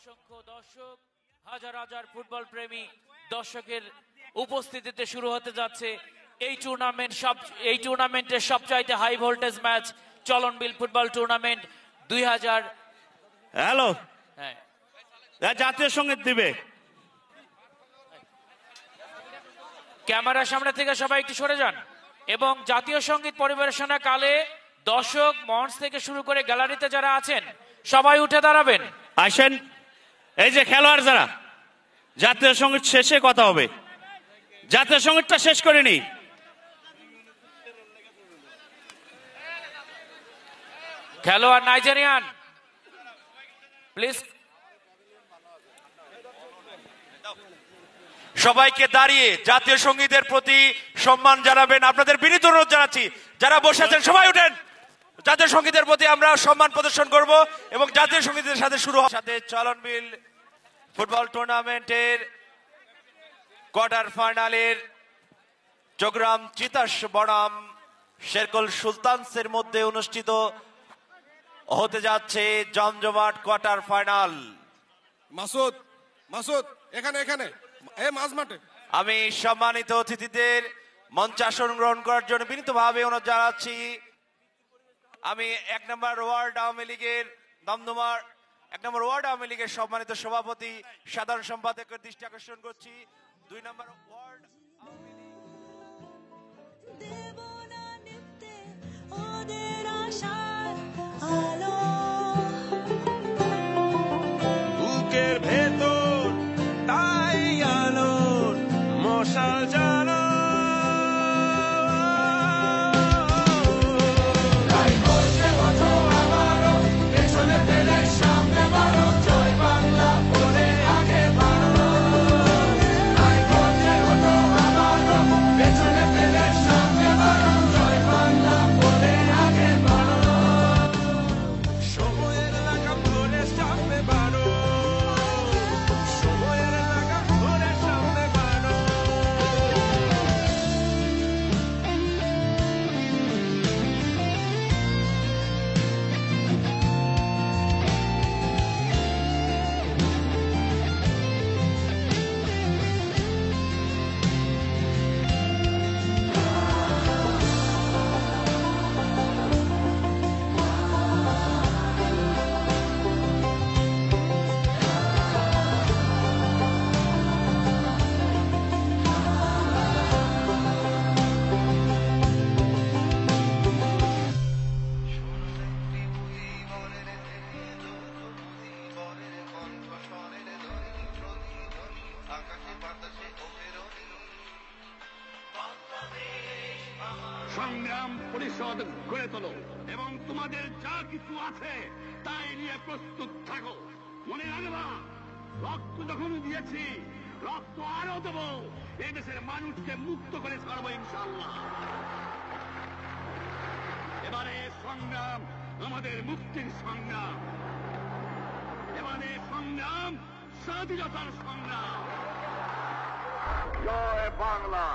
অসংখ্য দর্শক, হাজার হাজার ফুটবল প্রেমী দর্শকের উপস্থিতিতে শুরু হতে যাচ্ছে এই টুর্নামেন্টের সবচাইতে high voltage match Chalanbil football tournament 2000। Hello, হ্যাঁ, জাতীয় সঙ্গীত দিবে। ক্যামেরার সামনে থেকে সবাই একটু সরে যান এবং জাতীয় সঙ্গীত পরিবেশনা কালে দর্শক মঞ্চ থেকে শুরু করে গ্যালারিতে যারা আছেন সবাই উঠে দাঁড়াবেন। আসেন, এই যে খেলোয়াড় যারা, জাতীয় সঙ্গীত শেষে কথা হবে, জাতীয় সঙ্গীতটা শেষ করে নি। খেলোয়াড় নাইজেরিয়ান প্লিজ। সবাইকে দাঁড়িয়ে জাতীয় সঙ্গীতের প্রতি সম্মান জানাবেন, আপনাদের বিনীত অনুরোধ জানাচ্ছি। যারা বসে আছেন সবাই উঠেন, জাতীয় সঙ্গীতের প্রতি আমরা সম্মান প্রদর্শন করব এবং জাতীয় সঙ্গীতের সাথে শুরু সাথে চলনবিল ফুটবল টুর্নামেন্টের কোয়ার্টার ফাইনালের চট্টগ্রাম চিতাস বনাম শেরকুল সুলতানসের মধ্যে অনুষ্ঠিত হতে যাচ্ছে জমজমাট কোয়ার্টার ফাইনাল। মাসুদ এখানে মাঝ মাঠে। আমি সম্মানিত অতিথিদের মঞ্চে আসন গ্রহণ করার জন্য বিনীতভাবে অনুরোধ জানাচ্ছি। আমি 1 নম্বর ওয়ার্ড আওয়ামী লীগের দমদমার 1 নম্বর ওয়ার্ড আওয়ামী লীগের সম্মানিত সভাপতি সাধারণ সম্পাদকের দৃষ্টি আকর্ষণ করছি। 2 নম্বর ওয়ার্ড আওয়ামী লীগ বুকের ভেতর তাই আলোর মশাল জ্বালো। সংগ্রাম পরিষদ গড়ে তোলো এবং তোমাদের যা কিছু আছে তাই নিয়ে প্রস্তুত থাকো। মনে রাখবা, রক্ত যখন দিয়েছি রক্ত আরো দেবো, এই দেশের মানুষকে মুক্ত করে ছাড়বো ইনশাআল্লাহ। এবারে সংগ্রাম আমাদের মুক্তির সংগ্রাম, এবারে সংগ্রাম স্বাধীনতার সংগ্রাম। জয় বাংলা।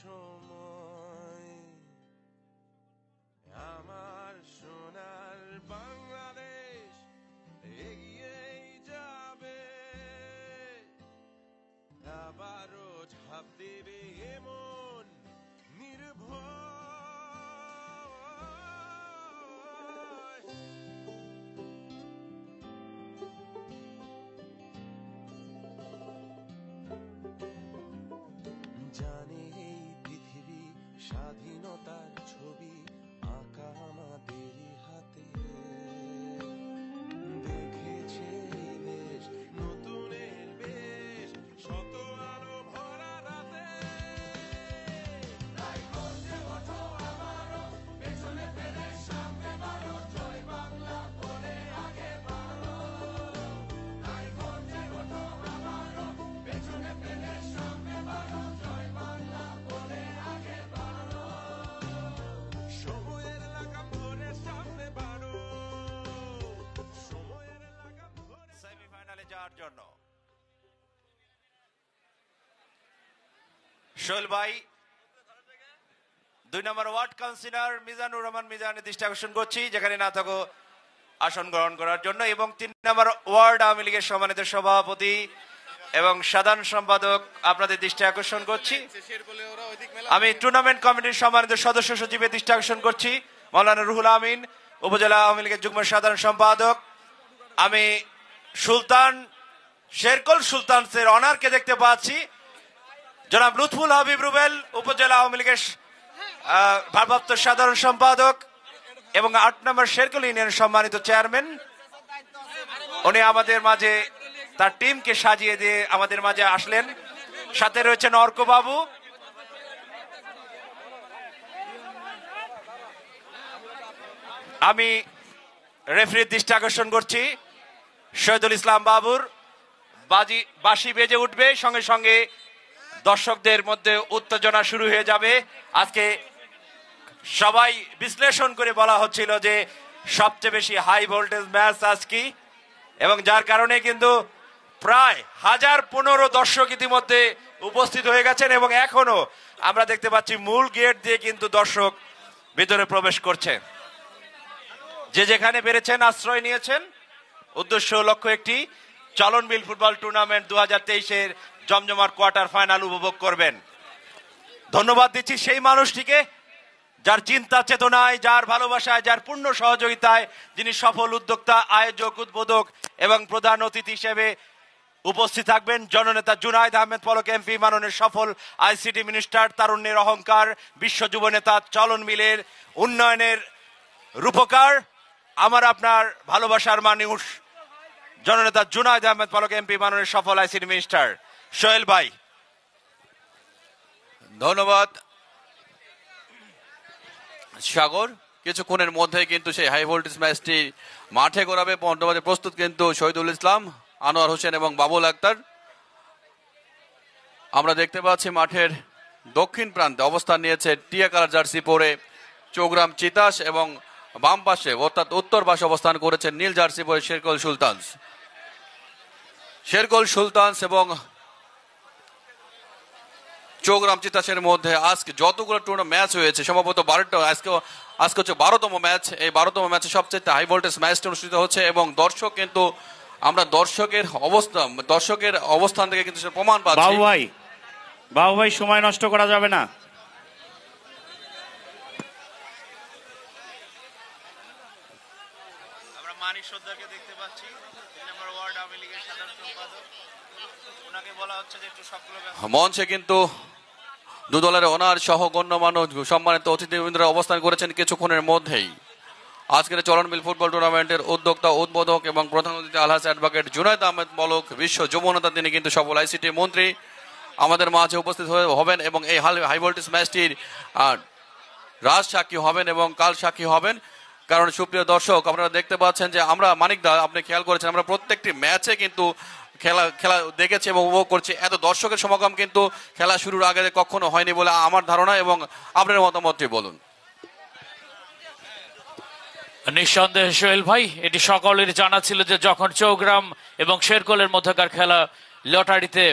সময় আমার সোনার বাংলাদেশ এগিয়েই যাবে, আবারও ঝাঁপ দেবে এমন জানে এই পৃথিবী স্বাধীনতার ছবি আঁকা আমাদেরই হাতে, দেখেছে এই দেশ নতুনের বেশ শত আলো ভরা রাতে। সময়ের লাগাম ধরে সামনে বাড়ো, সময়ের লাগাম ধরে। সেমিফাইনালে যাওয়ার জন্য শোল ভাই 2 নম্বর ওয়ার্ড কাউন্সিলর মিজানুর রহমান মিজানের দৃষ্টি আকর্ষণ করছি, যেখানে না থাকো আসন গ্রহণ করার জন্য। এবং 3 নম্বর ওয়ার্ড আওয়ামী লীগের সম্মানিত সভাপতি এবং সাধারণ সম্পাদক আপনাদের দৃষ্টি আকর্ষণ করছি। আমি টুর্নামেন্ট কমিটির সম্মানিত সদস্য সচিবের দৃষ্টি আকর্ষণ করছি, মাওলানা রুহুল আমিন, উপজেলা আওয়ামী লীগের যুগ্ম সাধারণ সম্পাদক। আমি সুলতান শেরকল সুলতানসের অনারকে দেখতে পাচ্ছি, জনাব লুৎফুল হাবিব রুবেল, উপজেলা আওয়ামী লীগের ভারপ্রাপ্ত সাধারণ সম্পাদক এবং 8 নম্বর শেরকল ইউনিয়নের সম্মানিত চেয়ারম্যান। উনি আমাদের মাঝে তার টিমকে সাজিয়ে দিয়ে আমাদের মাঝে আসলেন। সাথে রয়েছেন অর্ক বাবু। আমি রেফারির দৃষ্টি আকর্ষণ করছি, শহীদুল ইসলাম বাবুর বাঁশি বেজে উঠবে, সঙ্গে সঙ্গে দর্শকদের মধ্যে উত্তেজনা শুরু হয়ে যাবে। আজকে সবাই বিশ্লেষণ করে বলা হচ্ছিল যে সবচেয়ে বেশি হাই ভোল্টেজ ম্যাচ আজকে, এবং যার কারণে কিন্তু প্রায় 1015 দর্শক ইতিমধ্যে উপস্থিত হয়ে গেছেন এবং এখনো আমরা দেখতে পাচ্ছি মূল গেট দিয়ে কিন্তু দর্শক ভিতরে প্রবেশ করছে। যে যেখানে পেরেছেন আশ্রয় নিয়েছেন, উদ্দেশ্য লক্ষ্য একটি, চলন বিল ফুটবল টুর্নামেন্ট 2023-এর জমজমাট কোয়ার্টার ফাইনাল উপভোগ করবেন। ধন্যবাদ দিচ্ছি সেই মানুষটিকে যার চিন্তা চেতনায়, যার ভালোবাসায়, যার পূর্ণ সহযোগিতায় যিনি সফল উদ্যোক্তা, আয়োজক, উদ্বোধক এবং প্রধান অতিথি হিসেবে উপস্থিত থাকবেন। জননেতা জুনায়েদ আহমেদ পলক এমপি, মাননীয় সফল আইসিটি মিনিস্টার, তারুণ্যের অহংকার, বিশ্ব যুব নেতা, চলন মিলের উন্নয়নের রূপকার, আমার আপনার ভালোবাসার মানুষ জননেতা জুনায়েদ আহমেদ পলক এমপি, মাননীয় সফল আইসিটি মিনিস্টার। সোহেল ভাই, ধন্যবাদ সাগর। কিছুক্ষণের মধ্যে কিন্তু সেই হাই ভোল্টেজ ম্যাচটি মাঠে গড়াবে। বর্তমানে প্রস্তুত কিন্তু শহীদুল ইসলাম, আনোয়ার হোসেন এবং বাবুল আক্তার। আমরা দেখতে পাচ্ছি মাঠের দক্ষিণ প্রান্তে অবস্থান নিয়েছে টিয়া কালার জার্সি পরে চৌগ্রাম চিতাস, এবং বাম পাশে অর্থাৎ উত্তর পাশে অবস্থান করেছেন নীল জার্সি পরে শেরকল সুলতানস। শেরকল সুলতানস এবং চৌগ্রাম চিতাসের মধ্যে আজকে যতগুলো টুর্নামেন্ট ম্যাচ হয়েছে সম্ভবত 12টা, আজকে হচ্ছে 12তম ম্যাচ। এই 12তম ম্যাচে সবচেয়ে হাই ভোল্টেজ ম্যাচটি অনুষ্ঠিত হচ্ছে এবং দর্শক কিন্তু আমরা দর্শকের অবস্থান থেকে কিন্তু প্রমাণ পাচ্ছি। বাবু ভাই সময় নষ্ট করা যাবে না। আমরা মানিক সর্দারকে দেখতে পাচ্ছি, 3 নম্বর ওয়ার্ড আওয়ামী লীগের সাধারণ সম্পাদক। ওনাকে বলা হচ্ছে যে একটু সবগুলো মঞ্চে কিন্তু দু দলের ওনার সহ গণ্যমান্য সম্মানিত অতিথিবৃন্দরা অবস্থান করেছেন কিছুক্ষণের মধ্যেই। আজকের চলন বিল ফুটবল টুর্নামেন্টের উদ্যোক্তা, উদ্বোধক এবং প্রধান অতিথি আলহাজ অ্যাডভোকেট জুনায়েদ আহমেদ পলক, বিশ্ব যুব নেতা, তিনি কিন্তু সফল আইসিটি মন্ত্রী, আমাদের মাঝে উপস্থিত হবেন এবং এই হাই ভোল্টেজ ম্যাচটির রাজ সাক্ষী হবেন এবং কাল সাক্ষী হবেন। কারণ সুপ্রিয় দর্শক, আপনারা দেখতে পাচ্ছেন যে আমরা মানিকদা, আপনি খেয়াল করেছেন, আমরা প্রত্যেকটি ম্যাচে কিন্তু খেলা দেখেছি এবং উপভোগ করছি। এত দর্শকের সমাগম কিন্তু খেলা শুরুর আগে কখনো হয়নি বলে আমার ধারণা, এবং আপনার মতামতটি বলুন। নিঃসন্দেহে সোহেল ভাই, এটি সকলের জানা ছিল যে যখন চৌগ্রাম এবং শেরকলের মধ্যকার খেলা লটারিতে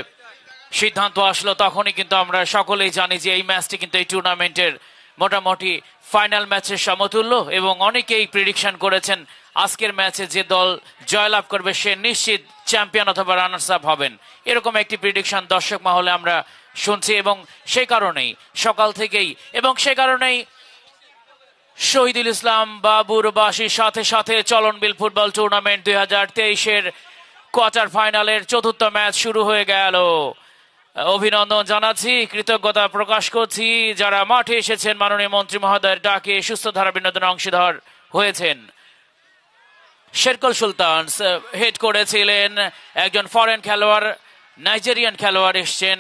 সিদ্ধান্ত আসলো, তখনই কিন্তু আমরা সকলেই জানি যে এই ম্যাচটি কিন্তু এই টুর্নামেন্টের মোটামুটি ফাইনাল ম্যাচের সমতুল্য, এবং অনেকেই প্রেডিকশন করেছেন আজকের ম্যাচে যে দল জয়লাভ করবে সে নিশ্চিত চ্যাম্পিয়ন অথবা রানার্স আপ হবেন। এরকম একটি প্রেডিকশন দর্শক মহলে আমরা শুনছি, এবং সেই কারণেই সকাল থেকেই এবং সে কারণেই শহীদুল ইসলাম বাবুর বাসীর সাথে সাথে চলনবিল ফুটবল টুর্নামেন্ট 2023-এর কোয়ার্টার ফাইনালের চতুর্থ ম্যাচ শুরু হয়ে গেল। অভিনন্দন জানাচ্ছি, কৃতজ্ঞতা প্রকাশ করছি যারা মাঠে এসেছেন, মাননীয় মন্ত্রী মহোদয়ের ডাকে সুস্থ ধারা বিনোদনের অংশীদার হয়েছেন। শেরকল সুলতানস হেড করেছিলেন একজন ফরেন খেলোয়াড়, নাইজেরিয়ান খেলোয়াড় এসছেন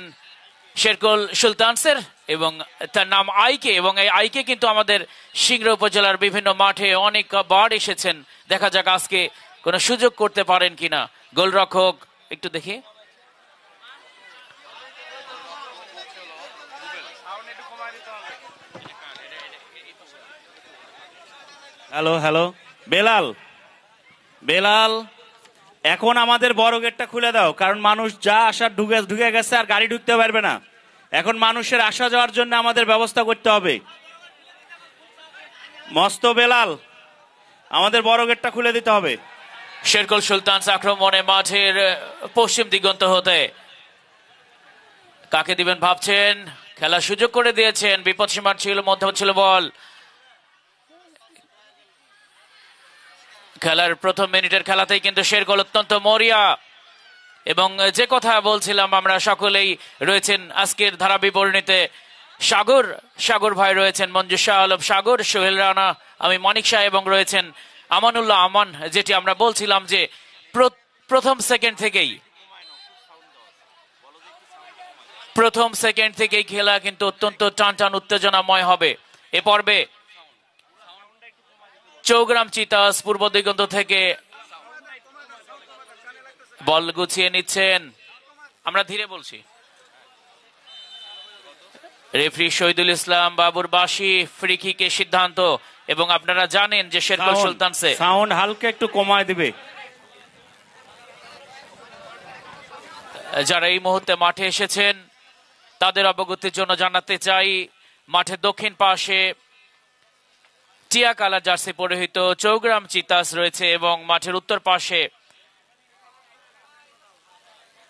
শেরকল সুলতানসের, এবং তার নাম আইকে, এবং এই আইকে কিন্তু আমাদের সিংড়া উপজেলার বিভিন্ন মাঠে অনেকবার এসেছেন। দেখা যাক আজকে কোনো সুযোগ করতে পারেন কিনা। গোলরক্ষক একটু দেখি, হ্যালো হ্যালো, বেলাল বেলাল, এখন আমাদের বড় গেটটা খুলে দাও, কারণ মানুষ যা আসার ঢুকে গেছে, আর গাড়ি ঢুকতে পারবে না। এখন মানুষের আসা যাওয়ার জন্য আমাদের ব্যবস্থা করতে হবে। মস্ত বেলাল, আমাদের বড় গেটটা খুলে দিতে হবে। শেরকল সুলতানস আক্রমণে মাঠের পশ্চিম দিগন্ত হতে কাকে দিবেন ভাবছেন, খেলার সুযোগ করে দিয়েছেন, বিপদ সীমার ছিল, মধ্যে ছিল বল। খেলার প্রথম মিনিটের খেলাতেই কিন্তু শেরকল অত্যন্ত মরিয়া, এবং যে কথা বলছিলাম আমরা সকলেই রয়েছেন আজকের ধারা বিবরণীতে। সাগর ভাই রয়েছেন, মঞ্জু শাহ আলম সাগর, সোহেল রানা, আমি মানিক শাহ, এবং রয়েছেন আমানুল্লাহ আমান। যেটি আমরা বলছিলাম যে প্রথম সেকেন্ড থেকেই খেলা কিন্তু অত্যন্ত টান উত্তেজনাময় হবে। এ পর্বে চৌগ্রাম চিতাস পূর্ব দিগন্ত থেকে বল গুছিয়ে নিচ্ছেন, আমরা ধীরে বলছি। রেফারি শহীদুল ইসলাম বাবুর বাসী, ফ্রি কিকের সিদ্ধান্ত, এবং আপনারা জানেন যে শেরকল সুলতানসে সাউন্ড হালকা একটু কমায় দিবে। যারা এই মুহূর্তে মাঠে এসেছেন তাদের অবগতির জন্য জানাতে চাই, মাঠের দক্ষিণ পাশে টিয়া কালার জার্সি পরিহিত চৌগ্রাম চিতাস রয়েছে, এবং মাঠের উত্তর পাশে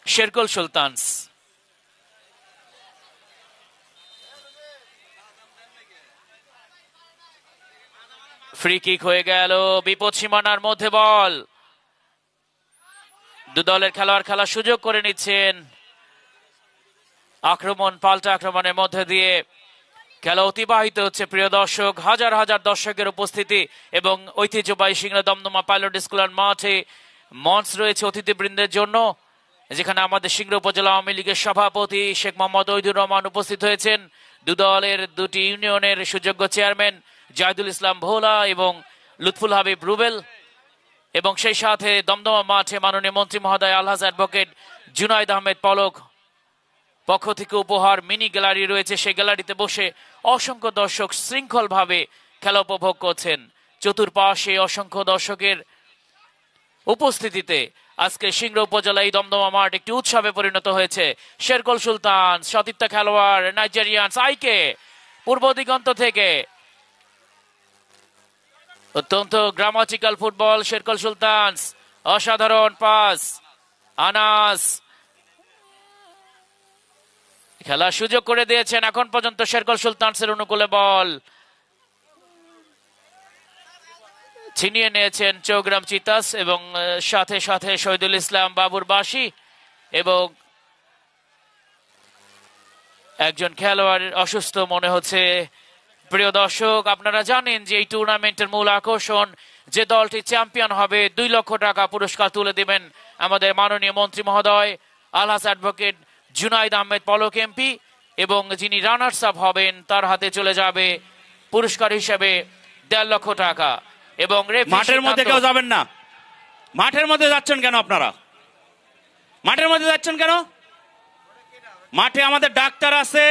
শেরকল সুলতানস। ফ্রি কিক হয়ে গেল, বিপদ সীমানার মধ্যে বল। দু দলের খেলোয়াড় খেলার সুযোগ করে নিচ্ছেন। পাল্টা আক্রমণের মধ্যে দিয়ে খেলা অতিবাহিত হচ্ছে। প্রিয় দর্শক, হাজার হাজার দর্শকের উপস্থিতি, এবং ঐতিহ্যবাহী সিংড়া দমদমা পাইলট স্কুলের মাঠে মঞ্চ রয়েছে অতিথিবৃন্দের জন্য, যেখানে আমাদের সিংড়া উপজেলা আওয়ামী লীগের সভাপতি শেখ মোহাম্মদ ওহিদুর রহমান উপস্থিত হয়েছেন, দু দলের দুটি ইউনিয়নের সুযোগ্য চেয়ারম্যান জাহিদুল ইসলাম ভোলা এবং লুৎফুল হাবিব রুবেল, এবং সেই সাথে দমদমা মাঠে মাননীয় মন্ত্রী মহোদয় আলহাজ অ্যাডভোকেট জুনাইদ আহমেদ পলক পক্ষ থেকে উপহার মিনি গ্যালারি রয়েছে। সেই গ্যালারিতে বসে অসংখ্য দর্শক শৃঙ্খলভাবে খেলা উপভোগ করছেন। চতুর্পাশে অসংখ্য দর্শকের উপস্থিতিতে আজকে সিংড়া উপজেলা এই দমদমা মাঠ একটি উৎসবে পরিণত হয়েছে। শেরকল সুলতান সতীর্থ খেলোয়াড় নাইজেরিয়ান আইকে পূর্ব দিগন্ত থেকে, অত্যন্ত গ্রামাটিক্যাল ফুটবল। শেরকল সুলতানস, অসাধারণ পাস, আনাস খেলার সুযোগ করে দিয়েছেন। এখন পর্যন্ত শেরকল সুলতানসের অনুকূলে বল ছিনিয়ে নিয়েছেন চৌগ্রাম চিতাস, এবং সাথে সাথে শহীদুল ইসলাম বাবুর বাসী, এবং একজন খেলোয়াড় অসুস্থ মনে হচ্ছে। প্রিয় দর্শক, আপনারা জানেন যে এই টুর্নামেন্টের মূল আকর্ষণ, যে দলটি চ্যাম্পিয়ন হবে 2 লক্ষ টাকা পুরস্কার তুলে দিবেন আমাদের মাননীয় মন্ত্রী মহোদয় আলহাজ অ্যাডভোকেট জুনাইদ আহমেদ পলক এমপি, এবং যিনি রানার্স আপ হবেন তার হাতে চলে যাবে পুরস্কার হিসেবে 1.5 লক্ষ টাকা। এবং মাঠের মধ্যে কেউ যাবেন না। মাঠের মধ্যে যাচ্ছেন কেন আপনারা? মাঠের মধ্যে যাচ্ছেন কেন? মাঠে আমাদের ডাক্তার আছে,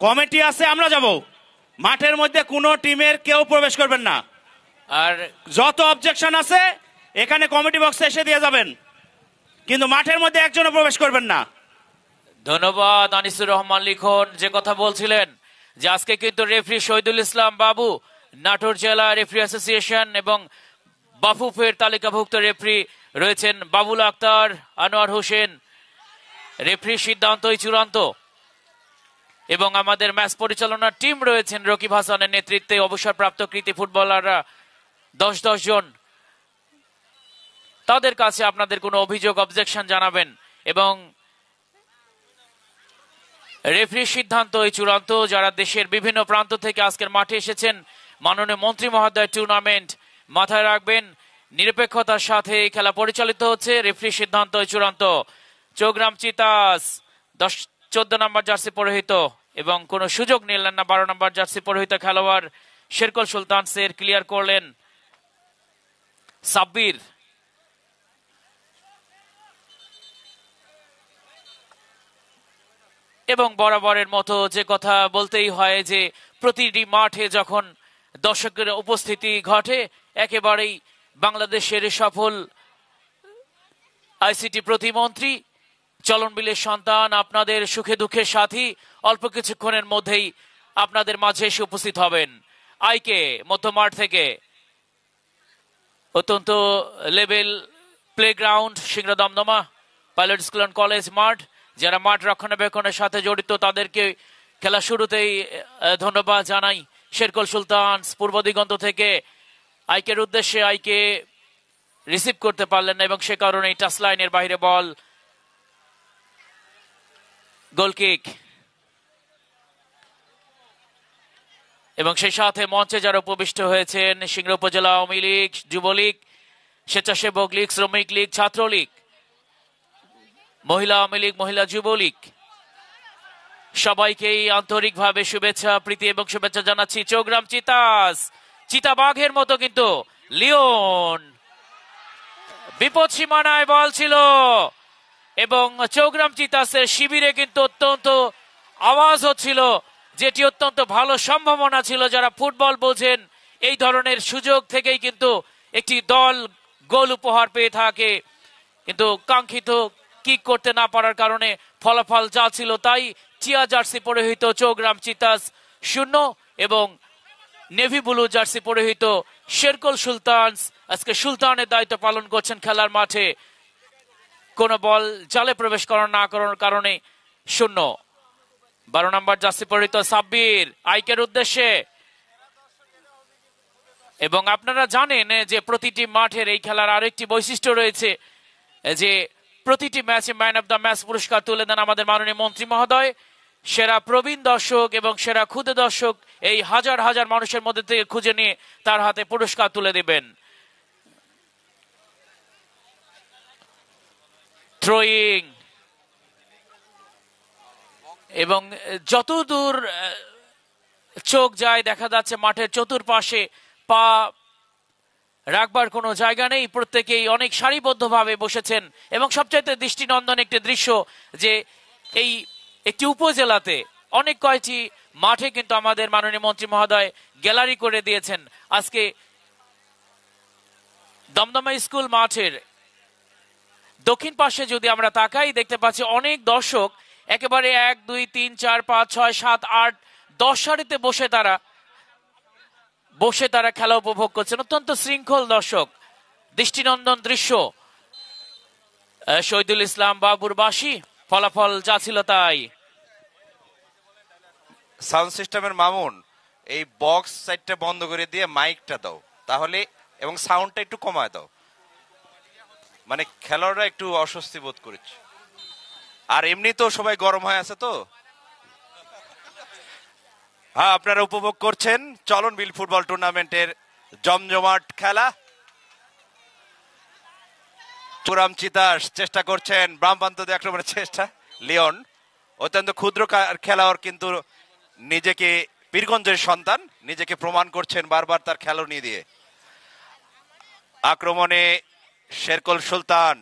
কমিটি আছে, আমরা যাব। মাঠের মধ্যে কোনো টিমের কেউ প্রবেশ করবেন না। আর যত অবজেকশন আছে এখানে কমিটি বক্সে এসে দিয়ে যাবেন, কিন্তু মাঠের মধ্যে একজনও প্রবেশ করবেন না। ধন্যবাদ আনিসুর রহমান লিখন, যে কথা বলছিলেন যে আজকে কিন্তু রেফারি শহীদুল ইসলাম বাবু, নাটোর জেলা রেফারি অ্যাসোসিয়েশন এবং বাফুফের তালিকাভুক্ত রেফারি রয়েছেন বাবুল আক্তার, আনোয়ার হোসেন। রেফারির সিদ্ধান্তই চূড়ান্ত, এবং আমাদের ম্যাচ পরিচালনার টিম রয়েছেন রকিব হাসানের নেতৃত্বে, অবসরপ্রাপ্ত কৃতি ফুটবলাররা 10 জন। তাদের কাছে আপনাদের কোনো অভিযোগ, অবজেকশন জানাবেন। এবং রেফারির সিদ্ধান্ত এই চূড়ান্ত। যারা দেশের বিভিন্ন প্রান্ত থেকে আজকের মাঠে এসেছেন, মাননীয় মন্ত্রী মহোদয় টুর্নামেন্ট মাথায় রাখবেন, নিরপেক্ষতার সাথে এই খেলা পরিচালিত হচ্ছে। রেফারির সিদ্ধান্ত এই চূড়ান্ত। চৌগ্রাম চিতাস 14 নম্বর জার্সি পরিহিত এবং কোনো সুযোগ নিলেন না 12 নম্বর জার্সি পরিহিত খেলোয়াড় শেরকল সুলতানসের, ক্লিয়ার করলেন সাব্বির। এবং বরাবরের মতো যে কথা বলতেই হয় যে প্রতিটি মাঠে যখন দর্শকের উপস্থিতি ঘটে, একেবারেই বাংলাদেশের সফল আইসিটি প্রতিমন্ত্রী, চলন বিলের সন্তান, আপনাদের সুখে দুঃখের সাথী, অল্প কিছুক্ষণের মধ্যেই আপনাদের মাঝে এসে উপস্থিত হবেন। আইকে মধ্যমাঠ থেকে অত্যন্ত level playground Singra Damdama pilot school and college মাঠ। যারা মাঠ রক্ষণাবেক্ষণের সাথে জড়িত তাদেরকে খেলা শুরুতেই ধন্যবাদ জানাই। শেরকল সুলতান পূর্ব দিগন্ত থেকে আইকের উদ্দেশ্যে, আইকে রিসিভ করতে পারলেন না এবং সে কারণে টাচ লাইনের বাইরে বল, গোলকিক। এবং সেই সাথে মঞ্চে যারা উপবিষ্ট হয়েছেন, সিংড়া উপজেলা আওয়ামী লীগ, যুবলীগ, স্বেচ্ছাসেবক লীগ, শ্রমিক লীগ, ছাত্রলীগ, মহিলা আওয়ামী লীগ, মহিলা যুবলীগ, সবাইকেই আন্তরিকভাবে শুভেচ্ছা, প্রীতি এবং শুভেচ্ছা জানাচ্ছি। চৌগ্রাম চিতাস, চিতাবাঘের মতো কিন্তু লিওন, বিপদ সীমানায় বল ছিল এবং চৌগ্রাম চিতাসের শিবিরে কিন্তু অত্যন্ত আওয়াজ হচ্ছিল, যেটি অত্যন্ত ভালো সম্ভাবনা ছিল। যারা ফুটবল বোঝেন, এই ধরনের সুযোগ থেকেই কিন্তু একটি দল গোল উপহার পেয়ে থাকে, কিন্তু কাঙ্ক্ষিত কিক করতে না পারার কারণে ফলাফল যা ছিল তাই। টিয়া জার্সি পরিহিত চৌগ্রাম চিতাস 0 এবং নেভি ব্লু জার্সি পরিহিত শেরকল সুলতান আজকে সুলতানের দায়িত্ব পালন করছেন খেলার মাঠে। কোনো বল জালে প্রবেশ করার না করার কারণে 0। 12 নম্বর জার্সি পরিহিত সাব্বির আইকের উদ্দেশ্যে। এবং আপনারা জানেন যে প্রতিটি মাঠের এই খেলার আরেকটি বৈশিষ্ট্য রয়েছে যে প্রতিটি ম্যাচে ম্যান অফ দ্য ম্যাচ পুরস্কার তুলে দেন আমাদের মাননীয় মন্ত্রী মহোদয়। সেরা প্রবীণ দর্শক এবং সেরা ক্ষুদে দর্শক এই হাজার হাজার মানুষের মধ্যে থেকে খুঁজে নিয়ে তার হাতে পুরস্কার তুলে দেবেন। থ্রোয়িং এবং যতদূর চোখ যায় দেখা যাচ্ছে মাঠের চতুর্পাশে পা রাখবার কোনো জায়গা নেই, প্রত্যেকেই অনেক সারিবদ্ধভাবে বসেছেন। এবং সবচাইতে দৃষ্টিনন্দন একটি দৃশ্য যে এই একটি উপজেলাতে অনেক কয়েকটি মাঠে কিন্তু আমাদের মাননীয় মন্ত্রী মহোদয় গ্যালারি করে দিয়েছেন। আজকে দমদমা স্কুল মাঠের দক্ষিণ পাশে যদি আমরা তাকাই, দেখতে পাচ্ছি অনেক দর্শক একেবারে 1 2 3 4 5 6 7 8 10 সারিতে বসে তারা খেলা উপভোগ করছেন। অত্যন্ত শৃঙ্খল দর্শক, দৃষ্টিনন্দন দৃশ্য। শহীদুল ইসলাম বাবুর বাসী, ফলাফল যা ছিল তাই। সাউন্ড সিস্টেমের মামুন, এই বক্স সাইডটা বন্ধ করে দিয়ে মাইকটা দাও তাহলে, এবং সাউন্ডটা একটু কমায় দাও, মানে খেলোয়াড়রা একটু অস্বস্তি বোধ করেছে। আর এমনি তো সবাই গরম হয়ে আছে তো। হ্যাঁ, আপনারা উপভোগ করছেন চলন বিল ফুটবল টুর্নামেন্টের জমজমাট খেলা। চৌগ্রাম চিতাস চেষ্টা করছেন বামপ্রান্ত দিয়ে আক্রমণের চেষ্টা। লিওন অত্যন্ত ক্ষুদ্র খেলোয়াড়, কিন্তু নিজেকে পীরগঞ্জের সন্তান, নিজেকে প্রমাণ করছেন বারবার তার খেলোয়াড় দিয়ে। আক্রমণে শেরকল সুলতান,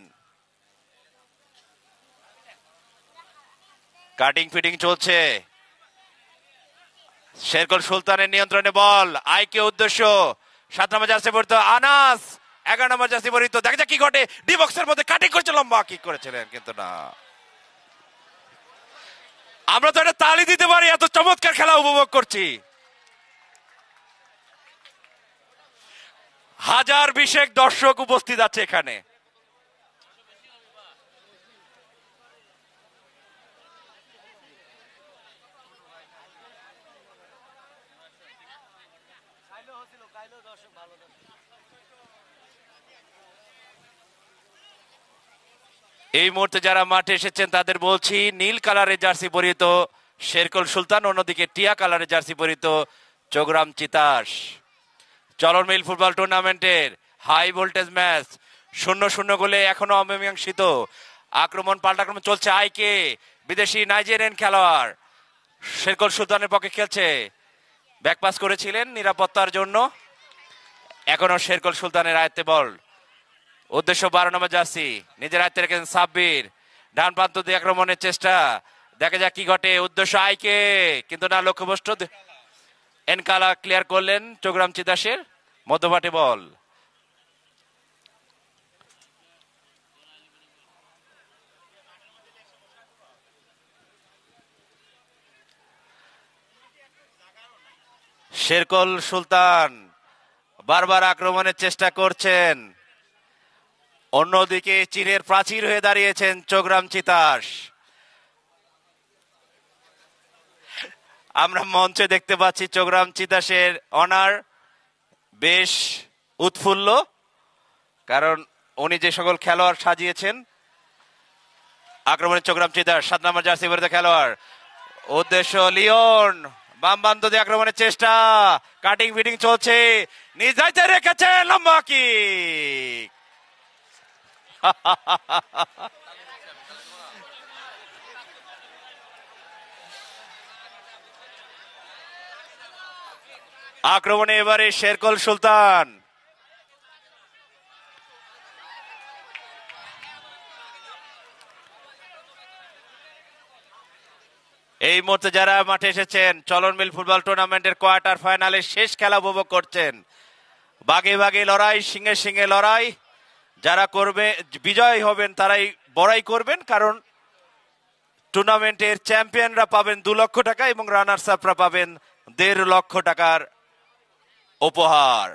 কাটিং ফিটিং চলছে। শেরকল সুলতানের নিয়ন্ত্রণে বল, আইকে উদ্দেশ্য 7 নম্বর জার্সি পরিহিত আনাস, 11 নম্বর জার্সি পরিহিত। দেখা যাক কি ঘটে, ডি বক্সের মধ্যে কাটিং করছে, লম্বা কিক করেছিলেন কিন্তু না। আমরা তো এটা তালি দিতে পারি, এত চমৎকার খেলা উপভোগ করছি। 1000 দর্শক উপস্থিত আছে এখানে। এই মুহূর্তে যারা মাঠে এসেছেন তাদের বলছি নীল কালারের জার্সি পরিহিত শেরকুল সুলতান, অন্যদিকে টিয়া কালারের জার্সি পরিহিত চোগরাম চিতাস। চলন মিল ফুটবল টুর্নামেন্টের হাই ভোল্টেজ ম্যাচ 0-0 গোলে এখনো অমীমাংসিত। আক্রমণ পাল্টাক্রমণ চলছে। আইকে বিদেশি নাইজেরিয়ান খেলোয়াড় শেরকুল সুলতানের পক্ষে খেলছে, ব্যাকপাস করেছিলেন নিরাপত্তার জন্য। এখনো শেরকুল সুলতানের আয়ত্তে বল। উদ্দেশ্য 12 নম্বর জার্সি, নিজের আয়ত্তে রেখেছেন সাব্বির। ডান প্রান্ত দিয়ে আক্রমণের চেষ্টা, দেখা যাক কি ঘটে। উদ্দেশ্য আইকে, কিন্তু না, লক্ষ্যভ্রষ্ট। এনকালা ক্লিয়ার করলেন চোগরাম চিতাসের। মধ্যপাটে বল। শেরকুল সুলতান বারবার আক্রমণের চেষ্টা করছেন, অন্যদিকে চীনের প্রাচীর হয়ে দাঁড়িয়েছেন চোগরাম চিতাস। আমরা মঞ্চে দেখতে পাচ্ছি চোগরাম চিতাসের অনার বেশ উৎফুল্ল, কারণ উনি যে সকল খেলোয়াড় সাজিয়েছেন। আক্রমণে চোগরাম চিতাস 7 নম্বর জার্সি পরিহিত খেলোয়াড়। উদ্দেশ্য লিওন, বাম বান্ধ দিয়ে আক্রমণের চেষ্টা, কাটিং ফিটিং চলছে, নিজ দায়িত্বে রেখেছে লম্বা কিক। আক্রমণে এবারে শেরকুল সুলতান। এই মুহূর্তে যারা মাঠে এসেছেন চলন মিল ফুটবল টুর্নামেন্টের কোয়ার্টার ফাইনালের শেষ খেলা উপভোগ করছেন। বাগে বাগে লড়াই, সিংহে সিংহে লড়াই। যারা করবে বিজয় হবেন তারাই বড়াই করবেন, কারণ টুর্নামেন্টের চ্যাম্পিয়নরা পাবেন 2 লক্ষ টাকা এবং রানার্স আপরা পাবেন 1.5 লক্ষ টাকার উপহার।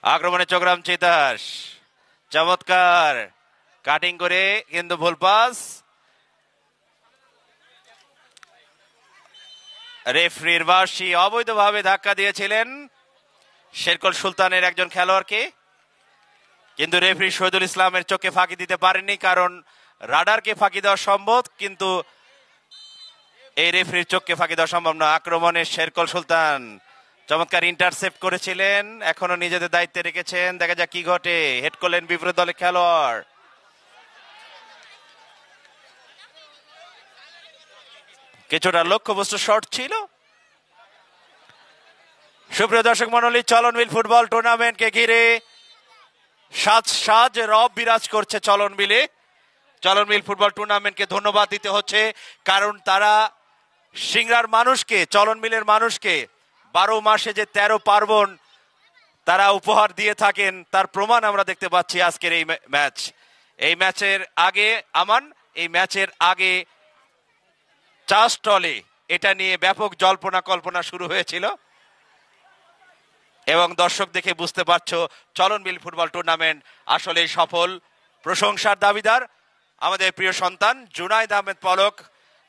আক্রমণে চোগরাম চিতাস, চমৎকার কাটিং করে, কিন্তু ভুল পাস। রেফারির বাঁশি অবৈধভাবে ধাক্কা দিয়েছিলেন শেরকুল সুলতানের একজন খেলোয়াড়কে, কিন্তু রেফারি শহীদুল ইসলামের চোখে ফাঁকি দিতে পারেনি, কারণ রাডারকে ফাঁকি দেওয়া সম্ভব, কিন্তু এই রেফারির চোখকে ফাঁকি দেওয়া সম্ভব না। আক্রমণে শেরকুল সুলতান চমৎকার ইন্টারসেপ্ট করেছিলেন, এখনো নিজেদের দায়িত্বে রেখেছেন। দেখা যাক কি ঘটে। হেড করলেন বিপরীত দলের খেলোয়াড়। কিছুটা লক্ষ্যবস্তু শর্ট ছিল। সুপ্রিয় দর্শক মণ্ডলী, চলন মিল ফুটবল টুর্নামেন্টকে ঘিরে সাজ রব বিরাজ করছে চলন মিলে। চলন মিল ফুটবল টুর্নামেন্টকে ধন্যবাদ দিতে হচ্ছে, কারণ তারা সিংড়ার মানুষকে, চলন মিলের মানুষকে 12 মাসে যে 13 পার্বণ তারা উপহার দিয়ে থাকেন, তার প্রমাণ আমরা দেখতে পাচ্ছি আজকের এই ম্যাচ। এই ম্যাচের আগে এই ম্যাচের আগে চা স্টলে এটা নিয়ে ব্যাপক জল্পনা কল্পনা শুরু হয়েছিল, এবং দর্শক দেখে বুঝতে পারছো চলন মিল ফুটবল টুর্নামেন্ট আসলে সফল। প্রশংসার দাবিদার আমাদের প্রিয় সন্তান জুনাইদ আহমেদ পলক,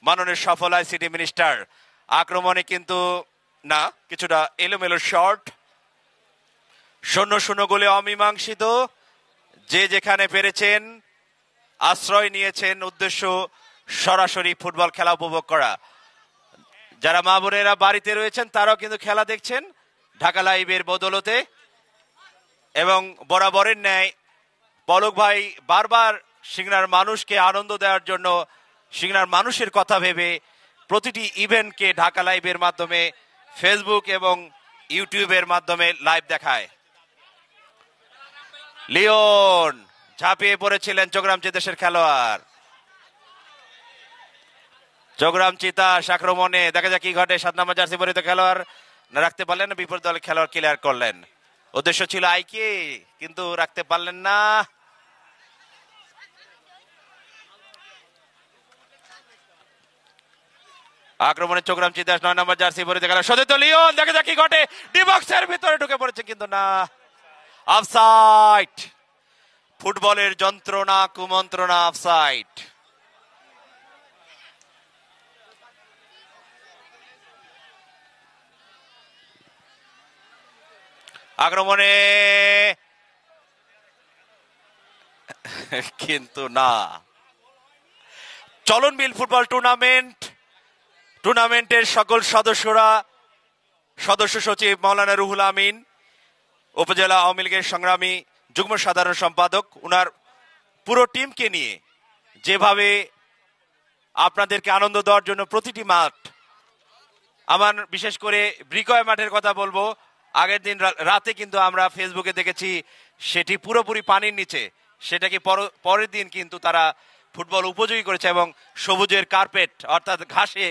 মাননীয় সফল আইসিটি মিনিস্টার। আক্রমণে কিন্তু না, কিছুটা এলোমেলো শর্ট। 0-0 গোলে অমীমাংসিত। যে যেখানে পেরেছেন আশ্রয় নিয়েছেন, উদ্দেশ্য সরাসরি ফুটবল খেলা উপভোগ করা। যারা মা বোনেরা বাড়িতে রয়েছেন তারাও কিন্তু খেলা দেখছেন ঢাকা লাইভের বদলতে, এবং বরাবরের ন্যায় পলক ভাই বারবার সিংড়ার মানুষকে আনন্দ দেওয়ার জন্য, সিংড়ার মানুষের কথা ভেবে প্রতিটি ইভেন্টকে ঢাকা লাইভের মাধ্যমে, ফেসবুক এবং ইউটিউবের মাধ্যমে লাইভ দেখায়। লিওন ঝাঁপিয়ে পড়েছিলেন চোগরাম চিতাসের খেলোয়াড়। চোগরাম চিতাস আক্রমণে, দেখা যাক কি ঘটে। 7 নম্বর জার্সি পরিহিত খেলোয়াড় না রাখতে পারলেন না, বিপরীত দলের খেলোয়াড় ক্লিয়ার করলেন। উদ্দেশ্য ছিল আইকে, কিন্তু রাখতে পারলেন না। আক্রমণে চোগরাম চিতাস 9 নম্বর জার্সি পরিহিত খেলোয়াড় সতীর্থ লিওন, দেখা যাক কি ঘটে। ডি বক্সের ভিতরে ঢুকে পড়েছে, কিন্তু না, অফসাইড। ফুটবলের যন্ত্রণা কুমন্ত্রণা, অফসাইড। আক্রমণে কিন্তু না। চলন বিল ফুটবল টুর্নামেন্টের সকল সদস্যরা, সদস্য সচিব মাওলানা রুহুল আমিন, উপজেলা আওয়ামী লীগের সংগ্রামী যুগ্ম সাধারণ সম্পাদক, উনার পুরো টিমকে নিয়ে যেভাবে আপনাদেরকে আনন্দ দেওয়ার জন্য প্রতিটি মাঠ, আমার বিশেষ করে ব্রিকয় মাঠের কথা বলবো, আগের দিন রাতে কিন্তু আমরা ফেসবুকে দেখেছি সেটি পুরোপুরি পানির নিচে, সেটাকে পরের দিন কিন্তু তারা ফুটবল উপযোগী করেছে এবং সবুজের কার্পেট অর্থাৎ ঘাসে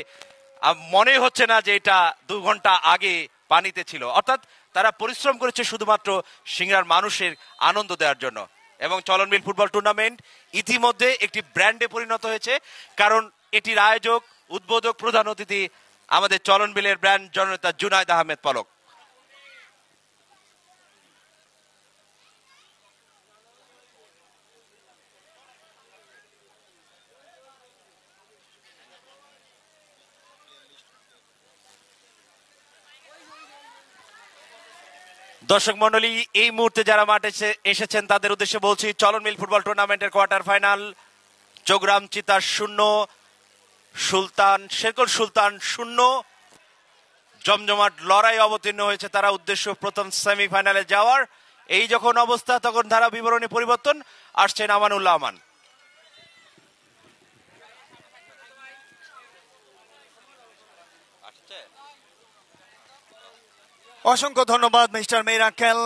মনে হচ্ছে না যে এটা 2 ঘন্টা আগে পানিতে ছিল। অর্থাৎ তারা পরিশ্রম করেছে শুধুমাত্র সিংড়ার মানুষের আনন্দ দেওয়ার জন্য। এবং চলন বিল ফুটবল টুর্নামেন্ট ইতিমধ্যে একটি ব্র্যান্ডে পরিণত হয়েছে, কারণ এটির আয়োজক, উদ্বোধক, প্রধান অতিথি আমাদের চলন বিলের ব্র্যান্ড জননেতা জুনায়েদ আহমেদ পলক। দর্শক মন্ডলী, এই মুহূর্তে যারা মাঠে এসেছেন তাদের উদ্দেশ্যে বলছি, চলন মিল ফুটবল টুর্নামেন্টের কোয়ার্টার ফাইনাল, চৌগ্রাম চিতার 0, শেরকল সুলতান 0, জমজমাট লড়াই অবতীর্ণ হয়েছে তারা, উদ্দেশ্য প্রথম সেমিফাইনালে যাওয়ার। এই যখন অবস্থা তখন ধারা বিবরণী পরিবর্তন, আসছেন আমানুল্লাহ আমান। অসংখ্য ধন্যবাদ মিস্টার মিরাকেল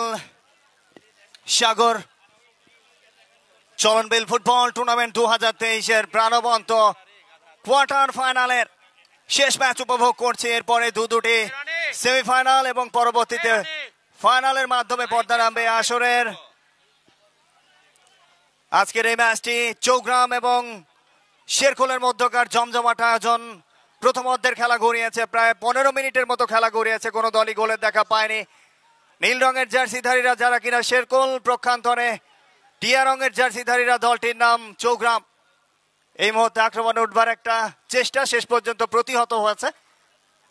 সাগর। চলন বিল ফুটবল টুর্নামেন্ট 2023-এর প্রাণবন্ত কোয়ার্টার ফাইনালের শেষ ম্যাচ উপভোগ করছে। এরপরে দুটি সেমিফাইনাল এবং পরবর্তীতে ফাইনালের মাধ্যমে পর্দা নামবে আসরের। আজকের এই ম্যাচটি চৌগ্রাম এবং শেরখোলের মধ্যকার জমজমাট আয়োজন। প্রথম অর্ধের খেলা গড়িয়েছে, প্রায় 15 মিনিটের মতো খেলা গড়িয়েছে, কোনো দলই গোলের দেখা পায়নি। নীল রঙের জার্সিধারীরা যারা কিনা শেরকোল, প্রক্ষান্তরে টিয়া রঙের জার্সিধারীরা দলটির নাম চৌগ্রাম। এই মুহূর্তে আক্রমণে উঠবার একটা চেষ্টা শেষ পর্যন্ত প্রতিহত হয়েছে।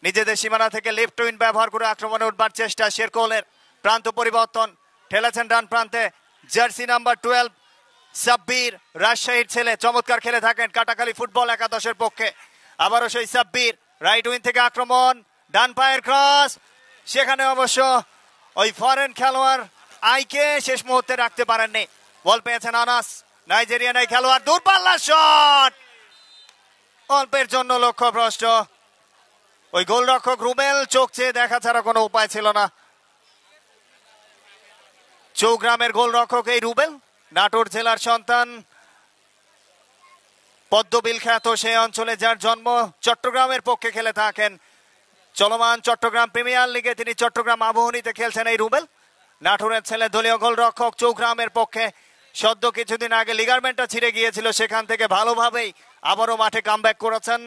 নিজেদের সীমানা থেকে লেফট উইন ব্যবহার করে আক্রমণে উঠবার চেষ্টা শেরকোলের। প্রান্ত পরিবর্তন, ঠেলেছেন ডান প্রান্তে জার্সি নাম্বার 12 সাব্বির, রাজশাহীর ছেলে, চমৎকার খেলে থাকেন কাটাখালী ফুটবল একাদশের পক্ষে। আবারও সেই সাব্বির, রাইট উইন থেকে আক্রমণ, ডান পায়ের ক্রস, সেখানে অবশ্য ওই ফরেন খেলোয়াড় আইকে শেষ মুহূর্তে রাখতে পারেননি। বল পেয়েছেন আনাস, নাইজেরিয়ান এই খেলোয়াড়, দূরপাল্লা শট, অল্পের জন্য লক্ষ্যভ্রষ্ট। ওই গোলরক্ষক রুবেল চোখ চেয়ে দেখা ছাড়া কোনো উপায় ছিল না। চৌগ্রামের গোলরক্ষক এই রুবেল, নাটোর জেলার সন্তান, পদ্মবিল খ্যাত সেই অঞ্চলে যার জন্ম, চট্টগ্রামের পক্ষে খেলে থাকেন। চলমান চট্টগ্রাম প্রিমিয়ার লিগে তিনি চট্টগ্রাম আবাহনীতে খেলছেন এই রুবেল। নাটোরের ছেলে, দলীয় গোলরক্ষক চৌগ্রামের পক্ষে। সদ্য কিছুদিন আগে লিগারমেন্টটা ছিঁড়ে গিয়েছিল, সেখান থেকে ভালোভাবেই আবারও মাঠে কামব্যাক করেছেন।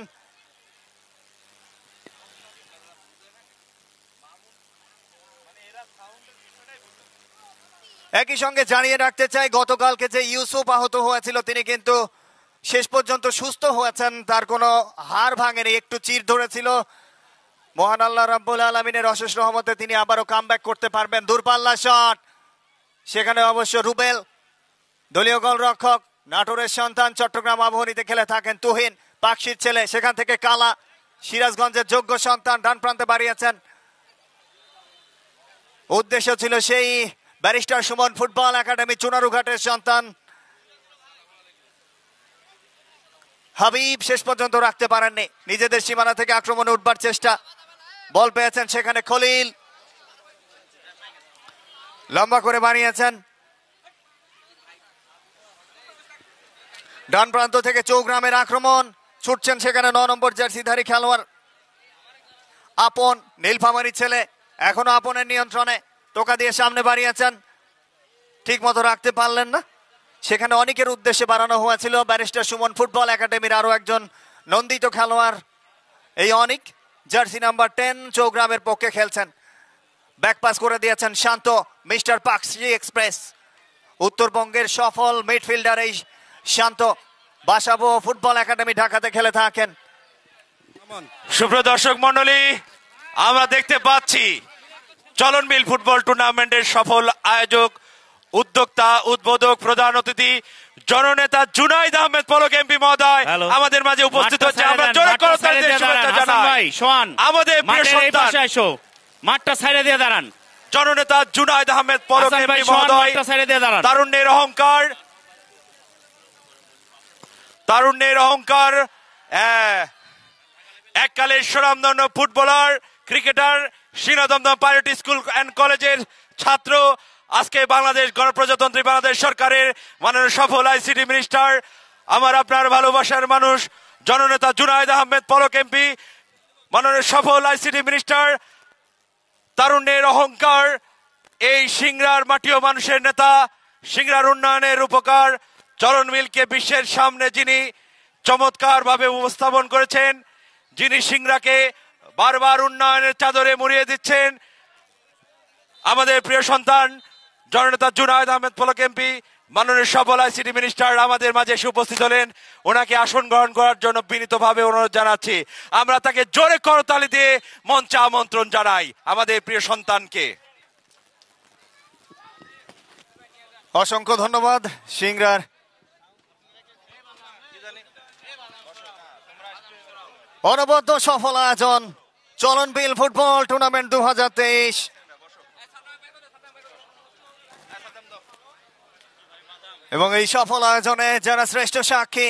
একই সঙ্গে জানিয়ে রাখতে চাই, গতকালকে যে ইউসুফ আহত হয়েছিল তিনি কিন্তু শেষ পর্যন্ত সুস্থ হয়েছেন, তার কোনো হাড় ভাঙেনি, একটু চির ধরেছিল। মহান আল্লাহ রাব্বুল আলামিনের অশেষ রহমতে তিনি আবারও কামব্যাক করতে পারবেন। দূরপাল্লা শট, সেখানে অবশ্য রুবেল, দলীয় গোলরক্ষক, নাটোরের সন্তান, চট্টগ্রাম আবাহনীতে খেলে থাকেন। তুহিন, পাকশির ছেলে, সেখান থেকে কালা, সিরাজগঞ্জের যোগ্য সন্তান, ডান প্রান্তে বাড়িয়েছেন। উদ্দেশ্য ছিল সেই ব্যারিস্টার সুমন ফুটবল একাডেমি চুনারুঘাটের সন্তান হাবিব, শেষ পর্যন্ত রাখতে পারেননি। নিজেদের সীমানা থেকে আক্রমণে উঠবার চেষ্টা, বল পেয়েছেন সেখানে খলিল, লম্বা করে বানিয়েছেন। ডান প্রান্ত থেকে চৌগ্রামের আক্রমণ, ছুটছেন সেখানে 9 নম্বর জার্সিধারী খেলোয়াড় আপন, নীলফামারী ছেলে, এখনো আপনের নিয়ন্ত্রণে, টোকা দিয়ে সামনে বাড়িয়েছেন, ঠিক মতো রাখতে পারলেন না। সেখানে অনেকের উদ্দেশ্যে বাড়ানো হয়েছিল ব্যারিস্টার সুমন ফুটবল একাডেমির আরো একজন নন্দিত খেলোয়াড় এই অনিক, জার্সি নাম্বার 10, চৌগ্রামের পক্ষে খেলছেন। ব্যাকপাস করে দিয়েছেন শান্ত, মিস্টার পাকশি এক্সপ্রেস, উত্তরবঙ্গের সফল মিডফিল্ডার এই শান্ত, বাসাবো ফুটবল একাডেমি ঢাকাতে খেলে থাকেন। সুপ্রিয় দর্শক মন্ডলী, আমরা দেখতে পাচ্ছি চলন বিল ফুটবল টুর্নামেন্টের সফল আয়োজক, উদ্যোক্তা, উদ্বোধক, প্রধান অতিথি জননেতা জুনাইদ আহমেদ পলক এমপি মহোদয় হ্যালো। আমাদের মাঝে উপস্থিত মাঠটা হচ্ছে। ছাইড়ে আমরা দেন, জোরে মাঠটা করতালি ছাইড়ে দিয়ে দিয়ে দাঁড়ান, শুভেচ্ছা হাসান জানাই। ভাই, সোহান, আমাদের প্রিয় মাঠের এই সন্তান পাশে আসো, মাঠটা ছাইড়ে দিয়ে দাঁড়ান। জননেতা জুনাইদ আহমেদ পলক হাসান ভাই, এমপি সোহান, মহোদয় মাঠটা ছাইড়ে দিয়ে দাঁড়ান। তারুণ্যের অহংকার, তারুণ্যের অহংকার, এককালের স্বনামধন্য footballer, cricketer, Singhadamdam pilot school and কলেজের ছাত্র, আজকে বাংলাদেশ গণপ্রজাতন্ত্রী বাংলাদেশ সরকারের মাননীয় সফল আইসিটি মিনিস্টার, আমার আপনার ভালোবাসার মানুষ জননেতা জুনাইদ আহমেদ পলক এমপি, মাননীয় সফল আইসিটি মিনিস্টার, তারুণ্যের অহংকার, এই সিংড়ার মাটি ও মানুষের নেতা, সিংড়ার উন্নয়নের উপকার, চলন মিলকে বিশ্বের সামনে যিনি চমৎকার ভাবে উপস্থাপন করেছেন, যিনি সিংড়াকে বারবার উন্নয়নের চাদরে মুড়িয়ে দিচ্ছেন, আমাদের প্রিয় সন্তান জননেতা জুনাইদ আহমেদ পলক এমপি, মাননীয় সফল আইসিটি মিনিস্টার আমাদের মাঝে এসে উপস্থিত হলেন। ওনাকে আসন গ্রহণ করার জন্য বিনীতভাবে অনুরোধ জানাচ্ছি। আমরা তাকে জোরে করতালি দিয়ে মঞ্চে আমন্ত্রণ জানাই আমাদের প্রিয় সন্তানকে। অসংখ্য ধন্যবাদ সিংড়ার অনবদ্য সফল আয়োজন চলন বিল ফুটবল টুর্নামেন্ট 2023। এবং এই সফল আয়োজনে যারা শ্রেষ্ঠ সাক্ষী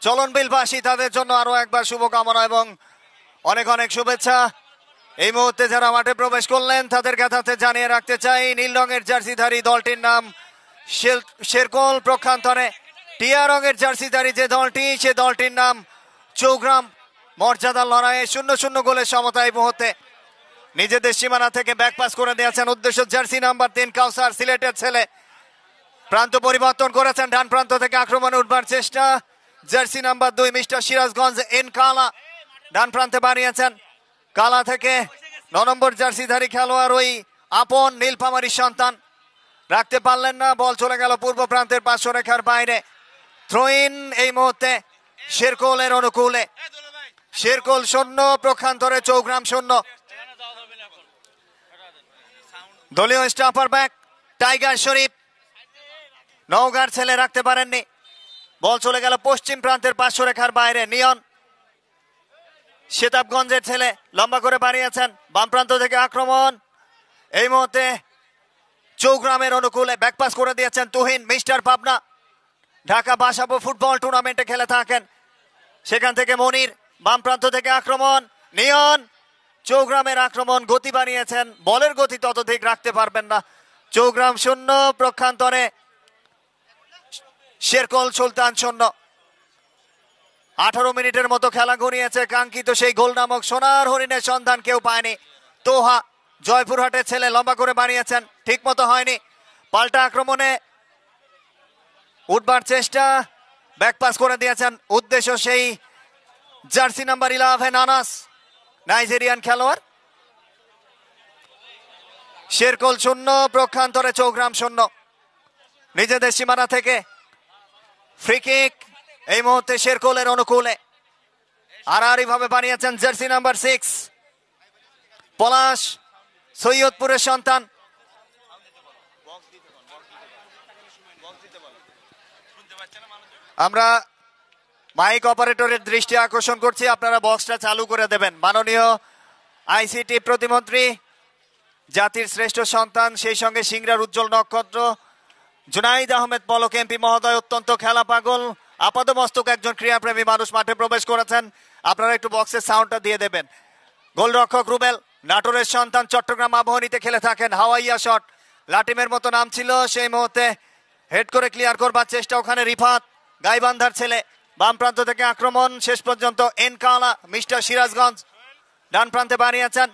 চলন বিলবাসী, তাদের জন্য আরো একবার শুভকামনা এবং অনেক অনেক শুভেচ্ছা। এই মুহূর্তে যারা মাঠে প্রবেশ করলেন তাদের কাছে জানিয়ে রাখতে চাই, নীল রঙের জার্সিধারী দলটির নাম শেরকোল প্রক্ষান্তরে, টিয়া রঙের জার্সিধারী যে দলটি, সে দলটির নাম চৌগ্রাম। মর্যাদার লড়াইয়ে 0-0 গোলের সমতা এই মুহূর্তে নিজেদের সীমানা থেকে ব্যাকপাস করে দিয়েছেন উদ্দেশ্য জার্সি নাম্বার 3 কাউসার, সিলেটের ছেলে। প্রান্ত পরিবর্তন করেছেন, ডান প্রান্ত থেকে আক্রমণে উঠবার চেষ্টা, jersey number 2 mister Sirajganj N কালা ডান প্রান্তে বানিয়েছেন। কালা থেকে 9 নম্বর জার্সিধারী খেলোয়াড় ওই আপন নীলফামারীর সন্তান, রাখতে পারলেন না, বল চলে গেল পূর্ব প্রান্তের পার্শ্ব রেখার বাইরে। থ্রো ইন এই মুহূর্তে শেরকোলের অনুকূলে। শেরকোল 0, প্রক্ষান্তরে চৌগ্রাম 0। দলীয় স্টাফার ব্যাক টাইগার শরীফ, নওগাঁর ছেলে, রাখতে পারেননি, বল চলে গেল পশ্চিম প্রান্তের পার্শ্ব রেখার বাইরে। নিয়ন সেতাবগঞ্জের ছেলে, লম্বা করে বাড়িয়েছেন, বাম প্রান্ত থেকে আক্রমণ এই মুহূর্তে চৌগ্রামের অনুকূলে, ব্যাকপাস করে দিয়েছেন তুহিন, মিস্টার পাবনা। ঢাকা বাসাবো ফুটবল টুর্নামেন্টে খেলে থাকেন, সেখান থেকে মনির, বাম প্রান্ত থেকে আক্রমণ, নিয়ন চৌগ্রামের আক্রমণ, গতি বাড়িয়েছেন, বলের গতি ততোধিক রাখতে পারবেন না। চৌগ্রাম 0, প্রক্ষান্তরে শেরকোল সুলতান 0। 18 মিনিটের মতো খেলা গড়িয়েছে, কাঙ্ক্ষিত সেই গোল নামক সোনার হরিণের সন্ধান কেউ পায়নি। তোহা জয়পুরহাটের ছেলে, লম্বা করে বাড়িয়েছেন, ঠিক মতো হয়নি, পাল্টা আক্রমণে উঠবার চেষ্টা, ব্যাকপাস করে দিয়েছেন উদ্দেশ্য সেই জার্সি নাম্বার 11 আনাস, নাইজেরিয়ান খেলোয়াড়। শেরকোল 0, প্রক্ষান্তরে চৌগ্রাম 0। নিজেদের সীমানা থেকে ফ্রি কিক এই মুহূর্তে শেরকোলের অনুকূলে, আড়াআড়ি ভাবে বানিয়েছেন জার্সি নাম্বার 6 পলাশ, সৈয়দপুরের সন্তান। আমরা মাইক অপারেটরের দৃষ্টি আকর্ষণ করছি, আপনারা বক্সটা চালু করে দেবেন। মাননীয় আইসিটি প্রতিমন্ত্রী, জাতির শ্রেষ্ঠ সন্তান, সেই সঙ্গে সিংড়ার উজ্জ্বল নক্ষত্র জুনাইদ আহমেদ পলক এমপি মহোদয়, অত্যন্ত খেলা পাগল, আপাতমস্তক একজন ক্রীড়াপ্রেমী মানুষ, মাঠে প্রবেশ করেছেন। আপনারা একটু বক্সের সাউন্ডটা দিয়ে দেবেন। গোলরক্ষক রুবেল, নাটোরের সন্তান, চট্টগ্রাম আবাহনীতে খেলে থাকেন, হাওয়াইয়া শট, লাটিমের মতো নাম ছিল, সেই মুহূর্তে হেড করে ক্লিয়ার করবার চেষ্টা, ওখানে রিফাত, গাইবান্ধার ছেলে, বাম প্রান্ত থেকে আক্রমণ, শেষ পর্যন্ত এন কালা, মিস্টার সিরাজগঞ্জ ডান প্রান্তে বানিয়েছেন।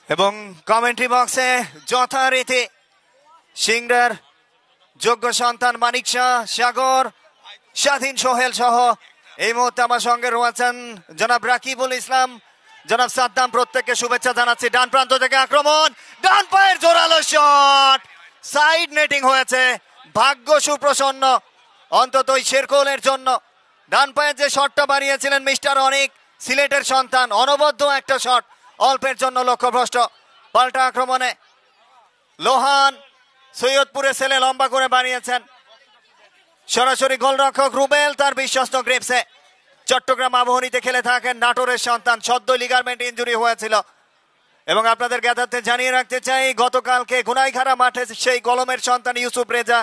এবং কমেন্ট্রি বক্সে যথারীতি সিংড়ার যোগ্য সন্তান মানিক শাহ, সাগর, স্বাধীন সোহেল সহ এই মুহূর্তে আমার সঙ্গে রয়েছেন জনাব রাকিবুল ইসলাম, জনাব সাদ্দাম, প্রত্যেককে শুভেচ্ছা জানাচ্ছি। ডান প্রান্ত থেকে আক্রমণ, ডান পায়ের জোরালো শট, সাইড নেটিং হয়েছে। ভাগ্য সুপ্রসন্ন অন্তত ওই শেরকোলের জন্য। ডান পায়ের যে শটটা বাড়িয়েছিলেন মিস্টার অনিক, সিলেটের সন্তান, অনবদ্য একটা শট, অল্পের জন্য লক্ষ্যভ্রষ্ট। পাল্টা আক্রমণে লোহান, সৈয়দপুরের ছেলে, লম্বা করে বাড়িয়েছেন। সরাসরি গোলরক্ষক রুবেল তার বিশ্বস্ত গ্রিপসে। চট্টগ্রাম আবহনীতে খেলে থাকেন, নাটোরের সন্তান, সদ্য লিগারমেন্ট ইনজুরি হয়েছিল। এবং আপনাদের জ্ঞাতার্থে জানিয়ে রাখতে চাই, গতকালকে গুনাইখাড়া মাঠে সেই কলমের সন্তান ইউসুফ রেজা,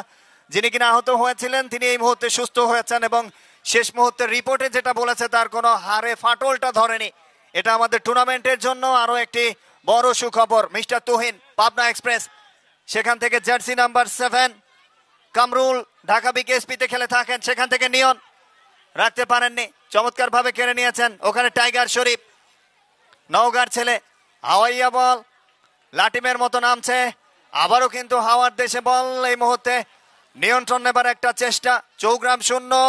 যিনি কিনা আহত হয়েছিলেন, তিনি এই মুহূর্তে সুস্থ হয়েছেন এবং শেষ মুহূর্তের রিপোর্টে যেটা বলেছে তার কোনো হাড়ে ফাটলটা ধরেনি। এটা আমাদের টুর্নামেন্টের জন্য আরো একটি বড় সুখবর। মিস্টার তুহিন, পাবনা এক্সপ্রেস, সেখান থেকে জার্সি নাম্বার 7 কামরুল, ঢাকা বিকেএসপিতে খেলে থাকেন, সেখান থেকে নিয়ন রাখতে পারেননি, চমৎকার ভাবে কেড়ে নিয়েছেন। ওখানে টাইগার শরীফ, নওগাঁর ছেলে, হাওয়াইয়া বল, লাটিমের মতো নামছে, আবারও কিন্তু হাওয়ার দেশে বল। এই মুহূর্তে নিয়ন্ত্রণ নেবার একটা চেষ্টা। চৌগ্রাম 0,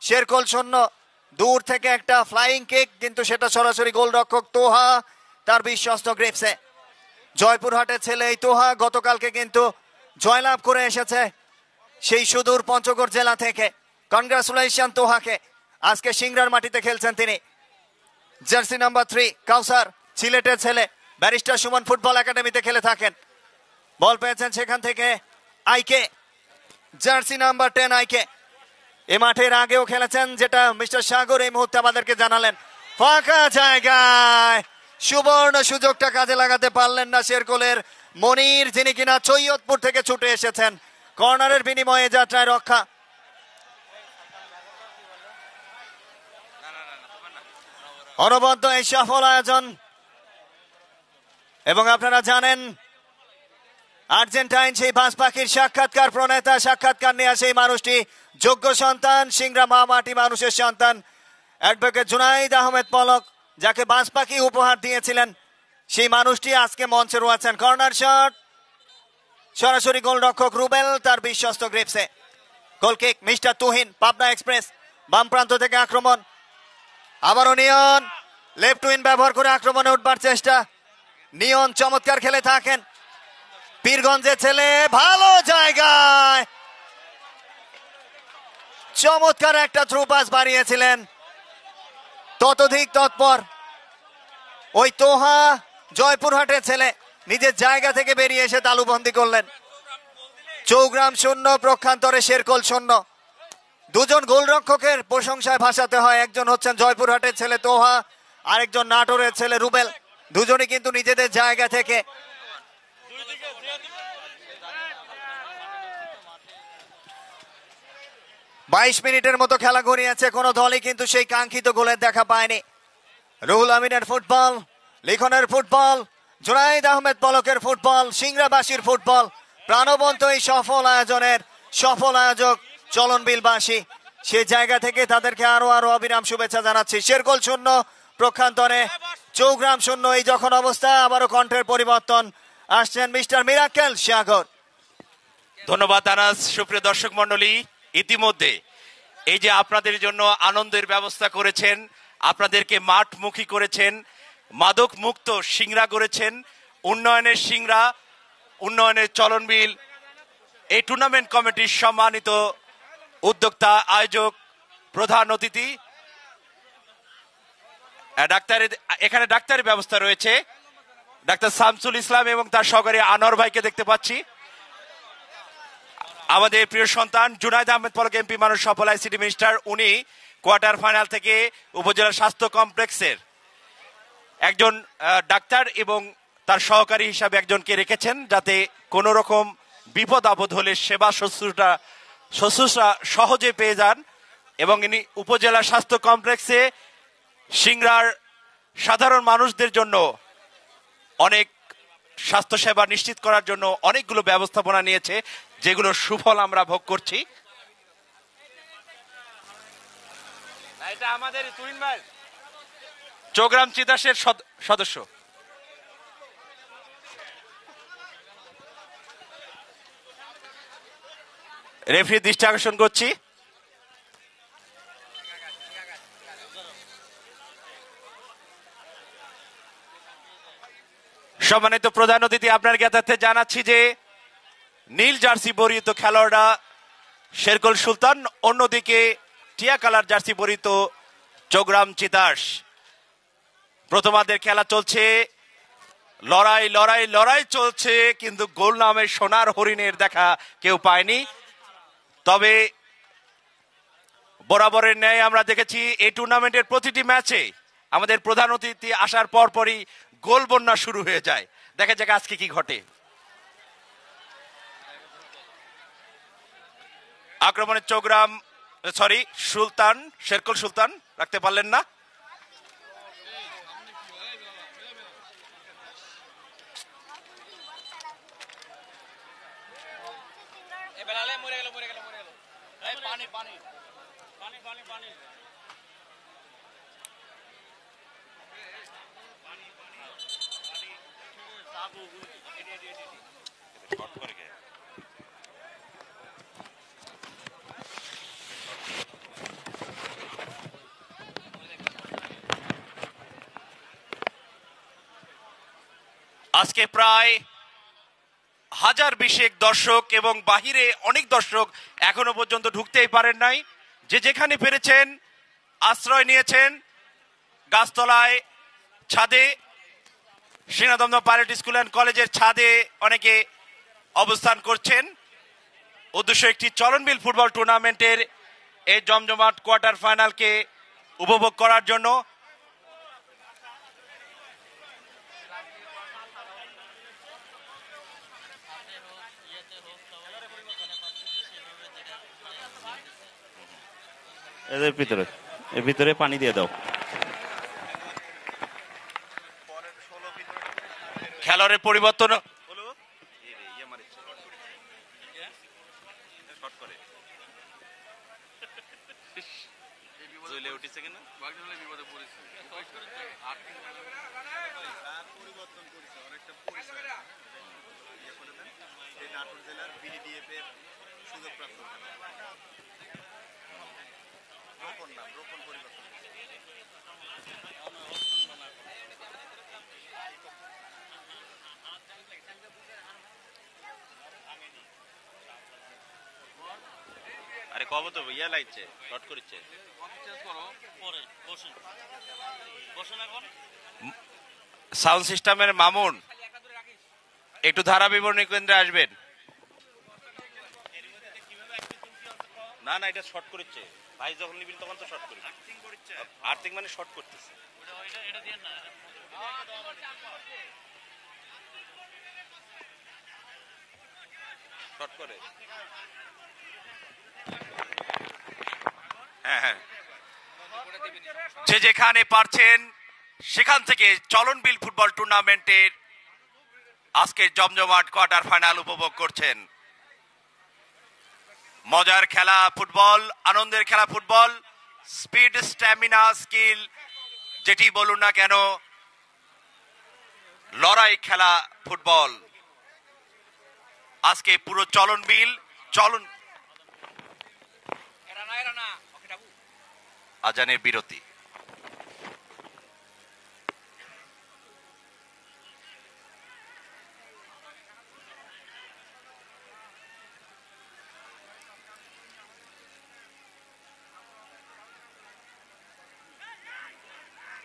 শেরকোল 0। দূর থেকে একটা ফ্লাইং কিক, কিন্তু সেটা সরাসরি গোলরক্ষক তোহা তার বিশ্বস্ত গ্রিপসে। জয়পুরহাটের ছেলে এই তোহা গতকালকে কিন্তু জয়লাভ করে এসেছে সেই সুদূর পঞ্চগড় জেলা থেকে। কনগ্রাচুলেশন তোহাকে। আজকে সিংড়ার মাটিতে খেলছেন তিনি। জার্সি নাম্বার 3 কাউসার, সিলেটের ছেলে, ব্যারিস্টার সুমন ফুটবল একাডেমিতে খেলে থাকেন। বল পেয়েছেন সেখান থেকে আইকে, জার্সি নাম্বার 10 আইকে। এ মাঠের আগেও খেলেছেন, যেটা মিস্টার সাগর এই মুহূর্তে আমাদেরকে জানালেন। ফাঁকা জায়গায় সুবর্ণ সুযোগটা কাজে লাগাতে পারলেন না শেরকোলের মনির, যিনি কিনা সৈয়দপুর থেকে ছুটে এসেছেন। কর্নারের বিনিময়ে যাত্রায় রক্ষা। অনবদ্য এই সফল আয়োজন। এবং আপনারা জানেন, আর্জেন্টাইন সেই বাস পাখির সাক্ষাৎকার প্রণেতা, সাক্ষাৎকার নেওয়া সেই মানুষটি, যোগ্য সন্তান, সিংড়া মাটি মানুষের সন্তান, অ্যাডভোকেট জুনাইদ আহমেদ পলক, যাকে বাস পাখি উপহার দিয়েছিলেন, সেই মানুষটি আজকে মঞ্চে রয়েছেন। কর্নার শট, সরাসরি গোলরক্ষক রুবেল তার বিশ্বস্ত গ্রিপসে। Goal kick mister Tuhin, Pabna express, বাম প্রান্ত থেকে আক্রমণ, আবারও নিয়ন, লেফট উইন ব্যবহার করে আক্রমণে উঠবার চেষ্টা। নিয়ন চমৎকার খেলে থাকেন, পীরগঞ্জের ছেলে, ভালো জায়গায় চমৎকার একটা থ্রু পাস বাড়িয়েছিলেন। ততোধিক তৎপর ওই তোহা, জয়পুরহাটের ছেলে, নিজের জায়গা থেকে বেরিয়ে এসে তালুবন্দি করলেন। চৌগ্রাম 0, প্রক্ষান্তরে শেরকোল 0। দুজন গোলরক্ষকের প্রশংসায় ভাসাতে হয়। একজন হচ্ছেন জয়পুরহাটের ছেলে তোহা, আরেকজন নাটোরের ছেলে রুবেল। দুজনই কিন্তু নিজেদের জায়গা থেকে 22 মিনিটের মতো খেলা গড়িয়েছে, কোনো দলই কিন্তু সেই কাঙ্ক্ষিত গোলের দেখা পায়নি। রুহুল আমিনের ফুটবল, লিখনের ফুটবল, জুনাইদ আহমেদ পলকের ফুটবল, সিংড়াবাসীর ফুটবল, প্রাণবন্ত এই সফল আয়োজনের সফল আয়োজক চলনবিলবাসী। সেই জায়গা থেকে তাদেরকে আরো অবিরাম শুভেচ্ছা জানাচ্ছি। শেরকোল 0, প্রক্ষান্তরে চৌগ্রাম 0। এই যখন অবস্থা, আবারও কণ্ঠের পরিবর্তন, আসছেন মিস্টার মিরাক্কেল সাগর। ধন্যবাদ আনাস। সুপ্রিয় দর্শক মন্ডলী, ইতিমধ্যে এই যে আপনাদের জন্য আনন্দের ব্যবস্থা করেছেন, আপনাদেরকে মাঠমুখী করেছেন, মাদক মুক্ত সিংড়া করেছেন, উন্নয়নের সিংড়া, উন্নয়নের চলনবিল, এই টুর্নামেন্ট কমিটির সম্মানিত উদ্যোক্তা, আয়োজক, প্রধান অতিথি, এখানে ডাক্তারি ব্যবস্থা রয়েছে, ডাক্তার শামসুল ইসলাম এবং তার সহকারী আনোয়ার ভাইকে দেখতে পাচ্ছি। আমাদের প্রিয় সন্তান জুনাইদ আহমেদ পলক, এমপি মানুষ, সফল আইসিটি মিনিস্টার, উনি কোয়ার্টার ফাইনাল থেকে উপজেলা স্বাস্থ্য কমপ্লেক্সের একজন ডাক্তার এবং তার সহকারী হিসাবে একজনকে রেখেছেন, যাতে কোনো রকম বিপদ আপদ হলে সেবা শুশ্রূষা সহজে পেয়ে যান। এবং ইনি উপজেলা স্বাস্থ্য কমপ্লেক্সে সিংড়ার সাধারণ মানুষদের জন্য অনেক স্বাস্থ্যসেবা নিশ্চিত করার জন্য অনেকগুলো ব্যবস্থাপনা নিয়েছে, যেগুলোর সুফল আমরা ভোগ করছি। এটা আমাদের তুহিন ভাই, চৌগ্রাম চিদাসের সদস্য। রেফারির দৃষ্টি আকর্ষণ করছি। সম্মানিত প্রধান অতিথি, আপনার জ্ঞাতার্থে জানাচ্ছি যে নীল জার্সি পরিহিত খেলোয়াড়রা শেরকুল সুলতান, অন্যদিকে টিয়া কালার জার্সি পরিহিত চৌগ্রাম চিতাস। প্রথমার্ধের খেলা চলছে, লড়াই লড়াই লড়াই চলছে, কিন্তু গোল নামের সোনার হরিণের দেখা কেউ পায়নি। তবে বরাবরের ন্যায় আমরা দেখেছি এই টুর্নামেন্টের প্রতিটি ম্যাচে আমাদের প্রধান অতিথি আসার পরপরই গোল বন্যা শুরু হয়ে যায়। দেখা যাক আজকে কি ঘটে। আক্রমণের চৌগ্রাম, সরি সুলতান, শেরকুল সুলতান রাখতে পারলেন না। আজকে প্রায় 1020 দর্শক এবং বাহিরে অনেক দর্শক এখনো পর্যন্ত ঢুকতেই পারেন নাই। যে যেখানে পেরেছেন আশ্রয় নিয়েছেন, গাছতলায়, ছাদে, সিনাদমদম পাইলট স্কুল অ্যান্ড কলেজের ছাদে অনেকে অবস্থান করছেন। উদ্দেশ্য একটি চলনবিল ফুটবল টুর্নামেন্টের এই জমজমাট কোয়ার্টার ফাইনালকে উপভোগ করার জন্য। এদের ভিতরে, এর ভিতরে পানি দিয়ে দাও। খেলোয়াড়ের পরিবর্তন আরে কবে তো ইয়া লাগছে, শর্ট করেছে। সাউন্ড সিস্টেমের মামুন একটু ধারা বিবরণী কেন্দ্রে আসবেন। না না, এটা শর্ট করেছে ভাই, যখন নিবিন তখন তো শর্ট করেছে। আর্থিক মানে শর্ট করতেছে। শর্ট করে, হ্যাঁ হ্যাঁ, যে যেখানে পারছেন সেখান থেকে চলনবিল ফুটবল টুর্নামেন্টের আজকের জমজমাট কোয়ার্টার ফাইনাল উপভোগ করছেন। মজার খেলা ফুটবল, আনন্দের খেলা ফুটবল, স্পিড, স্ট্যামিনা, স্কিল যেটি বলুন না কেন, লড়াই খেলা ফুটবল। আজকে পুরো চলনবিল আজানের বিরতি।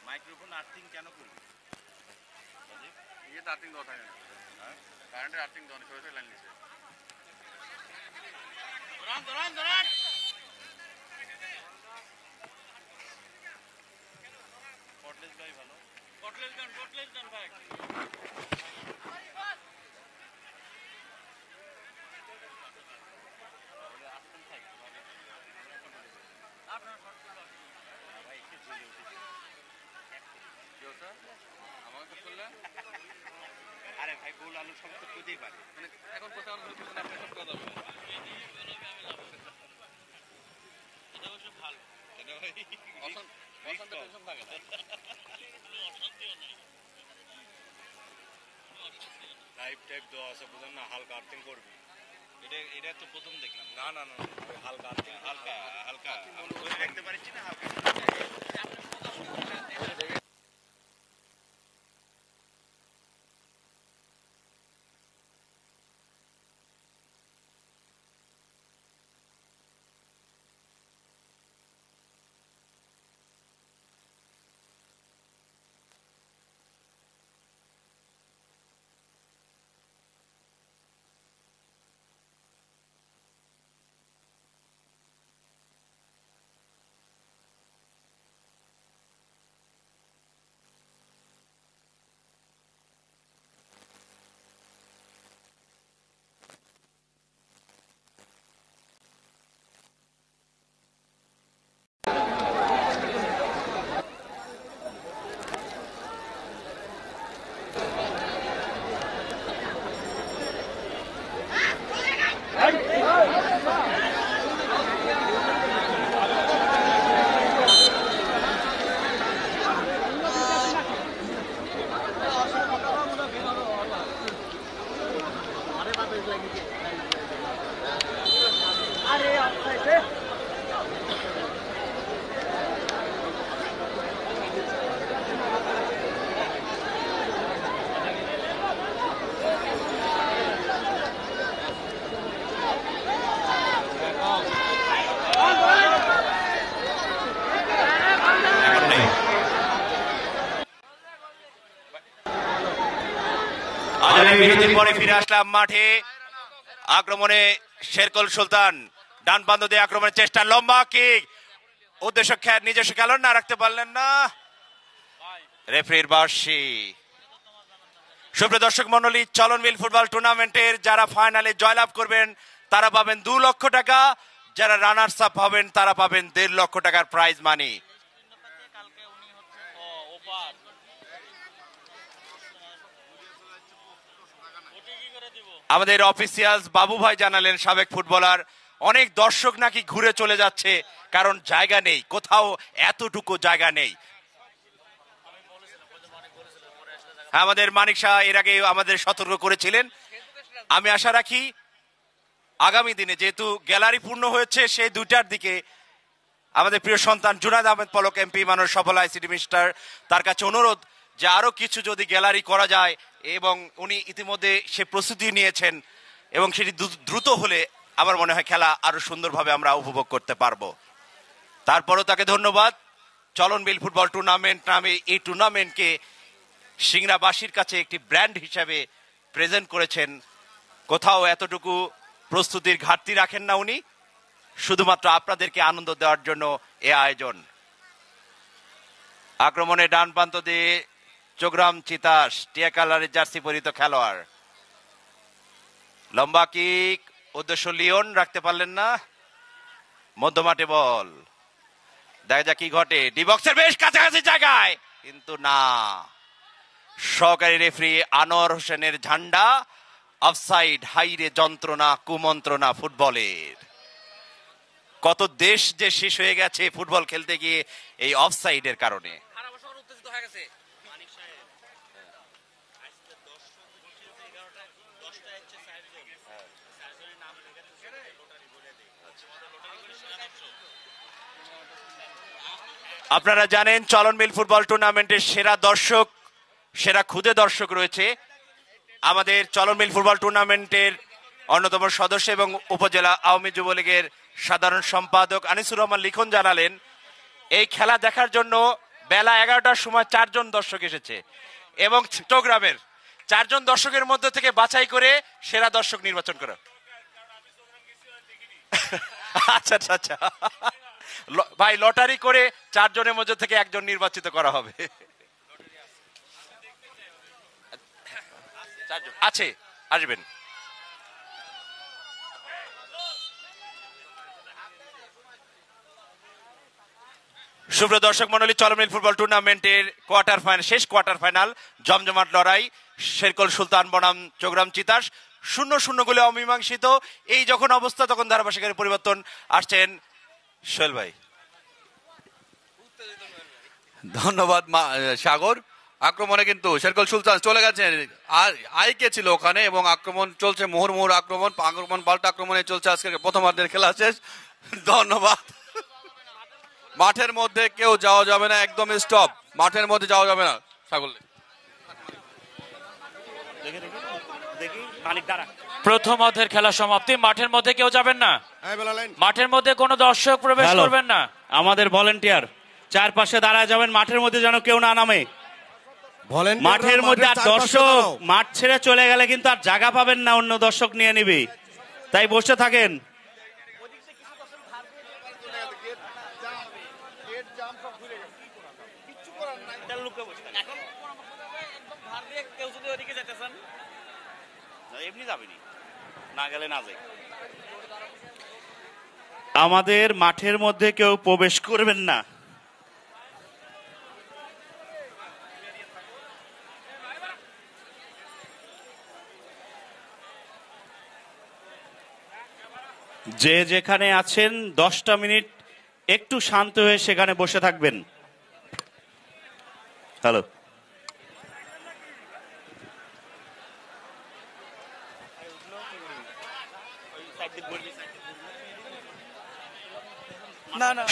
মাইক্রোফোন আর্থিং কেন করবি? ইয়েতে আর্থিং দেওয়া থাকে না, কারেন্টের আর্থিং দেওয়া নেই, সরাসরি লাইন নিচে। আমাকে করলে আরে ভাই, গোল আলু সব তো করতেই পারে। মানে এখন কোথাও আপনি সব কথা যাবে অশান্তি টেনশন থাকে না। লাইভ ট্যাগ দেওয়া আছে, বুঝেন না, হালকা আর্থিং করবি। এটা তো প্রথম দেখলাম। না না না, হালকা হালকা হালকা আমি ধরে রাখতে পারছি না, হালকা। বিরতির পরে ফিরে আসলাম মাঠে। আক্রমণে শেরকল সুলতান, ডান প্রান্ত দিয়ে আক্রমণের চেষ্টা, লম্বা কিক, উদ্দেশ্য নিজস্ব খেলোয়াড় না রাখতে পারলেন না, রেফারির বাঁশি। সুপ্রিয় দর্শক মন্ডলী, চলনবিল ফুটবল টুর্নামেন্টের যারা ফাইনালে জয়লাভ করবেন তারা পাবেন 2 লক্ষ টাকা, যারা রানার্স আপ হবেন তারা পাবেন 1.5 লক্ষ টাকার প্রাইজ মানি। আমাদের অফিসিয়ালস বাবু ভাই জানালেন, সাবেক ফুটবলার, অনেক দর্শক নাকি ঘুরে চলে যাচ্ছে কারণ জায়গা নেই, কোথাও এতটুকু জায়গা নেই। আমাদের মানিক শাহ এর আগে আমাদের সতর্ক করেছিলেন। আমি আশা রাখি আগামী দিনে যেহেতু গ্যালারি পূর্ণ হয়েছে, সেই 2টার দিকে আমাদের প্রিয় সন্তান জুনায়েদ আহমেদ পলক এমপি, মাননীয় সফল আইসিটি মিনিস্টার, তার কাছে অনুরোধ যে আরো কিছু যদি গ্যালারি করা যায়, এবং উনি ইতিমধ্যে সে প্রস্তুতি নিয়েছেন, এবং সেটি দ্রুত হলে আমার মনে হয় খেলা আরো সুন্দরভাবে আমরা উপভোগ করতে পারবো। তারপরও তাকে ধন্যবাদ। চলনবিল ফুটবল টুর্নামেন্ট নামে এই টুর্নামেন্টকে সিংড়াবাসীর কাছে একটি ব্র্যান্ড হিসাবে প্রেজেন্ট করেছেন। কোথাও এতটুকু প্রস্তুতির ঘাটতি রাখেন না উনি, শুধুমাত্র আপনাদেরকে আনন্দ দেওয়ার জন্য এ আয়োজন। আক্রমণে ডান প্রান্ত দিয়ে চোগ্রাম চিতাস, টিয়া কালারের জার্সি পরিহিত খেলোয়াড়, লম্বা কিক, উদ্দেশ্য লিওন, রাখতে পারলেন না, মধ্যমাঠে বল, দেখা যাক কি ঘটে, ডি বক্সের বেশ কাছাকাছি জায়গায়, কিন্তু না, সহকারী রেফারি আনোয়ার হোসেনের ঝান্ডা, অফসাইড। হাইরে যন্ত্রণা, কুমন্ত্রণা ফুটবলের। কত দেশ যে শেষ হয়ে গেছে ফুটবল খেলতে গিয়ে এই অফসাইডের কারণে। আপনারা জানেন চলনবিল ফুটবল টুর্নামেন্টের সেরা দর্শক, সেরা খুদে দর্শক রয়েছে। আমাদের চলনবিল ফুটবল টুর্নামেন্টের অন্যতম সদস্য এবং উপজেলা আওয়ামী যুবলীগের সাধারণ সম্পাদক আনিসুর রহমান লিখন জানালেন, এই খেলা দেখার জন্য বেলা 11টার সময় 4 জন দর্শক এসেছে, এবং চট্টগ্রামের 4 জন দর্শকের মধ্যে থেকে বাছাই করে সেরা দর্শক নির্বাচন করা। আচ্ছা আচ্ছা আচ্ছা ভাই, লটারি করে 4 জনের মধ্যে থেকে 1 জন নির্বাচিত করা হবে। আছে, আসবেন। সুপ্রিয় দর্শক মন্ডলী, চলনবিল ফুটবল টুর্নামেন্টের শেষ কোয়ার্টার ফাইনাল, জমজমাট লড়াই, শেরকল সুলতান বনাম চোগ্রাম চিতাস 0-0 গোলে অমীমাংসিত। এই যখন অবস্থা তখন ধারাভাষ্যকারের পরিবর্তন আসছেন সোহেল ভাই। ধন্যবাদ সাগর। আক্রমণে কিন্তু শেরকল সুলতান চলে গেছেন, আর আইকে ছিল ওখানে এবং আক্রমণ চলছে, মুহুর্মুহুর আক্রমণ পাল্টা আক্রমণে চলছে। আজকের প্রথমার্ধের খেলা শেষ। ধন্যবাদ। মাঠের মধ্যে কেউ যাওয়া যাবে না, একদম স্টপ। মাঠের মধ্যে যাওয়া যাবে না। সাগর প্রথম অর্ধের খেলা সমাপ্তি। মাঠের মধ্যে কেউ যাবেন না, হ্যাঁ বেলালেন। মাঠের মধ্যে কোনো দর্শক প্রবেশ হ্যালো। করবেন না। আমাদের ভলেন্টিয়ার চারপাশে দাঁড়ায় যাবেন, মাঠের মধ্যে যেন কেউ না নামে। মাঠের মধ্যে আর দর্শক মাঠ ছেড়ে চলে গেলে কিন্তু আর জায়গা পাবেন না, অন্য দর্শক নিয়ে নিবে, তাই বসে থাকেন। আমাদের মাঠের মধ্যে কেউ প্রবেশ করবেন না। যে যেখানে আছেন 10টা মিনিট একটু শান্ত হয়ে সেখানে বসে থাকবেন। হ্যালো।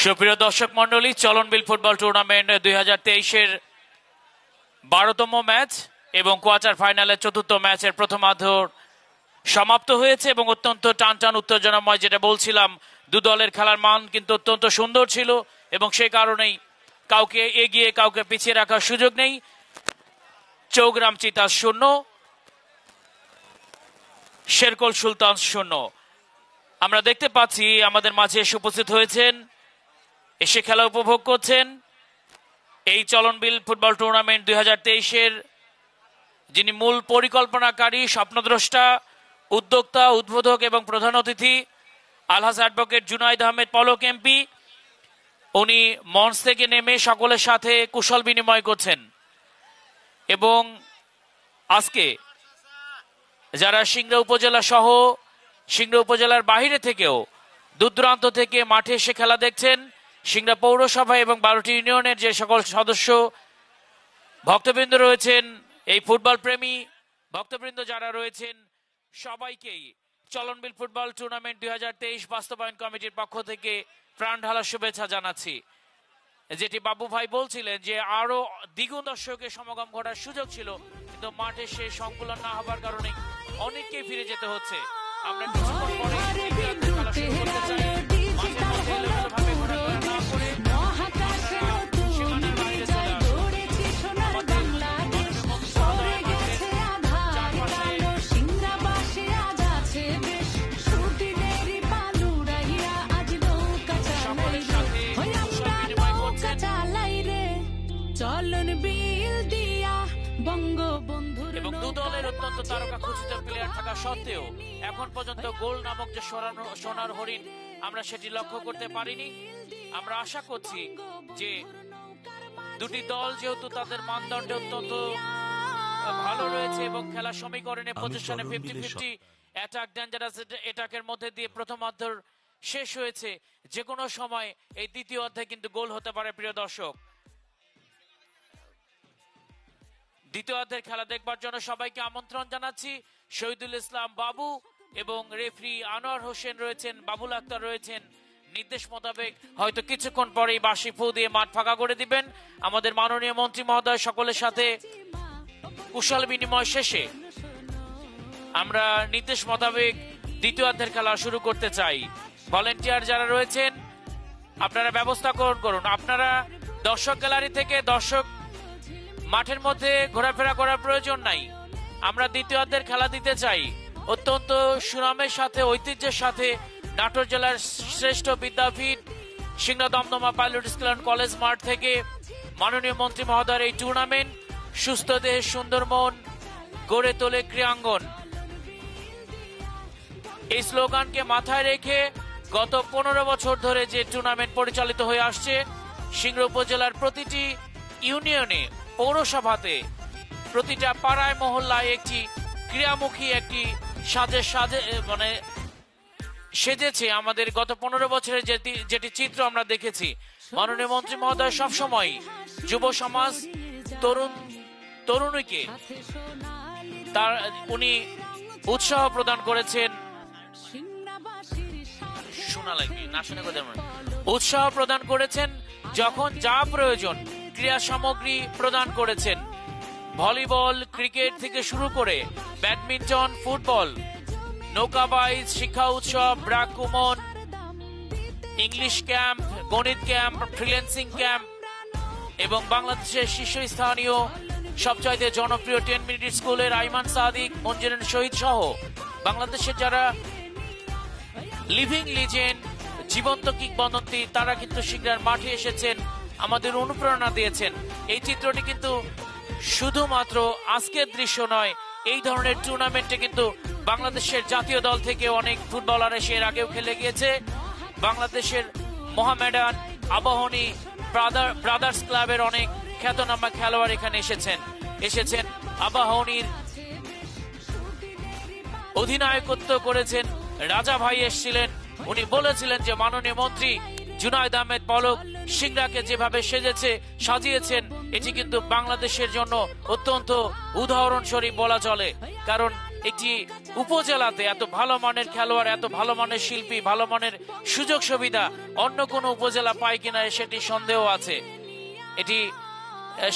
সুপ্রিয় দর্শক মন্ডলী, চলনবিল ফুটবল টুর্নামেন্ট 2023-এর 12তম ম্যাচ এবং কোয়ার্টার ফাইনালের 4র্থ ম্যাচের প্রথমার্ধ সমাপ্ত হয়েছে এবং অত্যন্ত টানটান উত্তেজনাময়, যেটা বলছিলাম দু দলের খেলার মান কিন্তু অত্যন্ত সুন্দর ছিল এবং সেই কারণেই কাউকে এগিয়ে কাউকে পিছিয়ে রাখার সুযোগ নেই। চৌগ্রাম চিতাস 0, শেরকল সুলতান 0। আমরা দেখতে পাচ্ছি আমাদের মাঝে এসে উপস্থিত হয়েছেন, এসে খেলা উপভোগ করছেন এই চলনবিল ফুটবল টুর্নামেন্ট 2023-এর যিনি মূল পরিকল্পনাকারী, স্বপ্নদ্রষ্টা, উদ্যোক্তা, উদ্বোধক এবং প্রধান অতিথি আলহাজ অ্যাডভোকেট জুনাইদ আহমেদ পলক এমপি। উনি মঞ্চ থেকে নেমে সকলের সাথে কুশল বিনিময় করছেন এবং আজকে যারা সিংড়া উপজেলা সহ সিংড়া উপজেলার বাইরে থেকেও দূর দূরান্ত থেকে মাঠে এসে খেলা দেখছেন, সিংড়া পৌরসভা এবং 12টি ইউনিয়নের যে সকল সদস্য ভক্তবৃন্দ রয়েছেন, এই ফুটবল প্রেমী ভক্তবৃন্দ যারা রয়েছেন, সবাইকেই চলনবিল ফুটবল টুর্নামেন্ট 2023 বাস্তবায়ন কমিটির পক্ষ থেকে প্রাণ ঢালা শুভেচ্ছা জানাচ্ছি। যেটি বাবু ভাই বলছিলেন যে আরো দ্বিগুণ দর্শকের সমাগম ঘটার সুযোগ ছিল, কিন্তু মাঠে সে সংকুলন না হবার কারণে অনেককেই ফিরে যেতে হচ্ছে। আমরা কিছুক্ষণ পরে খেলা শুরু করতে চাই। মাঠের মধ্যে এলোমেলোভাবে ঘোরাফেরা না করে সীমানার বাইরে চলে আসুন। এবং দু দলের অত্যন্ত তারকা খচিত প্লেয়ার থাকা সত্ত্বেও এখন পর্যন্ত গোল নামক যে সোনার হরিণ আমরা সেটি লক্ষ্য করতে পারিনি। আমরা আশা করছি যে দুটি দল যেহেতু তাদের মানদণ্ডে অত্যন্ত ভালো রয়েছে এবং খেলা সমীকরণে পজিশনে 50-50 অ্যাটাক ডেঞ্জারাস অ্যাটাকের মধ্যে দিয়ে প্রথমার্ধ শেষ হয়েছে, যে কোনো সময় এই দ্বিতীয় অর্ধে কিন্তু গোল হতে পারে। প্রিয় দর্শক, দ্বিতীয় অর্ধের খেলা দেখবার জন্য সবাইকে আমন্ত্রণ জানাচ্ছি। শহীদুল ইসলাম বাবু এবং রেফারি আনোয়ার হোসেন রয়েছেন, বাবুল আক্তার রয়েছেন। নির্দেশ মোতাবেক হয়তো কিছুক্ষণ পরেই বাঁশি ফু দিয়ে মাঠ ফাঁকা করে দিবেন। আমাদের মাননীয় মন্ত্রী মহোদয় সকলের সাথে কুশল বিনিময় শেষে আমরা নির্দেশ মোতাবেক দ্বিতীয় অর্ধের খেলা শুরু করতে চাই। ভলেন্টিয়ার যারা রয়েছেন আপনারা ব্যবস্থা করুন। আপনারা দর্শক গ্যালারি থেকে দর্শক মাঠের মধ্যে ঘোরাফেরা করার প্রয়োজন নাই। আমরা দ্বিতীয় অর্ধের খেলা দিতে চাই অত্যন্ত সুনামের সাথে, ঐতিহ্যের সাথে। নাটোর জেলার শ্রেষ্ঠ বিদ্যাপীঠ Singra Damdama pilot school and college মাঠ থেকে মাননীয় মন্ত্রী মহোদয়ের এই টুর্নামেন্ট সুস্থ দেহ সুন্দর মন গড়ে তোলে ক্রীড়াঙ্গন, এই স্লোগানকে মাথায় রেখে গত 15 বছর ধরে যে টুর্নামেন্ট পরিচালিত হয়ে আসছে, সিংড়া উপজেলার প্রতিটি ইউনিয়নে, পৌরসভাতে, প্রতিটা পাড়ায় মহল্লায় একটি ক্রীড়ামুখী একটি সেজেছে। আমাদের গত 15 বছরের যেটি চিত্র আমরা দেখেছি, মাননীয় মন্ত্রী মহোদয় সবসময় যুব সমাজ, তরুণ তরুণীকে তার উনি উৎসাহ প্রদান করেছেন, শোনা লাগবে না, শুনে কথা বলুন। উৎসাহ প্রদান করেছেন যখন যা প্রয়োজন ক্রীড়া সামগ্রী প্রদান করেছেন। ভলিবল, ক্রিকেট থেকে শুরু করে ব্যাডমিন্টন, ফুটবল, নৌকাবাইজ, শিক্ষা উৎসব, ব্রাকুমন, ইংলিশ ক্যাম্প, গণিত ক্যাম্প, ফ্রিল্যান্সিং ক্যাম্প এবং বাংলাদেশের শীর্ষস্থানীয় সবচাইতে জনপ্রিয় 10 মিনিট স্কুলের আইমান সাদিক, মঞ্জুরুল শহীদ সহ বাংলাদেশের যারা লিভিং লিজেন্ড, জীবন্ত কিংবদন্তি, তারা কিন্তু সিংড়ার মাঠে এসেছেন, আমাদের অনুপ্রেরণা দিয়েছেন। এই চিত্রটি কিন্তু শুধুমাত্র আজকের দৃশ্য নয়, এই ধরনের টুর্নামেন্টে কিন্তু বাংলাদেশের জাতীয় দল থেকে অনেক ফুটবলার এসে এর আগেও খেলে গিয়েছে। বাংলাদেশের মোহামেডান, আবাহনী, ব্রাদার্স ক্লাবের অনেক খ্যাতনামা খেলোয়াড় এখানে এসেছেন। আবাহনীর অধিনায়কত্ব করেছেন রাজা ভাই, এসেছিলেন। উনি বলেছিলেন যে মাননীয় মন্ত্রী জুনায়েদ আহমেদ পলক সিংড়াকে যেভাবে সাজিয়েছেন, এটি কিন্তু বাংলাদেশের জন্য অত্যন্ত উদাহরণস্বরূপ বলা চলে। কারণ একটি উপজেলাতে এত ভালো মানের খেলোয়াড়, এত ভালো মানের শিল্পী, ভালো মানের সুযোগ সুবিধা অন্য কোনো উপজেলা পায় কিনা সেটি সন্দেহ আছে। এটি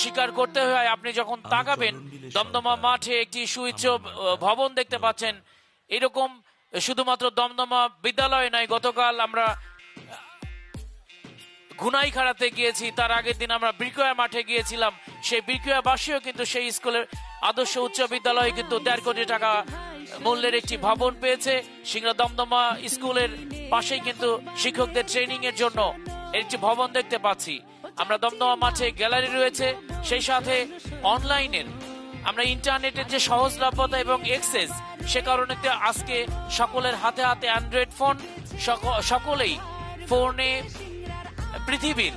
স্বীকার করতে হয়। আপনি যখন তাকাবেন দমদমা মাঠে একটি সুউচ্চ ভবন দেখতে পাচ্ছেন, এরকম শুধুমাত্র দমদমা বিদ্যালয় নয়, গতকাল আমরা গুনাইখাড়াতে গিয়েছি, তার আগের দিন আমরা বিরকুয়া মাঠে গিয়েছিলাম। সেই বিরকুয়াবাসীও কিন্তু সেই স্কুলের আদর্শ উচ্চ বিদ্যালয়ে কিন্তু 1.5 কোটি টাকা মূল্যের একটি ভবন পেয়েছে। সিংড়া দমদমা স্কুলের পাশেই কিন্তু শিক্ষকদের ট্রেনিং এর জন্য একটি ভবন দেখতে পাচ্ছি। আমরা দমদমা মাঠে গ্যালারি রয়েছে, সেই সাথে অনলাইনের আমরা ইন্টারনেটের যে সহজলভ্যতা এবং এক্সেস, সে কারণে আজকে সকলের হাতে হাতে অ্যান্ড্রয়েড ফোন, সকলেই ফোনে পৃথিবীর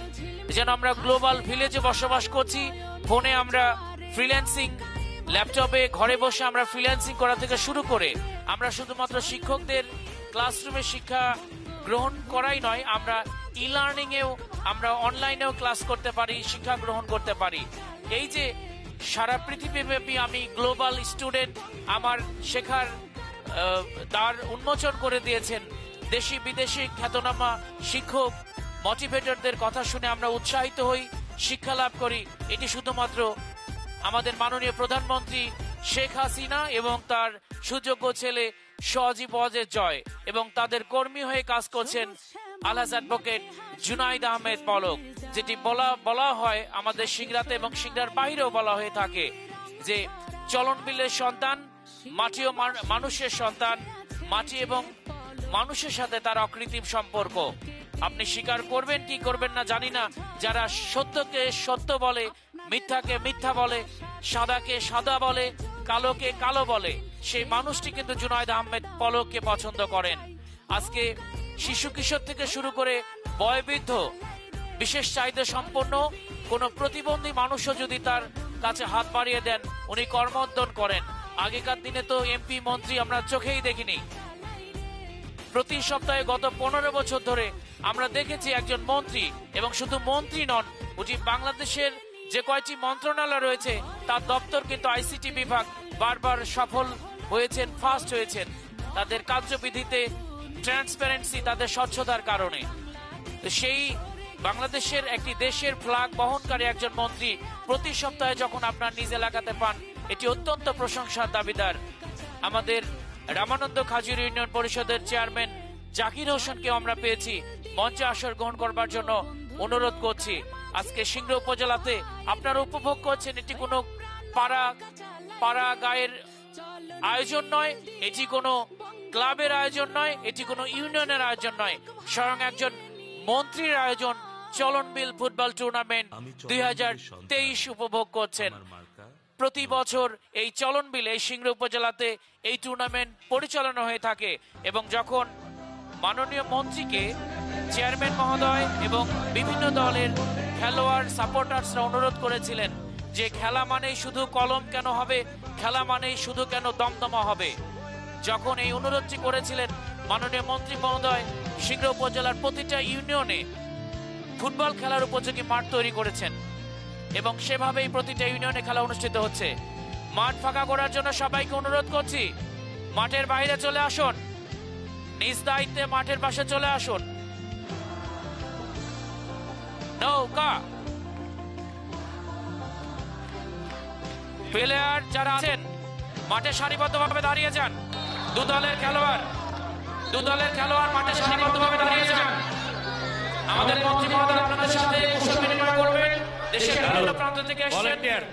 যেন আমরা গ্লোবাল ভিলেজে বসবাস করছি। ফোনে আমরা ফ্রিল্যান্সিং, ল্যাপটপে ঘরে বসে আমরা ফ্রিল্যান্সিং করা থেকে শুরু করে আমরা শুধুমাত্র শিক্ষকদের ক্লাসরুমে শিক্ষা গ্রহণ করাই নয়, আমরা ই লার্নিং এও আমরা অনলাইনেও ক্লাস করতে পারি, শিক্ষা গ্রহণ করতে পারি। এই যে সারা পৃথিবীব্যাপী আমি গ্লোবাল স্টুডেন্ট, আমার শেখার দ্বার উন্মোচন করে দিয়েছেন দেশি বিদেশি খ্যাতনামা শিক্ষক, মোটিভেটরদের কথা শুনে আমরা উৎসাহিত হই, শিক্ষা লাভ করি। এটি শুধুমাত্র আমাদের মাননীয় প্রধানমন্ত্রী শেখ হাসিনা এবং তার সুযোগ্য ছেলে সজীব ওয়াজের জয়, এবং তাদের কর্মী হয়ে কাজ করছেন আলহাজ অ্যাডভোকেট জুনায়েদ আহমেদ পলক। যেটি বলা হয় আমাদের সিংড়াতে এবং সিংড়ার বাইরেও বলা হয়ে থাকে যে চলন বিলের সন্তান, মাটি ও মানুষের সন্তান, মাটি এবং মানুষের সাথে তার অকৃত্রিম সম্পর্ক। আপনি স্বীকার করবেন কি করবেন না জানি না, যারা সত্যকে সত্য বলে, মিথ্যাকে মিথ্যা বলে, সাদাকে সাদা বলে, কালোকে কালো বলে, সেই মানুষটি কিন্তু জুনায়েদ আহমেদ পলককে পছন্দ করেন। আজকে শিশু কিশোর থেকে শুরু করে বয়োবৃদ্ধ, বিশেষ চাহিদা সম্পন্ন কোন প্রতিবন্ধী মানুষও যদি তার কাছে হাত বাড়িয়ে দেন, উনি কর্মোদ্যম করেন। আগেকার দিনে তো এমপি মন্ত্রী আমরা চোখেই দেখিনি। প্রতি সপ্তাহে গত 15 বছর ধরে আমরা দেখেছি একজন মন্ত্রী, এবং শুধু মন্ত্রী নন, উনি বাংলাদেশের যে কয়টি মন্ত্রণালয় রয়েছে তার দপ্তর কিন্তু আইসিটি বিভাগ বারবার সফল হয়েছেন, ফার্স্ট হয়েছেন তাদের কার্যবিধিতে, ট্রান্সপারেন্সি, তাদের স্বচ্ছতার কারণে। সেই বাংলাদেশের একটি দেশের ফ্ল্যাগ বহনকারী একজন মন্ত্রী প্রতি সপ্তাহে যখন আপনার নিজ এলাকাতে পান, এটি অত্যন্ত প্রশংসার দাবিদার। আমাদের রামানন্দ খাজুর ইউনিয়ন পরিষদের চেয়ারম্যান জাকির হোসেনকে আমরা পেয়েছি, মঞ্চে আসর গ্রহণ করবার জন্য অনুরোধ করছি। আজকে সিংড়া উপজেলাতে আপনারা উপভোগ করছেন, এটি কোনো পাড়া গায়ের আয়োজন নয়, এটি কোনো ক্লাবের আয়োজন নয়, এটি কোনো ইউনিয়নের আয়োজন নয়, স্বয়ং একজন মন্ত্রীর আয়োজন। চলনবিল ফুটবল টুর্নামেন্ট 2023 উপভোগ করছেন। প্রতি বছর এই চলনবিল, এই সিংড়া উপজেলাতে এই টুর্নামেন্ট পরিচালনা হয়ে থাকে, এবং যখন মাননীয় মন্ত্রীকে চেয়ারম্যান মহোদয় এবং বিভিন্ন দলের খেলোয়াড় সাপোর্টার্সরা অনুরোধ করেছিলেন যে খেলা মানেই শুধু কলম কেন হবে, খেলা মানেই শুধু কেন দমদমা হবে, যখন এই অনুরোধটি করেছিলেন মাননীয় মন্ত্রী মহোদয় সিংড়া উপজেলার প্রতিটা ইউনিয়নে ফুটবল খেলার উপযোগী মাঠ তৈরি করেছেন। এবং সেভাবেই প্রতিটা ইউনিয়নে খেলা অনুষ্ঠিত হচ্ছে। মাঠ ফাঁকা করার জন্য সবাইকে অনুরোধ করছি, মাঠের বাইরে চলে আসুন, নিজ দায়িত্বে মাঠের পাশে চলে আসুন। নৌকা প্লেয়ার যারা আছেন মাঠে সারিবদ্ধভাবে দাঁড়িয়ে যান। দু দলের খেলোয়াড় মাঠে সারিবদ্ধভাবে দাঁড়িয়ে যান। আমাদের মন্ত্রী মহোদয় আপনাদের সাথে কুশল বিনিময় করবেন। দেশের বিভিন্ন প্রান্ত থেকে এসেছেন। ভলান্টিয়ার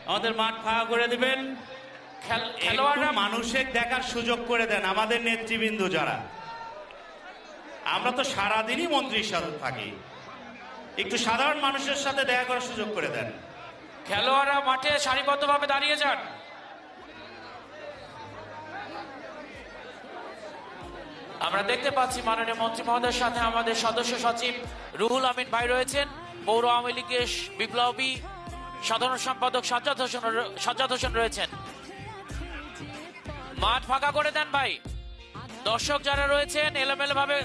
আমাদের মাঠ ফাঁকা করে দিবেন। খেলোয়াড়রা মানুষের দেখার সুযোগ করে দেন। আমাদের নেতৃবৃন্দ যারা, আমরা তো সারাদিনই মন্ত্রীর সাথে থাকি, একটু সাধারণ মানুষের সাথে দেখা করার সুযোগ করে দেন। খেলোয়াড়রা মাঠে সারিবদ্ধভাবে দাঁড়িয়ে যান। আমরা দেখতে পাচ্ছি মাননীয় মন্ত্রী মহোদয়ের সাথে আমাদের সদস্য সচিব রুহুল আমিন ভাই রয়েছেন, পৌর আওয়ামী লীগের বিপ্লবী সাধারণ সম্পাদক সাজ্জাদ হোসেন রয়েছেন। মাঠ ফাঁকা করে দেন ভাই। দর্শক যারা রয়েছেন এলোমেলো ভাবে,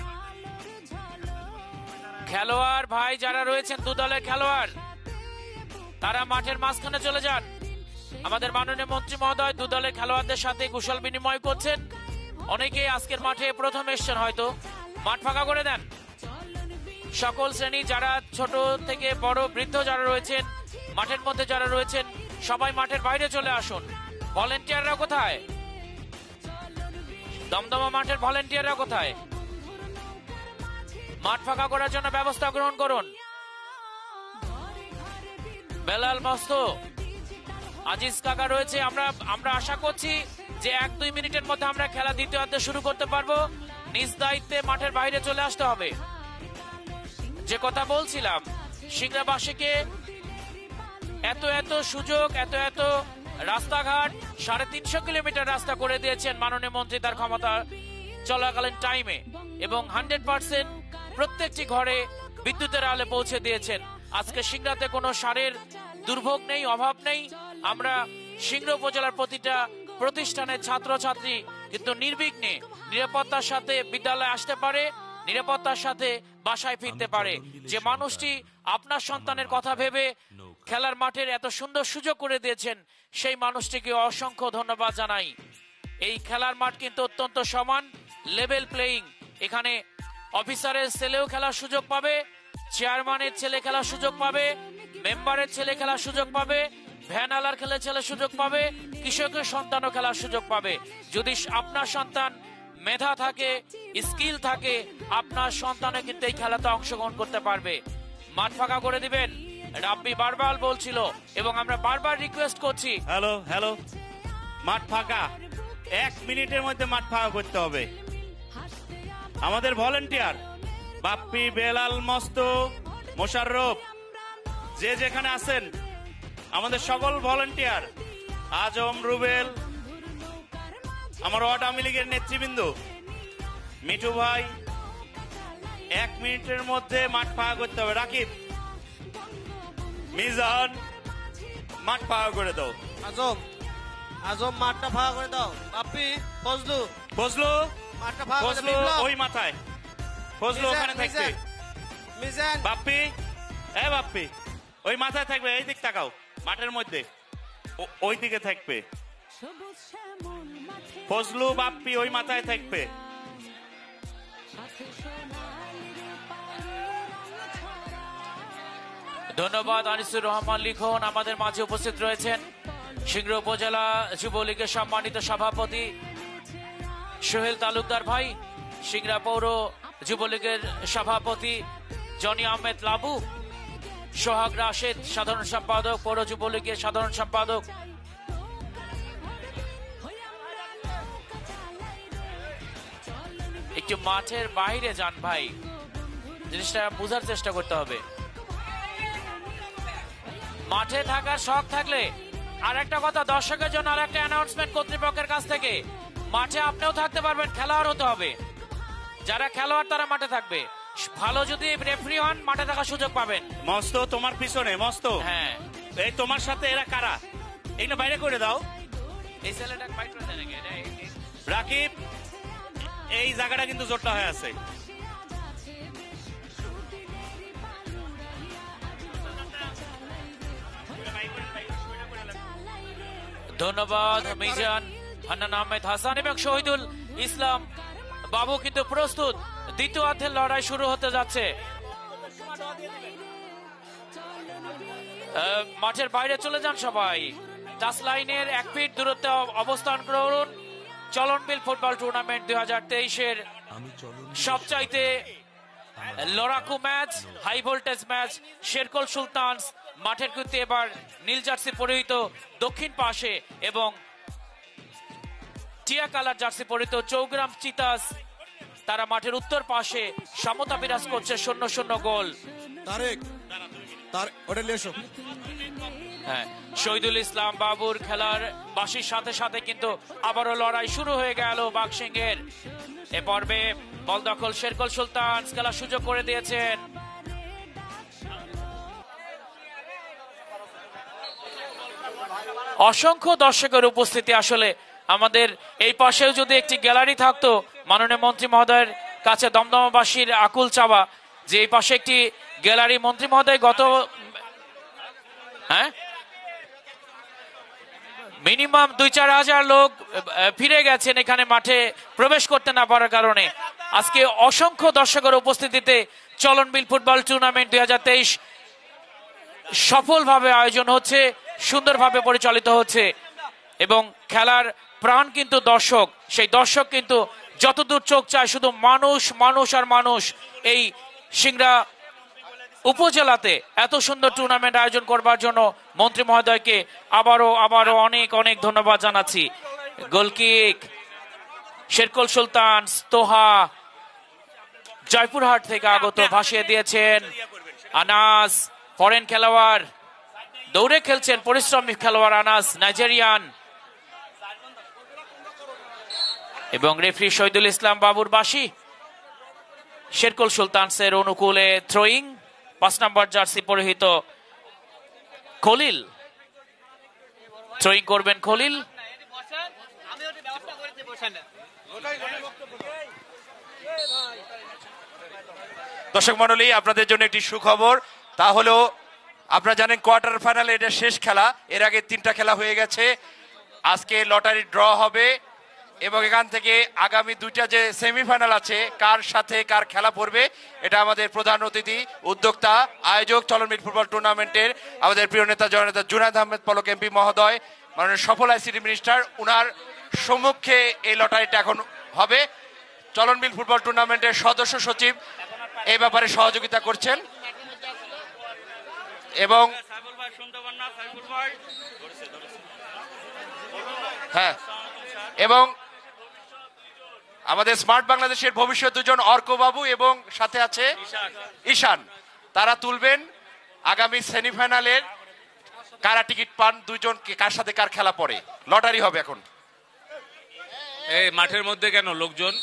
খেলোয়াড় ভাই যারা রয়েছেন, দু দলের খেলোয়াড়, তারা মাঠের মাঝখানে চলে যান। আমাদের মাননীয় মন্ত্রী মহোদয় দু দলের খেলোয়াড়দের সাথে কুশল বিনিময় করছেন। অনেকেই আজকের মাঠে প্রথম এসছেন, হয়তো মাঠ ফাঁকা করে দেন। সকল শ্রেণী যারা ছোট থেকে বড়, বৃদ্ধ যারা রয়েছেন, মাঠের মধ্যে যারা রয়েছেন, সবাই মাঠের বাইরে চলে আসুন। ভলেন্টিয়াররা কোথায়? দমদমা মাঠের ভলেন্টিয়াররা কোথায়? মাঠ ফাঁকা করার জন্য ব্যবস্থা গ্রহণ করুন। বেলাল মস্ত, আজিজ কাকা রয়েছে। আমরা আশা করছি যে 1-2 মিনিটের মধ্যে আমরা খেলা দ্বিতীয়ার্ধে শুরু করতে পারবো। নিজ দায়িত্বে মাঠের বাইরে চলে আসতে হবে। যে কথা বলছিলাম, সিংড়াবাসীকে এত সুযোগ, এত রাস্তাঘাট, 350 কিলোমিটার রাস্তা করে দিয়েছেন মাননীয় মন্ত্রী তার ক্ষমতা চলাকালীন টাইমে, এবং 100% প্রত্যেকটি ঘরে বিদ্যুতের আলো পৌঁছে দিয়েছেন। আজকে সিংড়াতে কোনো সারের দুর্ভোগ নেই, অভাব নেই। আমরা সিংড়া উপজেলার প্রতিটা প্রতিষ্ঠানের ছাত্রছাত্রী কিন্তু নির্বিঘ্নে নিরাপত্তার সাথে বিদ্যালয়ে আসতে পারে, নিরাপত্তার সাথে বাসায় ফিরতে পারে। যে মানুষটি আপনার সন্তানের কথা ভেবে খেলার মাঠের এত সুন্দর সুযোগ করে দিয়েছেন, সেই মানুষটিকে অসংখ্য ধন্যবাদ জানাই। এই খেলার মাঠ কিন্তু অত্যন্ত সমান, লেভেল প্লেয়িং। এখানে অফিসারের ছেলেও খেলার সুযোগ পাবে, চেয়ারম্যানের ছেলে খেলার সুযোগ পাবে, মেম্বারের ছেলে খেলার সুযোগ পাবে, ভ্যানালার ছেলে সুযোগ পাবে, কৃষকের সন্তানও খেলার সুযোগ পাবে। যদি আপনার সন্তান মেধা থাকে, স্কিল থাকে, আপনার সন্তানে কিন্তু এই খেলাতে অংশগ্রহণ করতে পারবে। মাঠ ফাঁকা করে দিবেন, রাব্বি বারবার বলছিল এবং আমরা বারবার রিকোয়েস্ট করছি। হ্যালো, মাঠ ফাঁকা, 1 মিনিটের মধ্যে মাঠ ফাঁকা করতে হবে। আমাদের ভলেন্টিয়ার বাপ্পি, বেলাল, মস্ত, মোশাররফ, যে যেখানে আছেন, আমাদের সকল ভলেন্টিয়ার, আজম, রুবেল, আমার ওয়ার্ড আওয়ামী লীগের নেতৃবৃন্দ, মিঠু ভাই, 1 মিনিটের মধ্যে মাঠ ফাঁকা করতে হবে। রাকিব, মিজান, মাঠ ফাঁকা করে দাও। আজম মাঠটা ফাঁকা করে দাও। বাপ্পি, ফজলু মাঠটা ফাঁকা করে দাও। ওই মাথায় ফজলু ওখানে থাকবে। মিজান, বাপ্পি, বাপ্পি ওই মাথায় থাকবে। এই দিক তাকাও, মাঠের মধ্যে ওই দিকে থাকবে। ফজলু, বাপ্পি ওই মাথায় থাকবে। ধন্যবাদ। আনিসুর রহমান লিখন আমাদের মাঝে উপস্থিত রয়েছেন। সিংড়া উপজেলা যুবলীগের সম্মানিত সভাপতি সোহেল তালুকদার ভাই, সিংড়া পৌর যুবলীগের সভাপতি জনি আহমেদ লাবু, সোহাগ রাশেদ সাধারণ সম্পাদক, পৌর যুবলীগের সাধারণ সম্পাদক। একটু মাঠের বাইরে যান ভাই, জিনিসটা বোঝার চেষ্টা করতে হবে। মাঠে থাকার শখ থাকলে, আর একটা কথা দর্শকের জন্য আর একটা অ্যানাউন্সমেন্ট কর্তৃপক্ষের কাছ থেকে, মাঠে আপনিও থাকতে পারবেন, খেলোয়াড় হতে হবে। যারা খেলোয়াড় তারা মাঠে থাকবে, ভালো যদি রেফারি হন মাঠে থাকার সুযোগ পাবেন। মস্ত তোমার পিছনে, মস্ত, হ্যাঁ, এই তোমার সাথে এরা কারা? এইটা বাইরে করে দাও। এই ছেলেটা বাইরে করে দেন। রাকিব, এই জায়গাটা কিন্তু জোরটা হয়ে আছে। ধন্যবাদ মিজান, হান্নান আহমেদ হাসান এবং শহীদুল ইসলাম বাবু কিন্তু প্রস্তুত। দ্বিতীয়ার্ধের লড়াই শুরু হতে যাচ্ছে। মাঠের বাইরে চলে যান সবাই। টাচ লাইনের 1 ফিট দূরত্বে অবস্থান করুন। চলনবিল ফুটবল টুর্নামেন্ট 2023-এর সবচাইতে লড়াকু match, high voltage match. Sherkol Sultans মাঠের কৃত্যে এবার নীল জার্সি পরিহিত দক্ষিণ পাশে এবং টিয়া কালার জার্সি পরিহিত চৌগ্রাম চিতাস তারা মাঠের উত্তর পাশে সমতা বিরাজ করছে। 0-0 গোল। হ্যাঁ, শহীদুল ইসলাম বাবুর খেলার বাসির সাথে সাথে কিন্তু আবারও লড়াই শুরু হয়ে গেল বাঘসিংহের। এ পর্বে বল দখল শেরকোল সুলতান খেলার সুযোগ করে দিয়েছেন। অসংখ্য দর্শকের উপস্থিতি। আসলে আমাদের এই পাশেও যদি একটি গ্যালারি থাকতো, মাননীয় মন্ত্রী মহোদয়ের কাছে দমদমাবাসীর আকুল চাওয়া যে এই পাশে একটি গ্যালারি। মন্ত্রী মহোদয় গত মিনিমাম 2-4 হাজার লোক ফিরে গেছেন এখানে মাঠে প্রবেশ করতে না পারার কারণে। আজকে অসংখ্য দর্শকের উপস্থিতিতে চলনবিল ফুটবল টুর্নামেন্ট 2023 সফলভাবে আয়োজন হচ্ছে, সুন্দরভাবে পরিচালিত হচ্ছে এবং খেলার প্রাণ কিন্তু দর্শক। সেই দর্শক কিন্তু যতদূর চোখ চায় শুধু মানুষ মানুষ আর মানুষ। এই সিংড়া উপজেলাতে এত সুন্দর টুর্নামেন্ট আয়োজন করবার জন্য মন্ত্রী মহোদয়কে আবারও অনেক অনেক ধন্যবাদ জানাচ্ছি। গোলকিক শেরকোল সুলতান তোহা জয়পুরহাট থেকে আগত ভাসিয়ে দিয়েছেন। আনাস ফরেন খেলোয়াড়, দৌড়ে খেলছেন পরিশ্রমী খেলোয়াড় আনাস নাইজেরিয়ান এবং রেফারি শহীদুল ইসলাম বাবুর বাসি। শেরকোল সুলতানসের অনুকূলে থ্রোয়িং 5 নম্বর জার্সি পরিহিত খলিল। থ্রোয়িং করবেন খলিল। দর্শক মণ্ডলী, আপনাদের জন্য একটি সুখবর। তা হলো আপনারা জানেন কোয়ার্টার ফাইনালে এটা শেষ খেলা। এর আগে 3টা খেলা হয়ে গেছে। আজকে লটারি ড্র হবে এবং এখান থেকে আগামী 2টা যে সেমিফাইনাল আছে কার সাথে কার খেলা পড়বে এটা আমাদের প্রধান অতিথি, উদ্যোক্তা, আয়োজক চলনবিল ফুটবল টুর্নামেন্টের আমাদের প্রিয় নেতা জননেতা জুনায়েদ আহমেদ পলক এমপি মহোদয়, মাননীয় সফল আইসিটি মিনিস্টার, উনার সম্মুখে এই লটারিটা এখন হবে। চলনবিল ফুটবল টুর্নামেন্টের সদস্য সচিব এই ব্যাপারে সহযোগিতা করছেন এবং হ্যাঁ এবং আমাদের স্মার্ট বাংলাদেশের ভবিষ্যৎ 2জন অর্কবাবু এবং সাথে আছে ঈশান, তারা তুলবেন আগামী সেমিফাইনালের কারা টিকিট পান, 2জন কার সাথে কার খেলা পড়ে। লটারি হবে এখন। এই মাঠের মধ্যে কেন লোকজন?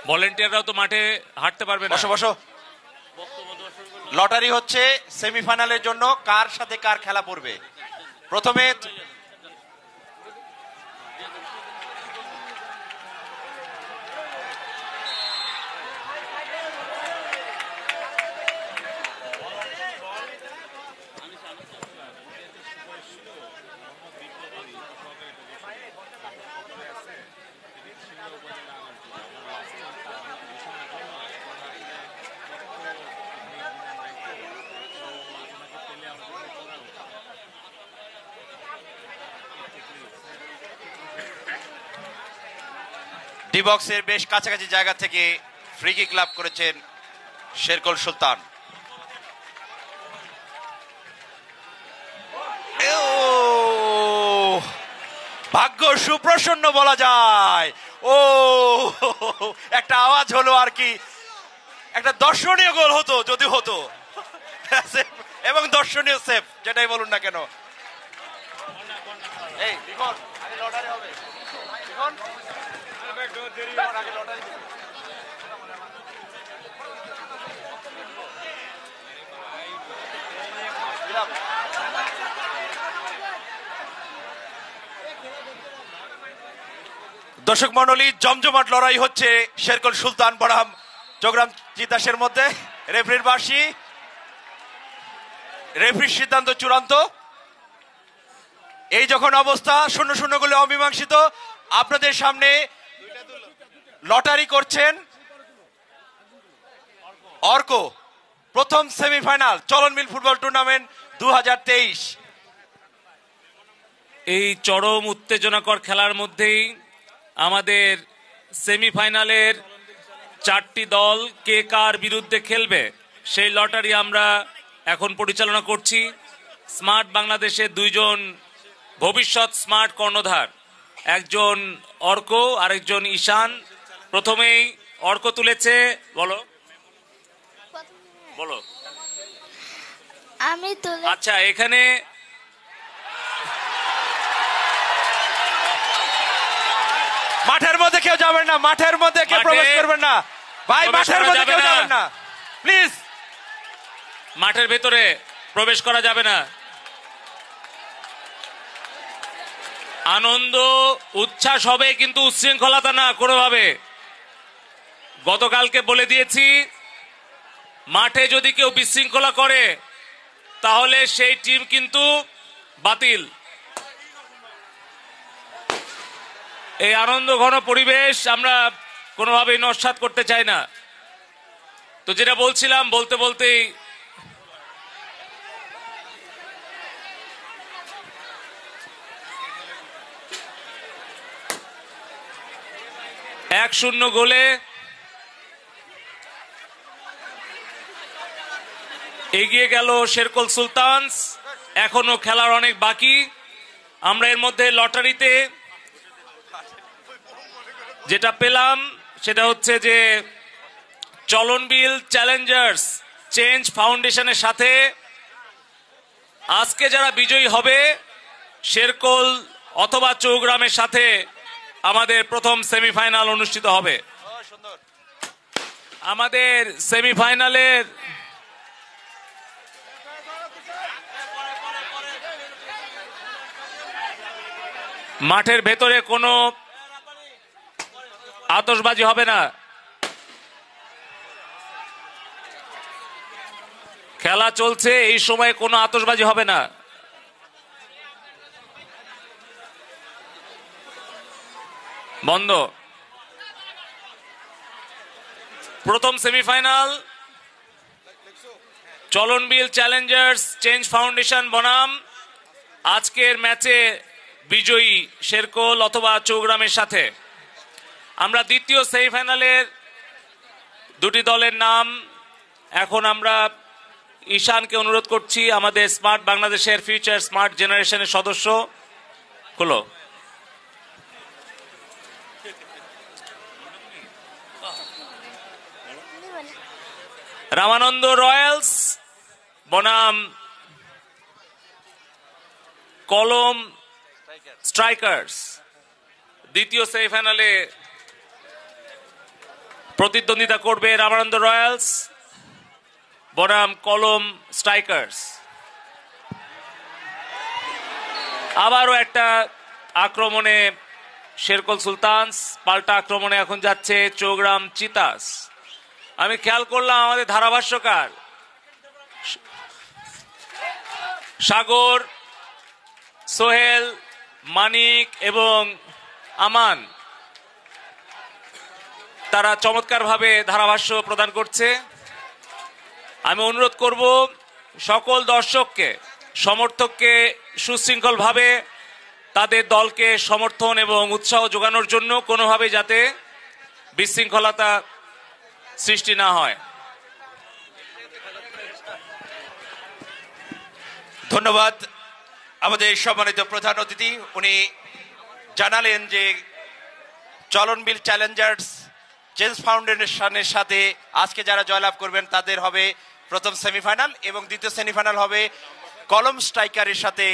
ভলেন্টিয়াররাও তো মাঠে হাঁটতে পারবে না। বসো বসো। লটারি হচ্ছে সেমিফাইনালের জন্য কার সাথে কার খেলা পড়বে। প্রথমে ডি বক্সের বেশ কাছাকাছি জায়গা থেকে ফ্রি কিক লাভ করেছেন শেরকোল সুলতান। ভাগ্য সুপ্রসন্ন বলা যায়। ও একটা আওয়াজ হলো আর কি, একটা দর্শনীয় গোল হতো যদি হতো, এবং দর্শনীয় সেফ যেটাই বলুন না কেন। এই লিখন আগে লটারি হবে, লিখন আগে লটারি। দর্শক মন্ডলী, জমজমাট লড়াই হচ্ছে শেরকোল সুলতান বনাম চৌগ্রাম চিতাসের মধ্যে। রেফারির বাঁশি, রেফারির সিদ্ধান্ত চূড়ান্ত। এই যখন অবস্থা 0-0 গোলে অমীমাংসিত, আপনাদের সামনে লটারি করছেন অর্ক, প্রথম সেমিফাইনাল চলন বিল ফুটবল টুর্নামেন্ট 2023। এই চরম উত্তেজনাকর খেলার মধ্যেই আমাদের সেমিফাইনালের 4টি দল কে কার বিরুদ্ধে খেলবে সেই লটারি আমরা এখন পরিচালনা করছি। স্মার্ট বাংলাদেশের 2 জন ভবিষ্যৎ স্মার্ট কর্ণধার, একজন অর্ক আরেকজন ঈশান। প্রথমেই অর্ক তুলেছে, বলো বলো। আমি তুলে আচ্ছা, এখানে মাঠের মধ্যে কেউ যাবেন না, মাঠের মধ্যে কেউ প্রবেশ করবেন না ভাই, মাঠের মধ্যে কেউ যাবেন না প্লিজ। মাঠের ভেতরে প্রবেশ করা যাবে না। আনন্দ উচ্ছ্বাস হবে কিন্তু উচ্ছৃঙ্খলতা না কোনোভাবে। গতকালকে বলে দিয়েছি, মাঠে যদি কেউ বিশৃঙ্খলা করে তাহলে সেই টিম কিন্তু বাতিল। এই আনন্দ ঘন পরিবেশ আমরা কোনোভাবেই নস্যাৎ করতে চাই না। তো যেটা বলছিলাম, বলতে বলতেই এক 0 গোলে এগিয়ে গেল শেরকোল সুলতানস। এখনো খেলার অনেক বাকি। আমরা এর মধ্যে লটারিতে যেটা পেলাম সেটা হচ্ছে যে চলনবিল চ্যালেঞ্জার্স চেঞ্জ ফাউন্ডেশনের সাথে আজকে যারা বিজয়ী হবে শেরকোল অথবা চৌগ্রামের সাথে আমাদের প্রথম সেমিফাইনাল অনুষ্ঠিত হবে। আমাদের সেমিফাইনালের মাঠের ভেতরে কোনো আতশবাজি হবে না। খেলা চলছে, এই সময় কোনো আতশবাজি হবে না। বন্ধ। প্রথম semifinal Chalanbil challengers change foundation বনাম আজকের ম্যাচে বিজয়ী শেরকোল অথবা চৌগ্রামের সাথে। আমরা দ্বিতীয় সেমিফাইনালের 2টি দলের নাম এখন আমরা ঈশানকে অনুরোধ করছি, আমাদের স্মার্ট বাংলাদেশের ফিউচার স্মার্ট জেনারেশনের সদস্য। হলো রামানন্দ রয়্যালস বনাম কলম স্ট্রাইকার্স। দ্বিতীয় সেমিফাইনালে প্রতিদ্বন্দ্বিতা করবে রামানন্দ রয়্যালস বনাম কলম স্ট্রাইকার্স। আবারও একটা আক্রমণে শেরকোল সুলতানস, পাল্টা আক্রমণে এখন যাচ্ছে চৌগ্রাম চিতাস। আমি খেয়াল করলাম আমাদের ধারাভাষ্যকার সাগর, সোহেল, মানিক এবং আমান তারা চমৎকারভাবে ধারাভাষ্য প্রদান করছে। আমি অনুরোধ করব সকল দর্শককে, সমর্থককে সুশৃঙ্খলভাবে তাদের দলকে সমর্থন এবং উৎসাহ যোগানোর জন্য, কোনোভাবে যাতে বিশৃঙ্খলতা সৃষ্টি না হয়। ধন্যবাদ আমাদের সম্মানিত প্রধান অতিথি। উনি জানালেন যে চলনবিল চ্যালেঞ্জার্স চেঞ্জ ফাউন্ডেশনের সাথে আজকে যারা জয়লাভ করবেন তাদের হবে প্রথম সেমিফাইনাল এবং দ্বিতীয় সেমিফাইনাল হবে কলম স্ট্রাইকারের সাথে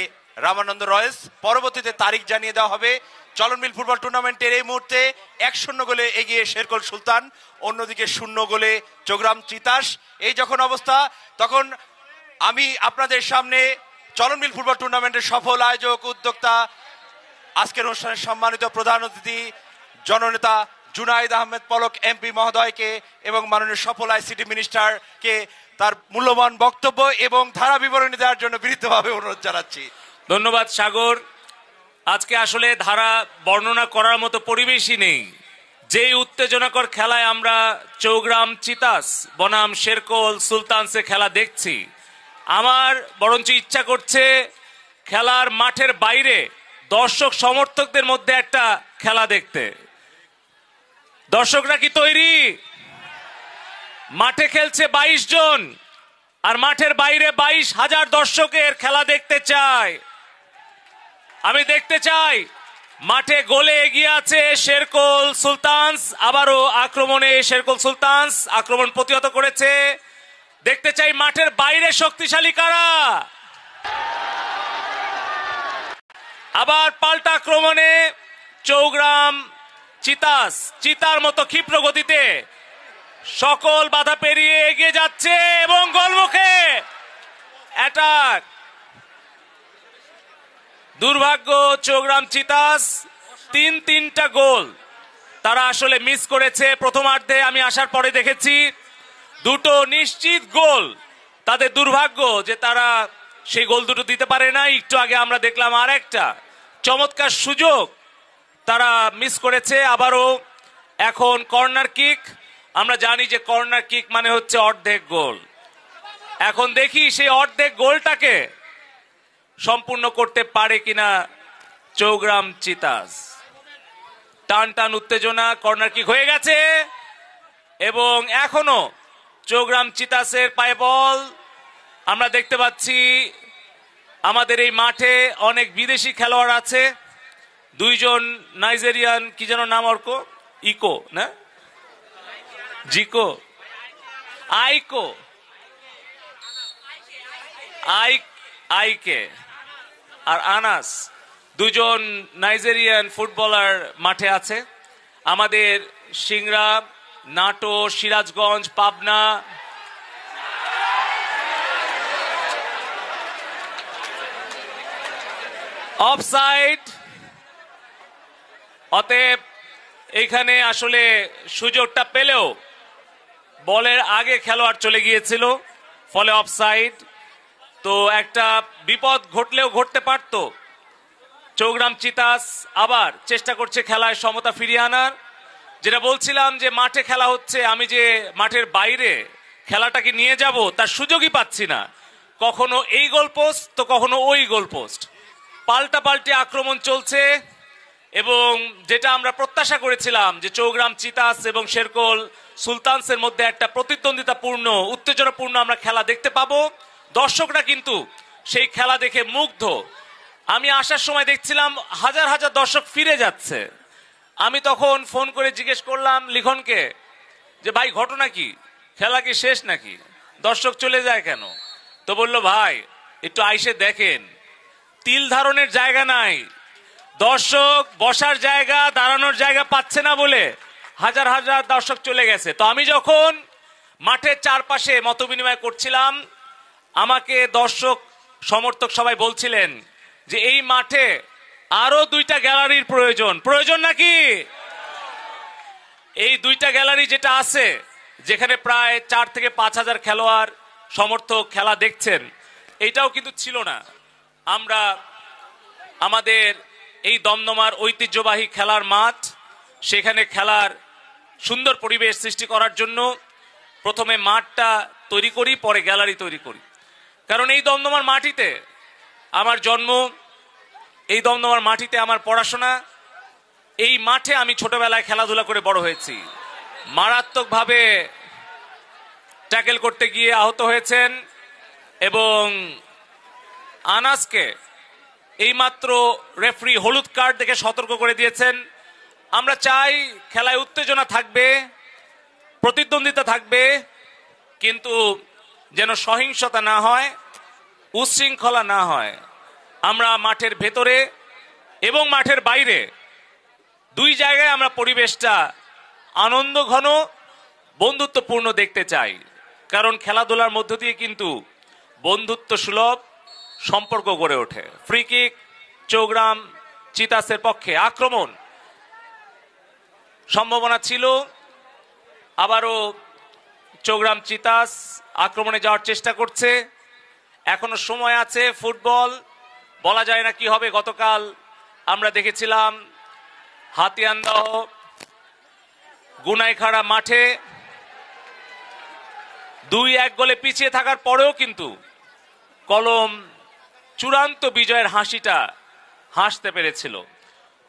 রামানন্দ রয়্যালস। পরবর্তীতে তারিখ জানিয়ে দেওয়া হবে। চলনবিল ফুটবল টুর্নামেন্টের এই মুহূর্তে 1-0 গোলে এগিয়ে শেরকোল সুলতান, অন্যদিকে 0 গোলে চৌগ্রাম চিতাস। এই যখন অবস্থা, তখন আমি আপনাদের সামনে চলনবিল ফুটবল টুর্নামেন্টের সফল আয়োজক, উদ্যোক্তা, আজকের অনুষ্ঠানের সম্মানিত প্রধান অতিথি জননেতা জুনাইদ আহমেদ পলক এমপি মহোদয়কে এবং মাননীয় সফল আইসিটি মিনিস্টারকে তার মূল্যবান বক্তব্য এবং ধারা বিবরণী দেওয়ার জন্য বিনীতভাবে অনুরোধ জানাচ্ছি। ধন্যবাদ সাগর। আজকে আসলে ধারা বর্ণনা করার মতো পরিবেশই নেই। যেই উত্তেজনাকর খেলায় আমরা চৌগ্রাম চিতাস বনাম শেরকোল সুলতানসে খেলা দেখছি, আমার বরঞ্চ ইচ্ছা করছে খেলার মাঠের বাইরে দর্শক সমর্থকদের মধ্যে একটা খেলা দেখতে। দর্শকরা কি তৈরি? মাঠে খেলছে 22 জন, আর মাঠের বাইরে 22,000 দর্শকের খেলা দেখতে চায়। আমি দেখতে চাই মাঠে গোলে এগিয়ে আছে শেরকোল সুলতানস, আবারও আক্রমণে শেরকোল সুলতানস আক্রমণ প্রতিহত করেছে। দেখতে চাই মাঠের বাইরে শক্তিশালী কারা। আবার পাল্টা আক্রমণে চৌগ্রাম চিতাস চিতার মতো ক্ষিপ্র গতিতে সকল বাধা পেরিয়ে এগিয়ে যাচ্ছে এবং গোলমুখে অ্যাটাক। দুর্ভাগ্য চৌগ্রাম চিতাস, তিনটা গোল তারা আসলে মিস করেছে প্রথমার্ধে। আমি আসার পরে দেখেছি দুটো নিশ্চিত গোল। তাদের দুর্ভাগ্য যে তারা সেই গোল দুটো দিতে পারে না। একটু আগে আমরা দেখলাম আর একটা চমৎকার সুযোগ তারা মিস করেছে। আবারও এখন কর্নার কিক। আমরা জানি যে কর্নার কিক মানে হচ্ছে অর্ধেক গোল। এখন দেখি সেই অর্ধেক গোলটাকে সম্পূর্ণ করতে পারে কিনা চৌগ্রাম চিতাস। টান টান উত্তেজনা, কর্নার কিক হয়ে গেছে এবং এখনো চৌগ্রাম চিতাসের পায়ে বল। আমরা দেখতে পাচ্ছি আমাদের এই মাঠে অনেক বিদেশি খেলোয়াড় আছে। দুইজন নাইজেরিয়ান, কি যেন নাম অর্ক, ইকো না জিকো আইকো আইকে আর আনাস, দুজন নাইজেরিয়ান ফুটবলার মাঠে আছে। আমাদের সিংড়া, নাটোর, সিরাজগঞ্জ, পাবনা, অফসাইড। অতএব এখানে আসলে সুযোগটা পেলেও বলের আগে খেলোয়াড় চলে গিয়েছিল, ফলে অফসাইড। তো একটা বিপদ ঘটলেও ঘটতে পারত। চৌগ্রাম চিতাস আবার চেষ্টা করছে খেলায় সমতা ফিরিয়ে আনার। যেটা বলছিলাম যে মাঠে খেলা হচ্ছে, আমি যে মাঠের বাইরে খেলাটাকে নিয়ে যাব তার সুযোগই পাচ্ছি না। কখনো এই গোল পোস্ট তো কখনো ওই গোল পোস্ট, পাল্টাপাল্টি আক্রমণ চলছে। এবং যেটা আমরা প্রত্যাশা করেছিলাম যে চৌগ্রাম চিতাস এবং শেরকোল সুলতানসের মধ্যে একটা প্রতিদ্বন্দ্বিতাপূর্ণ উত্তেজনাপূর্ণ আমরা খেলা দেখতে পাবো। দর্শকরা কিন্তু সেই খেলা দেখে মুগ্ধ। আমি আসার সময় দেখছিলাম হাজার হাজার দর্শক ফিরে যাচ্ছে। আমি তখন ফোন করে জিজ্ঞেস করলাম লিখনকে যে ভাই ঘটনা কি, খেলা কি শেষ নাকি, দর্শক চলে যায় কেন? তো বললো ভাই একটু আইসে দেখেন, তিল ধারণের জায়গা নাই, দর্শক বসার জায়গা দাঁড়ানোর জায়গা পাচ্ছে না বলে হাজার হাজার দর্শক চলে গেছে। তো আমি যখন মাঠের চারপাশে মতবিনিময় করছিলাম, আমাকে দর্শক সমর্থক সবাই বলছিলেন যে এই মাঠে আরো 2টা গ্যালারির প্রয়োজন নাকি? এই 2টা গ্যালারি যেটা আছে, যেখানে প্রায় 4 থেকে 5 হাজার খেলোয়াড় সমর্থক খেলা দেখছেন, এইটাও কিন্তু ছিল না। আমরা আমাদের এই দমদমার ঐতিহ্যবাহী খেলার মাঠ, সেখানে খেলার সুন্দর পরিবেশ সৃষ্টি করার জন্য প্রথমে মাঠটা তৈরি করি, পরে গ্যালারি তৈরি করি। কারণ এই দমদমার মাটিতে আমার জন্ম, এই দমদমার মাটিতে আমার পড়াশোনা, এই মাঠে আমি ছোটবেলায় খেলাধুলা করে বড় হয়েছি। মারাত্মকভাবে ট্যাকেল করতে গিয়ে আহত হয়েছেন এবং আনাসকে এইমাত্র রেফারি হলুদ কার্ড দেখে সতর্ক করে দিয়েছেন। আমরা চাই খেলায় উত্তেজনা থাকবে, প্রতিদ্বন্দ্বিতা থাকবে, কিন্তু যেন সহিংসতা না হয়, উচ্ছৃঙ্খলা না হয়। আমরা মাঠের ভেতরে এবং মাঠের বাইরে 2 জায়গায় আমরা পরিবেশটা আনন্দ ঘন, বন্ধুত্বপূর্ণ দেখতে চাই। কারণ খেলাধুলার মধ্য দিয়ে কিন্তু বন্ধুত্ব সুলভ সম্পর্ক গড়ে ওঠে। ফ্রি কিক চৌগ্রাম চিতাসের পক্ষে, আক্রমণ সম্ভাবনা ছিল। আবারও চৌগ্রাম চিতাস আক্রমণে যাওয়ার চেষ্টা করছে। এখনো সময় আছে, ফুটবল বলা যায় না কি হবে। গতকাল আমরা দেখেছিলাম হাতিয়ানদহ গুনাইখাড়া মাঠে 2-1 গোলে পিছিয়ে থাকার পরেও কিন্তু কলম চূড়ান্ত বিজয়ের হাসিটা হাসতে পেরেছিল।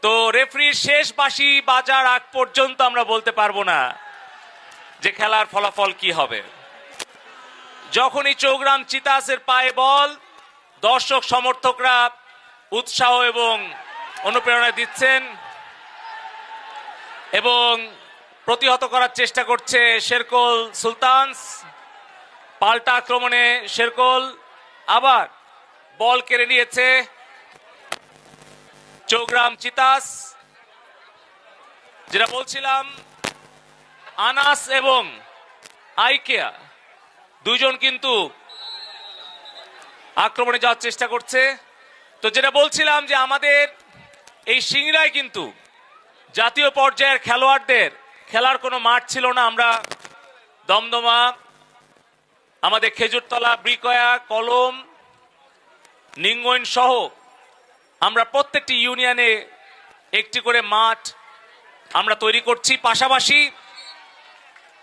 তো রেফারির শেষ বাঁশি বাজার আগ পর্যন্ত আমরা বলতে পারবো না যে খেলার ফলাফল কি হবে। যখনই চৌগ্রাম চিতাসের পায়ে বল, দর্শক সমর্থকরা উৎসাহ এবং অনুপ্রেরণা দিচ্ছেন এবং প্রতিহত করার চেষ্টা করছে শেরকোল সুলতানস। পাল্টা আক্রমণে শেরকোল আবার বল কেড়ে নিয়েছে চৌগ্রাম চিতাস। যেটা বলছিলাম, আনাস এবং আইকেয়া দুইজন কিন্তু আক্রমণে যাওয়ার চেষ্টা করছে। তো যেটা বলছিলাম যে আমাদের এই সিংড়ায় কিন্তু জাতীয় পর্যায়ের খেলোয়াড়দের খেলার কোনো মাঠ ছিল না। আমরা দমদমা, আমাদের খেজুরতলা, ব্রিকয়া, কলম, নিঙ্গইন সহ আমরা প্রত্যেকটি ইউনিয়নে একটি করে মাঠ আমরা তৈরি করছি। পাশাপাশি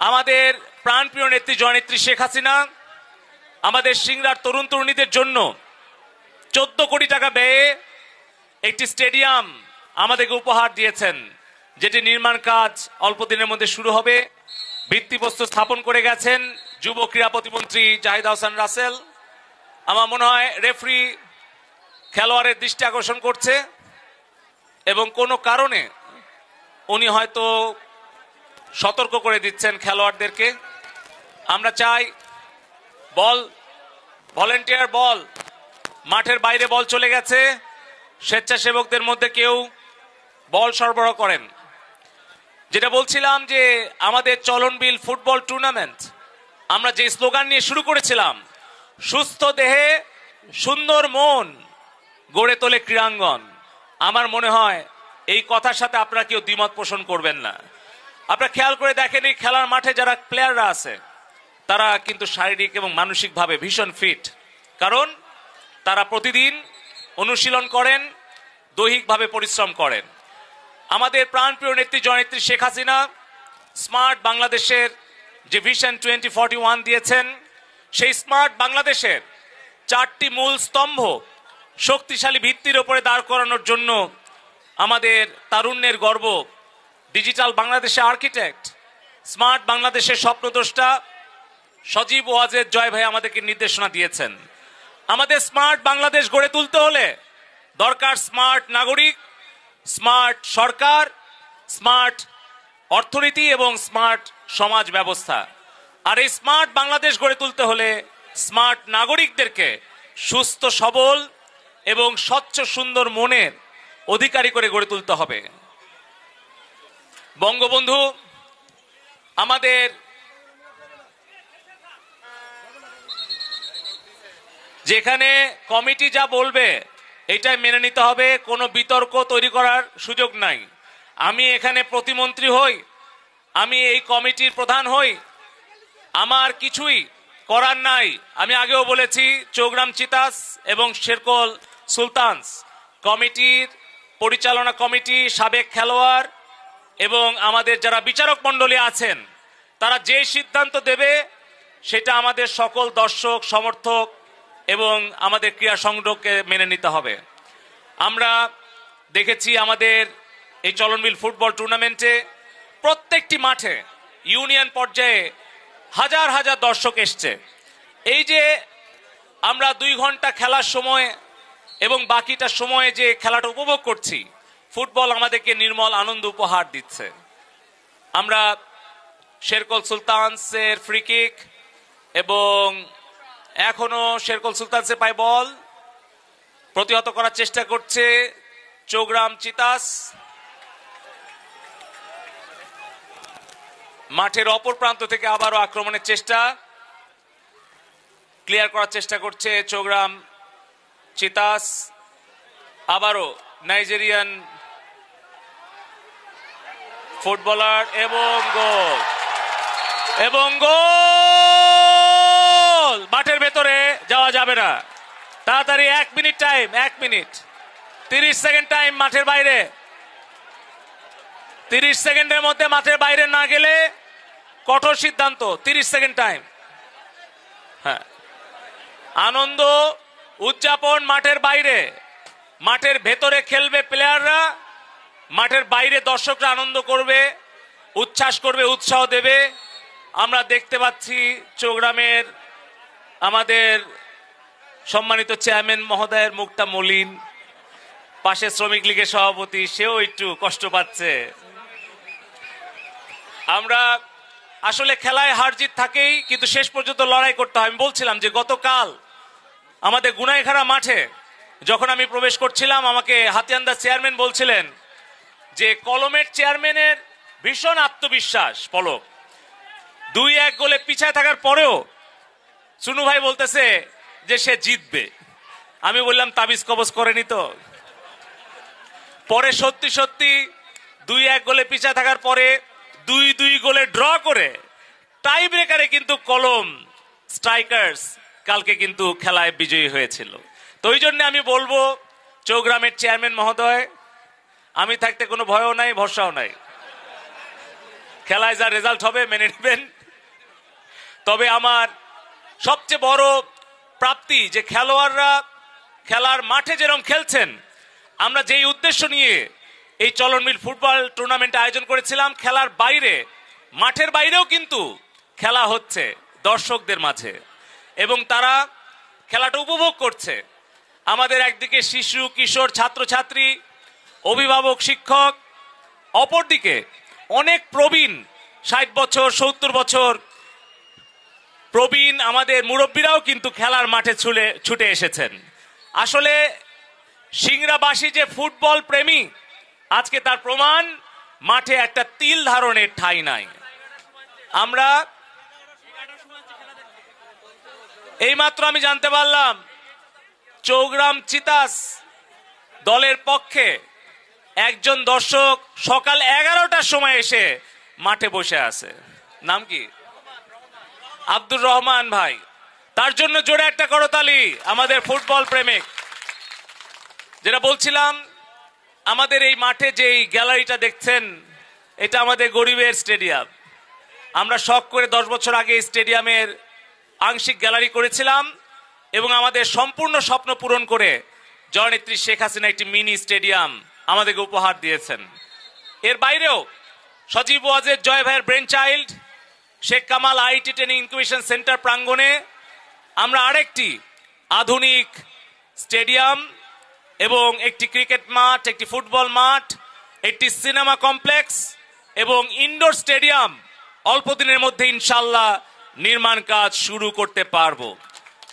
আমাদের প্রাণপ্রিয় নেত্রী জননেত্রী শেখ হাসিনা আমাদের সিংড়ার তরুণ তরুণীদের জন্য 14 কোটি টাকা ব্যয়ে একটি স্টেডিয়াম আমাদেরকে উপহার দিয়েছেন, যেটি নির্মাণ কাজ অল্প দিনের মধ্যে শুরু হবে। ভিত্তিপ্রস্তর স্থাপন করে গেছেন যুব ক্রীড়া প্রতিমন্ত্রী জাহিদ হাসান রাসেল। আমার মনে হয় রেফারি খেলোয়াড়ের দৃষ্টি আকর্ষণ করছে এবং কোনো কারণে উনি হয়তো সতর্ক করে দিচ্ছেন খেলোয়াড়দেরকে। আমরা চাই বল, ভলেন্টিয়ার বল, মাঠের বাইরে বল চলে গেছে, স্বেচ্ছাসেবকদের মধ্যে কেউ বল সরবরাহ করেন। যেটা বলছিলাম যে আমাদের চলনবিল ফুটবল টুর্নামেন্ট আমরা যে স্লোগান নিয়ে শুরু করেছিলাম, সুস্থ দেহে সুন্দর মন গড়ে তোলে ক্রীড়াঙ্গন, আমার মনে হয় এই কথার সাথে আপনারা কেউ দ্বিমত পোষণ করবেন না। আপনারা খেয়াল করে দেখেন, এই খেলার মাঠে যারা প্লেয়াররা আছে তারা কিন্তু শারীরিক এবং মানসিকভাবে ভীষণ ফিট, কারণ তারা প্রতিদিন অনুশীলন করেন, দৈহিকভাবে পরিশ্রম করেন। আমাদের প্রাণপ্রিয় নেত্রী জননেত্রী শেখ হাসিনা স্মার্ট বাংলাদেশের যে ভিশন 2041 দিয়েছেন, সেই স্মার্ট বাংলাদেশের 4টি মূল স্তম্ভ শক্তিশালী ভিত্তির উপরে দাঁড় করানোর জন্য আমাদের তারুণ্যের গর্ব ডিজিটাল বাংলাদেশের আর্কিটেক্ট, স্মার্ট বাংলাদেশের স্বপ্নদ্রষ্টা সজীব ওয়াজেদ জয় ভাই আমাদেরকে নির্দেশনা দিয়েছেন। আমাদের স্মার্ট বাংলাদেশ গড়ে তুলতে হলে দরকার স্মার্ট নাগরিক, স্মার্ট সরকার, স্মার্ট অর্থনীতি এবং স্মার্ট সমাজ ব্যবস্থা। আর এই স্মার্ট বাংলাদেশ গড়ে তুলতে হলে স্মার্ট নাগরিকদেরকে সুস্থ সবল এবং স্বচ্ছ সুন্দর মনের অধিকারী করে গড়ে তুলতে হবে। বঙ্গবন্ধু আমাদের যেখানে কমিটি যা বলবে এটাই মেনে নিতে হবে, কোনো বিতর্ক তৈরি করার সুযোগ নাই। আমি এখানে প্রতিমন্ত্রী হই, আমি এই কমিটির প্রধান হই, আমার কিছুই করার নাই। আমি আগেও বলেছি, চৌগ্রাম চিতাস এবং শেরকোল সুলতানস কমিটির পরিচালনা কমিটি, সাবেক খেলোয়াড় এবং আমাদের যারা বিচারক মণ্ডলী আছেন, তারা যে সিদ্ধান্ত দেবে সেটা আমাদের সকল দর্শক, সমর্থক এবং আমাদের ক্রীড়া সংগঠনকে মেনে নিতে হবে। আমরা দেখেছি আমাদের এই চলনবিল ফুটবল টুর্নামেন্টে প্রত্যেকটি মাঠে ইউনিয়ন পর্যায়ে হাজার হাজার দর্শক এসছে। এই যে আমরা 2 ঘন্টা খেলার সময় এবং বাকিটা সময়ে যে খেলাটা উপভোগ করছি, ফুটবল আমাদেরকে নির্মল আনন্দ উপহার দিচ্ছে। আমরা শেরকোল সুলতানসের ফ্রি কিক এবং এখনো শেরকোল সুলতানসের পায় বল প্রতিহত করার চেষ্টা করছে চৌগ্রাম চিতাস। মাঠের অপর প্রান্ত থেকে আবারও আক্রমণের চেষ্টা, ক্লিয়ার করার চেষ্টা করছে চৌগ্রাম চিতাস। আবারও নাইজেরিয়ান ফুটবলার এবং গোল, এবং গোল। মাঠের ভেতরে যাওয়া যাবে না, তাড়াতাড়ি 1 minute time, 1 minute. 30 second time মাঠের বাইরে। 30 সেকেন্ডের মধ্যে মাঠের বাইরে না গেলে কঠোর সিদ্ধান্ত। 30 সেকেন্ড টাইম। হ্যাঁ, আনন্দ উদযাপন মাঠের বাইরে। মাঠের ভেতরে খেলবে প্লেয়াররা, মাঠের বাইরে দর্শকরা আনন্দ করবে, উচ্ছ্বাস করবে, উৎসাহ দেবে। আমরা দেখতে পাচ্ছি চৌগ্রামের আমাদের সম্মানিত চেয়ারম্যান মহোদয়ের মুখটা মলিন, পাশে শ্রমিক লীগের সভাপতি সেও একটু কষ্ট পাচ্ছে। আমরা আসলে খেলায় হার জিত থাকেই, কিন্তু শেষ পর্যন্ত লড়াই করতে হয়। আমি বলছিলাম যে গতকাল আমাদের গুনাইখাড়া মাঠে যখন আমি প্রবেশ করছিলাম, আমাকে হাতিয়ানদার চেয়ারম্যান বলছিলেন যে কলমের চেয়ারম্যানের ভীষণ আত্মবিশ্বাস। পলক 2-1 গোলে পিছায় থাকার পরেও সুনু ভাই বলতেছে যে সে জিতবে। আমি বললাম তাবিজ কবজ করেনি তো। পরে সত্যি সত্যি 2-1 গোলে পিছায় থাকার পরে 2-2 গোলে ড্র করে টাই ব্রেকারে কিন্তু কলম স্ট্রাইকার্স কালকে কিন্তু খেলায় বিজয়ী হয়েছিল। তো ওই জন্য আমি বলবো চৌগ্রামের চেয়ারম্যান মহোদয়, আমি থাকতে কোনো ভয়ও নাই, ভরসাও নাই। খেলায় যা রেজাল্ট হবে মেনে নেবেন। তবে আমার সবচেয়ে বড় প্রাপ্তি যে খেলোয়াড়রা খেলার মাঠে যেরকম খেলছেন, আমরা যেই উদ্দেশ্য নিয়ে এই চলনবিল ফুটবল টুর্নামেন্ট আয়োজন করেছিলাম, খেলার বাইরে মাঠের বাইরেও কিন্তু খেলা হচ্ছে দর্শকদের মাঝে এবং তারা খেলাটা উপভোগ করছে। আমাদের একদিকে শিশু, কিশোর, ছাত্রছাত্রী, অভিভাবক, শিক্ষক, অপরদিকে অনেক প্রবীণ 60 বছর 70 বছর প্রবীণ আমাদের মুরব্বীরাও কিন্তু খেলার মাঠে ছুটে এসেছেন। আসলে সিংড়াবাসী যে ফুটবল প্রেমী, আজকে তার প্রমাণ মাঠে একটা তিল ধারণের ঠাঁই নাই। আমরা এইমাত্র আমি জানতে পারলাম চৌগ্রাম চিতাস দলের পক্ষে একজন দর্শক সকাল 11টার সময় এসে মাঠে বসে আছে। নাম কি? আব্দুর রহমান ভাই। তার জন্য জোরে একটা করতালি আমাদের ফুটবল প্রেমিক। যেটা বলছিলাম, আমাদের এই মাঠে যেই গ্যালারিটা দেখছেন, এটা আমাদের গরিবের স্টেডিয়াম। আমরা শখ করে 10 বছর আগে স্টেডিয়ামের আংশিক গ্যালারি করেছিলাম এবং আমাদের সম্পূর্ণ স্বপ্ন পূরণ করে জননেত্রী শেখ হাসিনা একটি মিনি স্টেডিয়াম আমাদেরকে উপহার দিয়েছেন। এর বাইরেও সজীব ওয়াজেদ জয় ভাইয়ের brain child Sheikh Kamal IT training incubation centre প্রাঙ্গণে আমরা আরেকটি আধুনিক স্টেডিয়াম এবং একটি ক্রিকেট মাঠ, একটি ফুটবল মাঠ, একটি সিনেমা কমপ্লেক্স এবং ইনডোর স্টেডিয়াম অল্প দিনের মধ্যে ইনশাল্লাহ নির্মাণ কাজ শুরু করতে পারবো।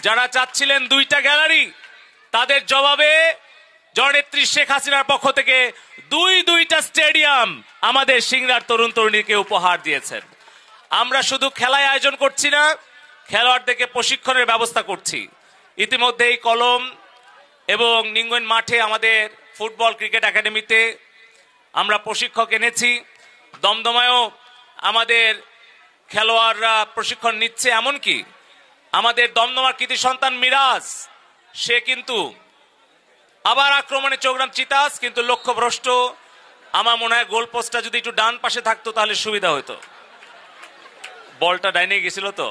যারা চাচ্ছিলেন 2টা গ্যালারি, তাদের জবাবে জননেত্রী শেখ হাসিনার পক্ষ থেকে 2টা স্টেডিয়াম আমাদের সিংড়ার তরুণ তরুণীকে উপহার দিয়েছেন। আমরা শুধু খেলায় আয়োজন করছি না, খেলোয়াড়দেরকে প্রশিক্ষণের ব্যবস্থা করছি। ইতিমধ্যেই কলম এবং নিঙ্গন মাঠে আমাদের ফুটবল ক্রিকেট একাডেমিতে আমরা প্রশিক্ষক এনেছি। দমদমায়ও আমাদের খেলোয়াড়রা প্রশিক্ষণ নিচ্ছে। এমনকি আমাদের দমদমার কৃতি সন্তান মিরাজ, সে কিন্তু আবার আক্রমণে চৌগ্রাম চিতাস, কিন্তু লক্ষ্যভ্রষ্ট। আমার মনে হয় গোল পোস্টটা যদি একটু ডান পাশে থাকতো তাহলে সুবিধা হতো। বলটা ডাইনে গেছিল তো।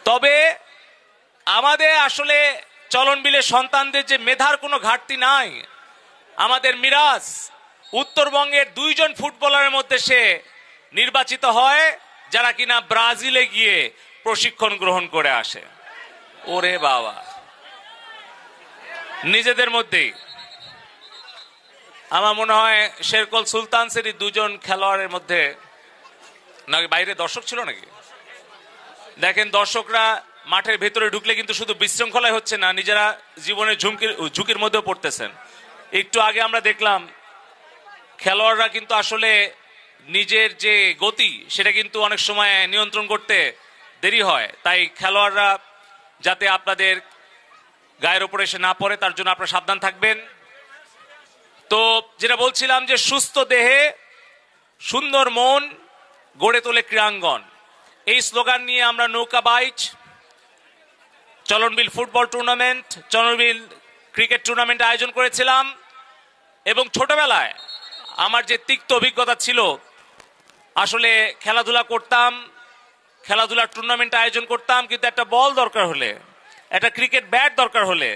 তবে আমাদের আসলে চলনবিলের সন্তানদের যে মেধার কোনো ঘাটতি নাই। আমাদের মিরাজ উত্তরবঙ্গের 2 জন ফুটবলারের মধ্যে সে নির্বাচিত হয় যারা কিনা ব্রাজিলে গিয়ে প্রশিক্ষণ গ্রহণ করে আসে। ওরে বাবা, নিজেদের মধ্যেই আমার মনে হয় শেরকল সুলতান সেরি 2 জন খেলোয়াড়ের মধ্যে, নাকি বাইরে দর্শক ছিল নাকি? দেখেন, দর্শকরা মাঠের ভেতরে ঢুকলে কিন্তু শুধু বিশৃঙ্খলাই হচ্ছে না, নিজেরা জীবনের ঝুঁকির মধ্যেও পড়তেছেন। একটু আগে আমরা দেখলাম খেলোয়াড়রা কিন্তু আসলে নিজের যে গতি সেটা কিন্তু অনেক সময় নিয়ন্ত্রণ করতে দেরি হয়। তাই খেলোয়াড়রা যাতে আপনাদের গায়ের উপরে এসে না পড়ে তার জন্য আপনারা সাবধান থাকবেন। তো যেটা বলছিলাম যে সুস্থ দেহে সুন্দর মন গড়ে তোলে ক্রীড়াঙ্গন, এই স্লোগান নিয়ে আমরা নৌকা বাইচ, Chalanbeel football tournament, Chalanbeel cricket tournament আয়োজন করেছিলাম এবং ছোটবেলায় আমার যে তিক্ত অভিজ্ঞতা ছিল, আসলে খেলাধুলা করতাম, খেলাধুলার টুর্নামেন্ট আয়োজন করতাম, কিন্তু একটা বল দরকার হলে, একটা ক্রিকেট ব্যাট দরকার হলে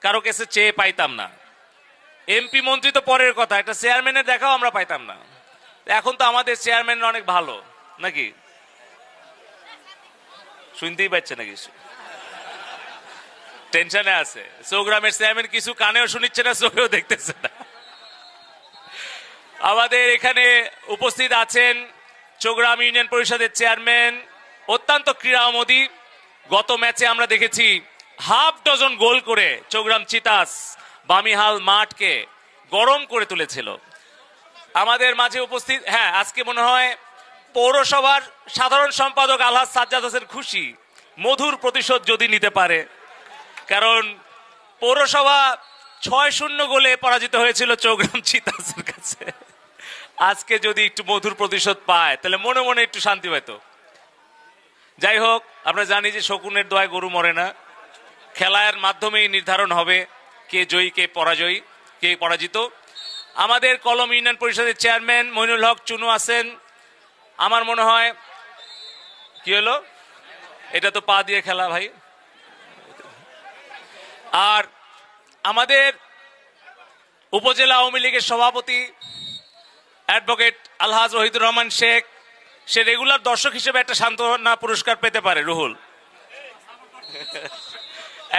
কারো কাছে চেয়ে পাইতাম না। এমপি মন্ত্রী তো পরের কথা, একটা চেয়ারম্যানের দেখাও আমরা পাইতাম না। এখন তো আমাদের চেয়ারম্যান অনেক ভালো, নাকি? শুনতেই পাচ্ছে না কিছু, টেনশনে আছে। চৌগ্রামের চেয়ারম্যান কিছু কানেও শুনিচ্ছে না, চোখেও দেখতেছে না। আমাদের এখানে উপস্থিত আছেন চৌগ্রাম ইউনিয়ন পরিষদের চেয়ারম্যান, অত্যন্ত ক্রীড়ামোদী। গত ম্যাচে আমরা দেখেছি হাফ ডজন গোল করে চৌগ্রাম চিতাস বামিহাল মাঠকে গরম করে তুলেছিল। আমাদের মাঝে উপস্থিত, হ্যাঁ, আজকে মনে হয় পৌরসভার সাধারণ সম্পাদক আলহাজ সাজ্জাদ হোসেন খুশি মধুর প্রতিশোধ যদি নিতে পারে, কারণ পৌরসভা 6-0 গোলে পরাজিত হয়েছিল চৌগ্রাম চিতাসের কাছে। আজকে যদি একটু মধুর প্রতিশোধ পায় তাহলে মনে মনে একটু শান্তি পেত। যাই হোক, আমরা জানি যে শকুনের দোয়ায় গরু মরে না। খেলার মাধ্যমেই নির্ধারণ হবে কে জয়ী, কে পরাজয়ী, কে পরাজিত। আমাদের কলম ইউনিয়ন পরিষদের চেয়ারম্যান মইনুল হক চুনু আছেন। আমার মনে হয় কি হলো, এটা তো পা দিয়ে খেলা ভাই। আর আমাদের উপজেলা আওয়ামী লীগের সভাপতি অ্যাডভোকেট আলহাজ ওহিদুর রহমান শেখ, সে রেগুলার দর্শক হিসেবে একটা সান্ত্বনা পুরস্কার পেতে পারে। রুহুল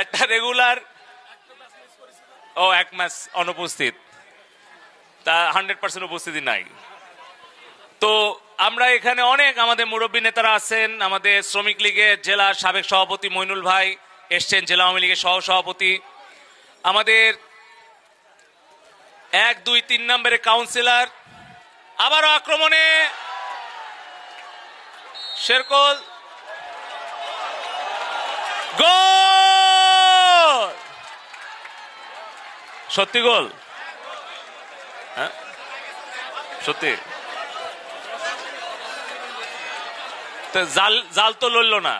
একটা রেগুলার, ও এক ম্যাচ অনুপস্থিত, তা 100% উপস্থিতি নাই। তো আমরা এখানে অনেক আমাদের মুরব্বী নেতারা আছেন। আমাদের শ্রমিক লীগের জেলার সাবেক সভাপতি মইনুল ভাই এসছেন, জেলা আওয়ামী লীগের সহ সভাপতি। আমাদের 1, 2, 3 নম্বরের কাউন্সিলর। আবারও আক্রমণে শেরকল, গোল! সত্যি গোল? হ্যাঁ সত্যি? জাল তো লড়ল না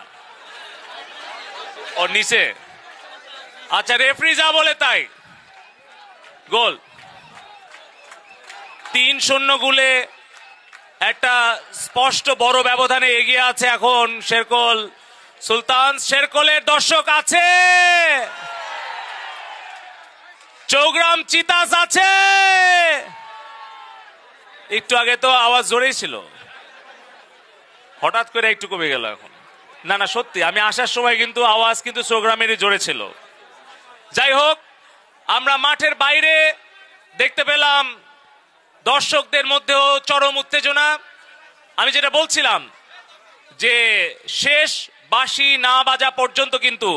ওর নিচে। আচ্ছা, রেফারি যা বলে তাই গোল। 3-0 গোলে একটা স্পষ্ট বড় ব্যবধানে এগিয়ে আছে এখন শেরকল সুলতান। শেরকলের দর্শক আছে, চৌগ্রাম চিতাস আছে। একটু আগে তো আওয়াজ জোরেই ছিল, হঠাৎ করে একটু কমে গেল এখন। না না, সত্যি আমি আসার সময় কিন্তু আওয়াজ কিন্তু চৌগ্রামেরই জোরে ছিল। যাই হোক, আমরা মাঠের বাইরে দেখতে পেলাম দর্শকদের মধ্যেও চরম উত্তেজনা। আমি যেটা বলছিলাম যে শেষ বাঁশি না বাজা পর্যন্ত কিন্তু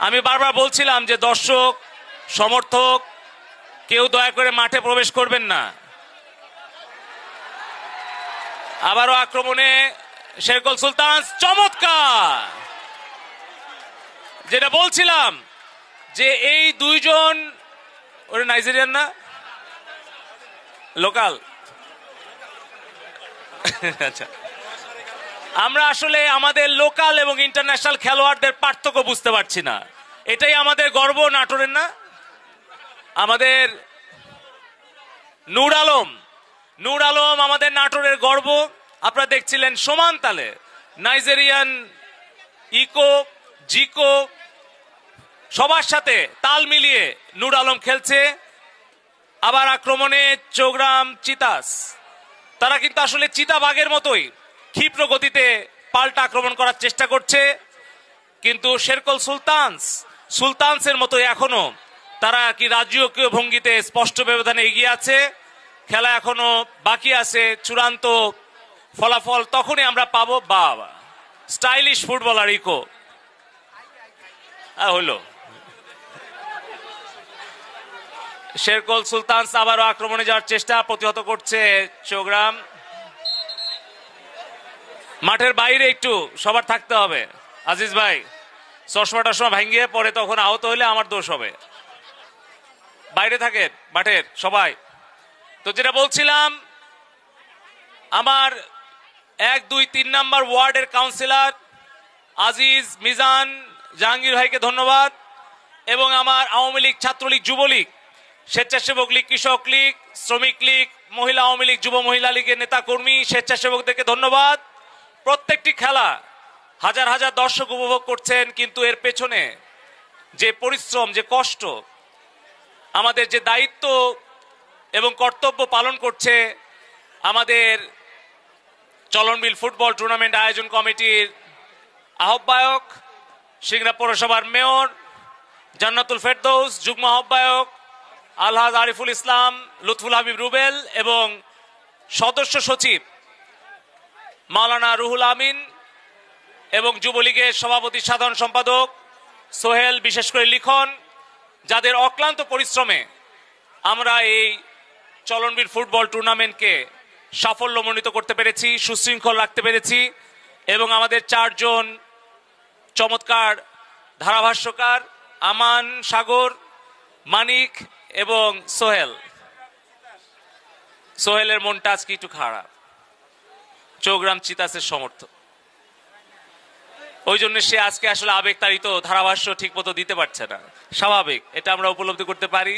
আমি বারবার বলছিলাম যে দর্শক সমর্থক কেউ দয়া করে মাঠে প্রবেশ করবেন না। আবারও আক্রমণে শেরকল সুলতান, চমৎকার। যেটা বলছিলাম যে এই দুইজন, ওরা নাইজেরিয়ান না, লোকাল। আচ্ছা, আমরা আসলে আমাদের লোকাল এবং ইন্টারন্যাশনাল খেলোয়াড়দের পার্থক্য বুঝতে পারছি না। এটাই আমাদের গর্ব নাটোরের, না? আমাদের নূর আলম আমাদের নাটোরের গর্ব। আপনারা দেখছিলেন সমান তালে নাইজেরিয়ান, ইকো, জিকো সবার সাথে তাল মিলিয়ে নূর আলম খেলছে। আবার আক্রমণে চৌগ্রাম চিতাস, তারা কিন্তু আসলে চিতাবাঘের মতোই ক্ষিপ্র গতিতে পাল্টা আক্রমণ করার চেষ্টা করছে, কিন্তু শেরকল সুলতানসের মতোই এখনো তারা কি রাজকীয় ভঙ্গিতে স্পষ্ট ব্যবধানে এগিয়ে আছে। খেলা এখনো বাকি আছে, চূড়ান্ত ফলাফল তখনই আমরা পাবো। বাবা, স্টাইলিশ ফুটবলার ইকো হলো। শেরকল সুলতানস আবারও আক্রমণে যাওয়ার চেষ্টা প্রতিহত করছে চৌগ্রাম। মাঠের বাইরে একটু সবার থাকতে হবে। আজিজ ভাই, চশমা টশমা ভাঙ্গিয়ে পরে তখন আহত হলে আমার দোষ হবে। বাইরে থাকে মাঠের সবাই। তো যেটা বলছিলাম, আমার 1, 2, 3 নম্বর ওয়ার্ডের কাউন্সিলর আজিজ, মিজান, জাহাঙ্গীর ভাইকে ধন্যবাদ। এবং আমার আওয়ামী লীগ, ছাত্রলীগ, যুবলীগ, স্বেচ্ছাসেবক লীগ, কৃষক লীগ, শ্রমিক লীগ, মহিলা আওয়ামী লীগ, যুব মহিলা লীগের নেতা কর্মী, স্বেচ্ছাসেবকদেরকে ধন্যবাদ। প্রত্যেকটি খেলা হাজার হাজার দর্শক উপভোগ করছেন, কিন্তু এর পেছনে যে পরিশ্রম, যে কষ্ট, আমাদের যে দায়িত্ব এবং কর্তব্য পালন করছে আমাদের চলনবিল ফুটবল টুর্নামেন্ট আয়োজন কমিটির আহ্বায়ক, সিংড়া পৌরসভার মেয়র জান্নাতুল ফেরদৌস, যুগ্ম আহ্বায়ক আলহাজ আরিফুল ইসলাম, লুৎফুল হাবিব রুবেল এবং সদস্য সচিব মাওলানা রুহুল আমিন এবং যুবলীগের সভাপতি সাধারণ সম্পাদক সোহেল, বিশেষ করে লিখন, যাদের অক্লান্ত পরিশ্রমে আমরা এই চলনবিল ফুটবল টুর্নামেন্টকে সাফল্যমণ্ডিত করতে পেরেছি, সুশৃঙ্খল রাখতে পেরেছি এবং আমাদের 4 জন চমৎকার ধারাভাষ্যকার আমান, সাগর, মানিক এবং সোহেলের মনটা আজকে একটু খারাপ, চৌগ্রাম চিতাসের সমর্থক, ওই জন্য সে আজকে আসলে আবেগতাড়িত ধারাভাষ্য ঠিক মতো দিতে পারছে না। স্বাভাবিক, এটা আমরা উপলব্ধি করতে পারি।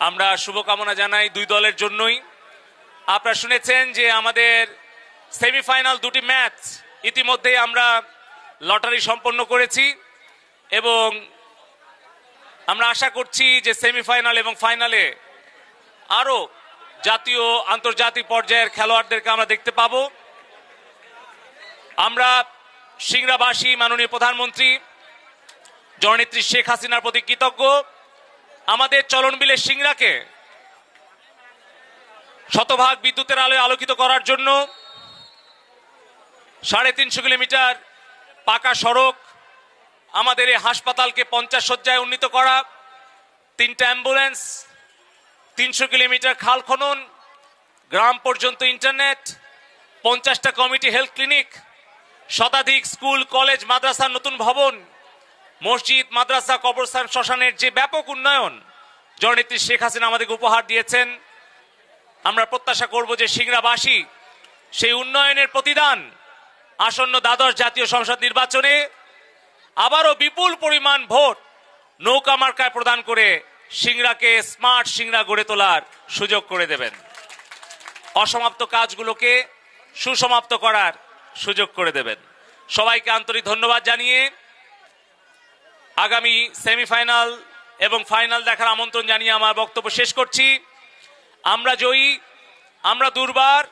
আমরা শুভকামনা জানাই 2 দলের জন্যই। আপনারা শুনেছেন যে আমাদের সেমিফাইনাল 2টি ম্যাচ ইতিমধ্যে আমরা লটারি সম্পন্ন করেছি এবং আমরা আশা করছি যে সেমিফাইনাল এবং ফাইনালে আরো জাতীয় আন্তর্জাতিক পর্যায়ের খেলোয়াড়দেরকে আমরা দেখতে পাবো। আমরা সিংড়াবাসী মাননীয় প্রধানমন্ত্রী জননেত্রী শেখ হাসিনার প্রতি কৃতজ্ঞ। আমাদের চলনবিলের সিংড়াকে শতভাগ বিদ্যুতের আলোয় আলোকিত করার জন্য 350 কিলোমিটার পাকা সড়ক, আমাদের এই হাসপাতালকে 50 শয্যায় উন্নীত করা, 3টা অ্যাম্বুলেন্স, 300 কিলোমিটার খাল খনন, গ্রাম পর্যন্ত ইন্টারনেট, 50টা কমিউনিটি হেলথ ক্লিনিক, শতাধিক স্কুল, কলেজ, মাদ্রাসার নতুন ভবন, মসজিদ, মাদ্রাসা, কবরস্থান, শ্মশানের যে ব্যাপক উন্নয়ন জননেত্রী শেখ হাসিনা আমাদেরকে উপহার দিয়েছেন, আমরা প্রত্যাশা করব যে সিংড়াবাসী সেই উন্নয়নের প্রতিদান আসন্ন দ্বাদশ জাতীয় সংসদ নির্বাচনে আবারও বিপুল পরিমাণ ভোট নৌকা মার্কায় প্রদান করে সিংড়াকে স্মার্ট সিংড়া গড়ে তোলার সুযোগ করে দেবেন, অসমাপ্ত কাজগুলোকে সুসমাপ্ত করার সুযোগ করে দেবেন। সবাইকে আন্তরিক ধন্যবাদ জানিয়ে আগামী সেমিফাইনাল এবং ফাইনাল দেখার আমন্ত্রণ জানিয়ে আমার বক্তব্য শেষ করছি। আমরা জয়ী, আমরা দুর্বার,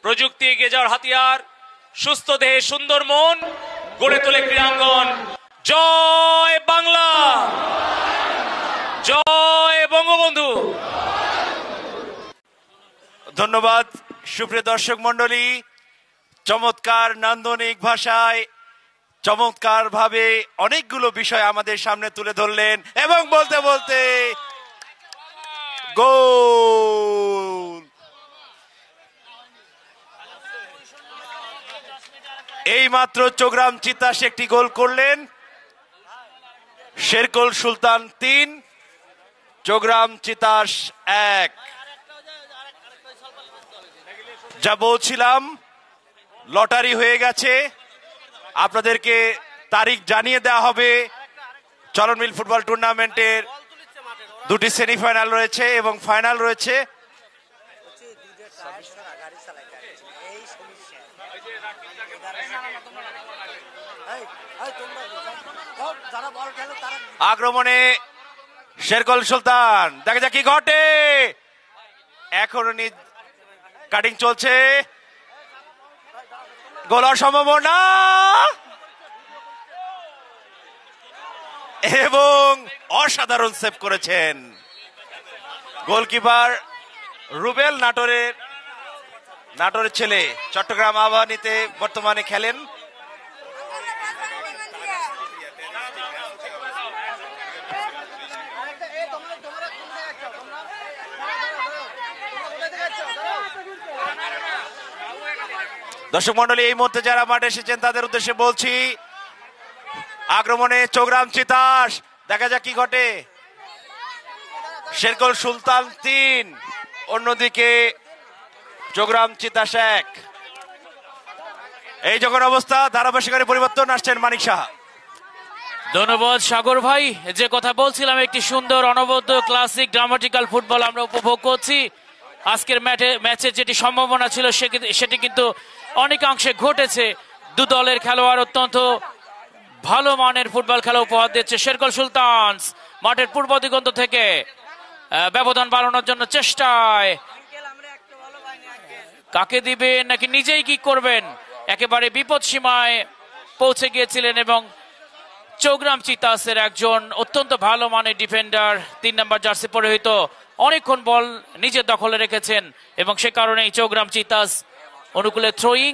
প্রযুক্তি এগিয়ে যাওয়ার হাতিয়ার, সুস্থ দেহে সুন্দর মন, গড়ে তোলে ক্রীড়াঙ্গন। জয় বাংলা, জয় বঙ্গবন্ধু। ধন্যবাদ সুপ্রিয় দর্শক মন্ডলী, চমৎকার নান্দনিক ভাষায় চমৎকার ভাবে অনেকগুলো বিষয় আমাদের সামনে তুলে ধরলেন এবং বলতে বলতে গোল। এই মাত্র চৌগ্রাম চিতাস একটি গোল করলেন, শেরকুল সুলতান 3, চৌগ্রাম চিতাস 1। যা বলছিলাম, লটারি হয়ে গেছে, আপনাদেরকে তারিখ জানিয়ে দেওয়া হবে। চলনবিল ফুটবল টুর্নামেন্টের 2টি সেমিফাইনাল রয়েছে এবং ফাইনাল রয়েছে। আক্রমণে শেরকুল সুলতান, দেখা যাক কি ঘটে। এখনো কাটিং চলছে, গোল হওয়ার সম্ভাবনা এবং অসাধারণ সেভ করেছেন গোলকিপার রুবেল, নাটোরের ছেলে, চট্টগ্রাম আবাহনীতে বর্তমানে খেলেন। দর্শক মন্ডলী, এই মুহূর্তে যারা মাঠে এসেছেন তাদের উদ্দেশ্যে বলছি, আক্রমণে চৌগ্রাম চিতাস, দেখা যাক কি ঘটে। শেরকুল সুলতান 3, অন্যদিকে চৌগ্রাম চিতাস 1। এই যখন অবস্থা, ধারাভাষ্যকারী পরিবর্তন, আসছেন মানিক সাহা। ধন্যবাদ সাগর ভাই। যে কথা বলছিলাম, একটি সুন্দর অনবদ্য ক্লাসিক ড্রামাটিক্যাল ফুটবল আমরা উপভোগ করছি। আজকের ম্যাচে যেটি সম্ভাবনা ছিল সেটি কিন্তু অনেকাংশে ঘটেছে। দু দলের খেলোয়াড় অত্যন্ত ভালো মানের ফুটবল খেলা উপহার দিচ্ছে। শেরকল সুলতানস মাঠের পূর্ব দিগন্ত থেকে ব্যবধান বাড়ানোর জন্য চেষ্টায়, কাকে দিবেন নাকি নিজেই কি করবেন, একেবারে বিপদ সীমায় পৌঁছে গিয়েছিলেন এবং চৌগ্রাম চিতাসের একজন অত্যন্ত ভালো মানের ডিফেন্ডার 3 নম্বর জার্সি পরিহিত অনেকক্ষণ বল নিজের দখলে রেখেছেন এবং সে কারণেই চৌগ্রাম চিতাস অনুকূলে থ্রোয়িং।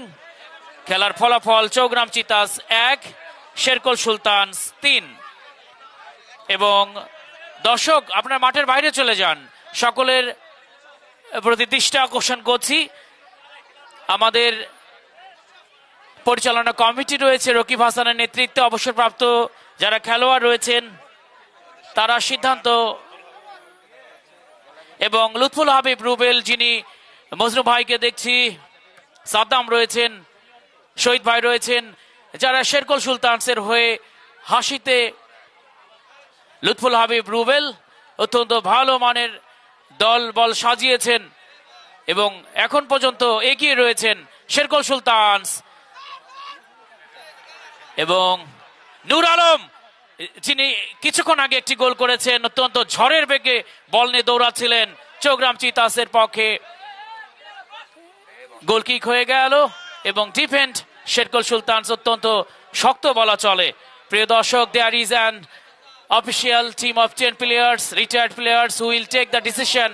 খেলার ফলাফল চৌগ্রাম চিতাস 1, শেরকল সুলতানস 3। এবং দর্শক আপনার মাঠের বাইরে চলে যান, সকলের প্রতি দৃষ্টি আকর্ষণ করছি। আমাদের পরিচালনা কমিটি রয়েছে রকিব হাসানের নেতৃত্বে, অবসরপ্রাপ্ত যারা খেলোয়াড় রয়েছেন তারা সিদ্ধান্ত, এবং লুৎফুল হাবিব রুবেল, যিনি মজনু ভাইকে দেখছি, সাদ্দাম রয়েছেন, শহীদ ভাই রয়েছেন, যারা শেরকল সুলতানসের হয়ে হাসিতে লুৎফুল হাবিব রুবেল অত্যন্ত ভালো মানের দল বল সাজিয়েছেন এবং এখন পর্যন্ত এগিয়ে রয়েছেন শেরকল সুলতানস। এবং নূর আলম, যিনি কিছুক্ষণ আগে একটি গোল করেছেন, অত্যন্ত ঝড়ের বেগে বল নিয়ে দৌড়াচ্ছিলেন চৌগ্রাম চিতাসের পক্ষে, গোল কিক হয়ে গেল এবং ডিফেন্ড শেরকল সুলতানস অত্যন্ত শক্ত বলা চলে। প্রিয় দর্শক, there is an official team of 10 players, retired players, who will take the decision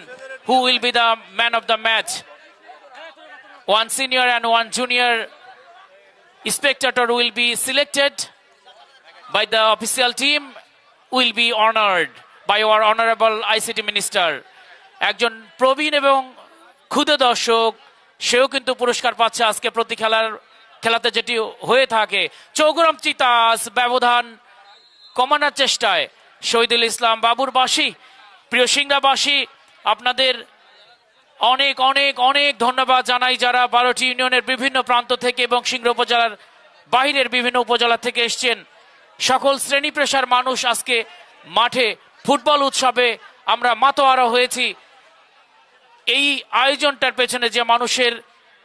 who will be the man of the match. One senior and one junior spectator will be selected by the official team, will be honored by our honorable ICT minister. একজন প্রবীণ এবং ক্ষুদে দর্শক, সেও কিন্তু পুরস্কার পাচ্ছে আজকে প্রতি খেলাতে যেটি হয়ে থাকে। চৌগ্রাম চিতাস ব্যবধান কমানোর চেষ্টায়। শহীদুল ইসলাম বাবুরবাসী, প্রিয় সিংড়াবাসী, আপনাদের অনেক অনেক অনেক ধন্যবাদ জানাই, যারা 12টি ইউনিয়নের বিভিন্ন প্রান্ত থেকে এবং সিংড়া উপজেলার বাইরের বিভিন্ন উপজেলা থেকে এসছেন। সকল শ্রেণী পেশার মানুষ আজকে মাঠে ফুটবল উৎসবে আমরা মাতোয়ারা হয়েছি। এই আয়োজনটার পেছনে যে মানুষের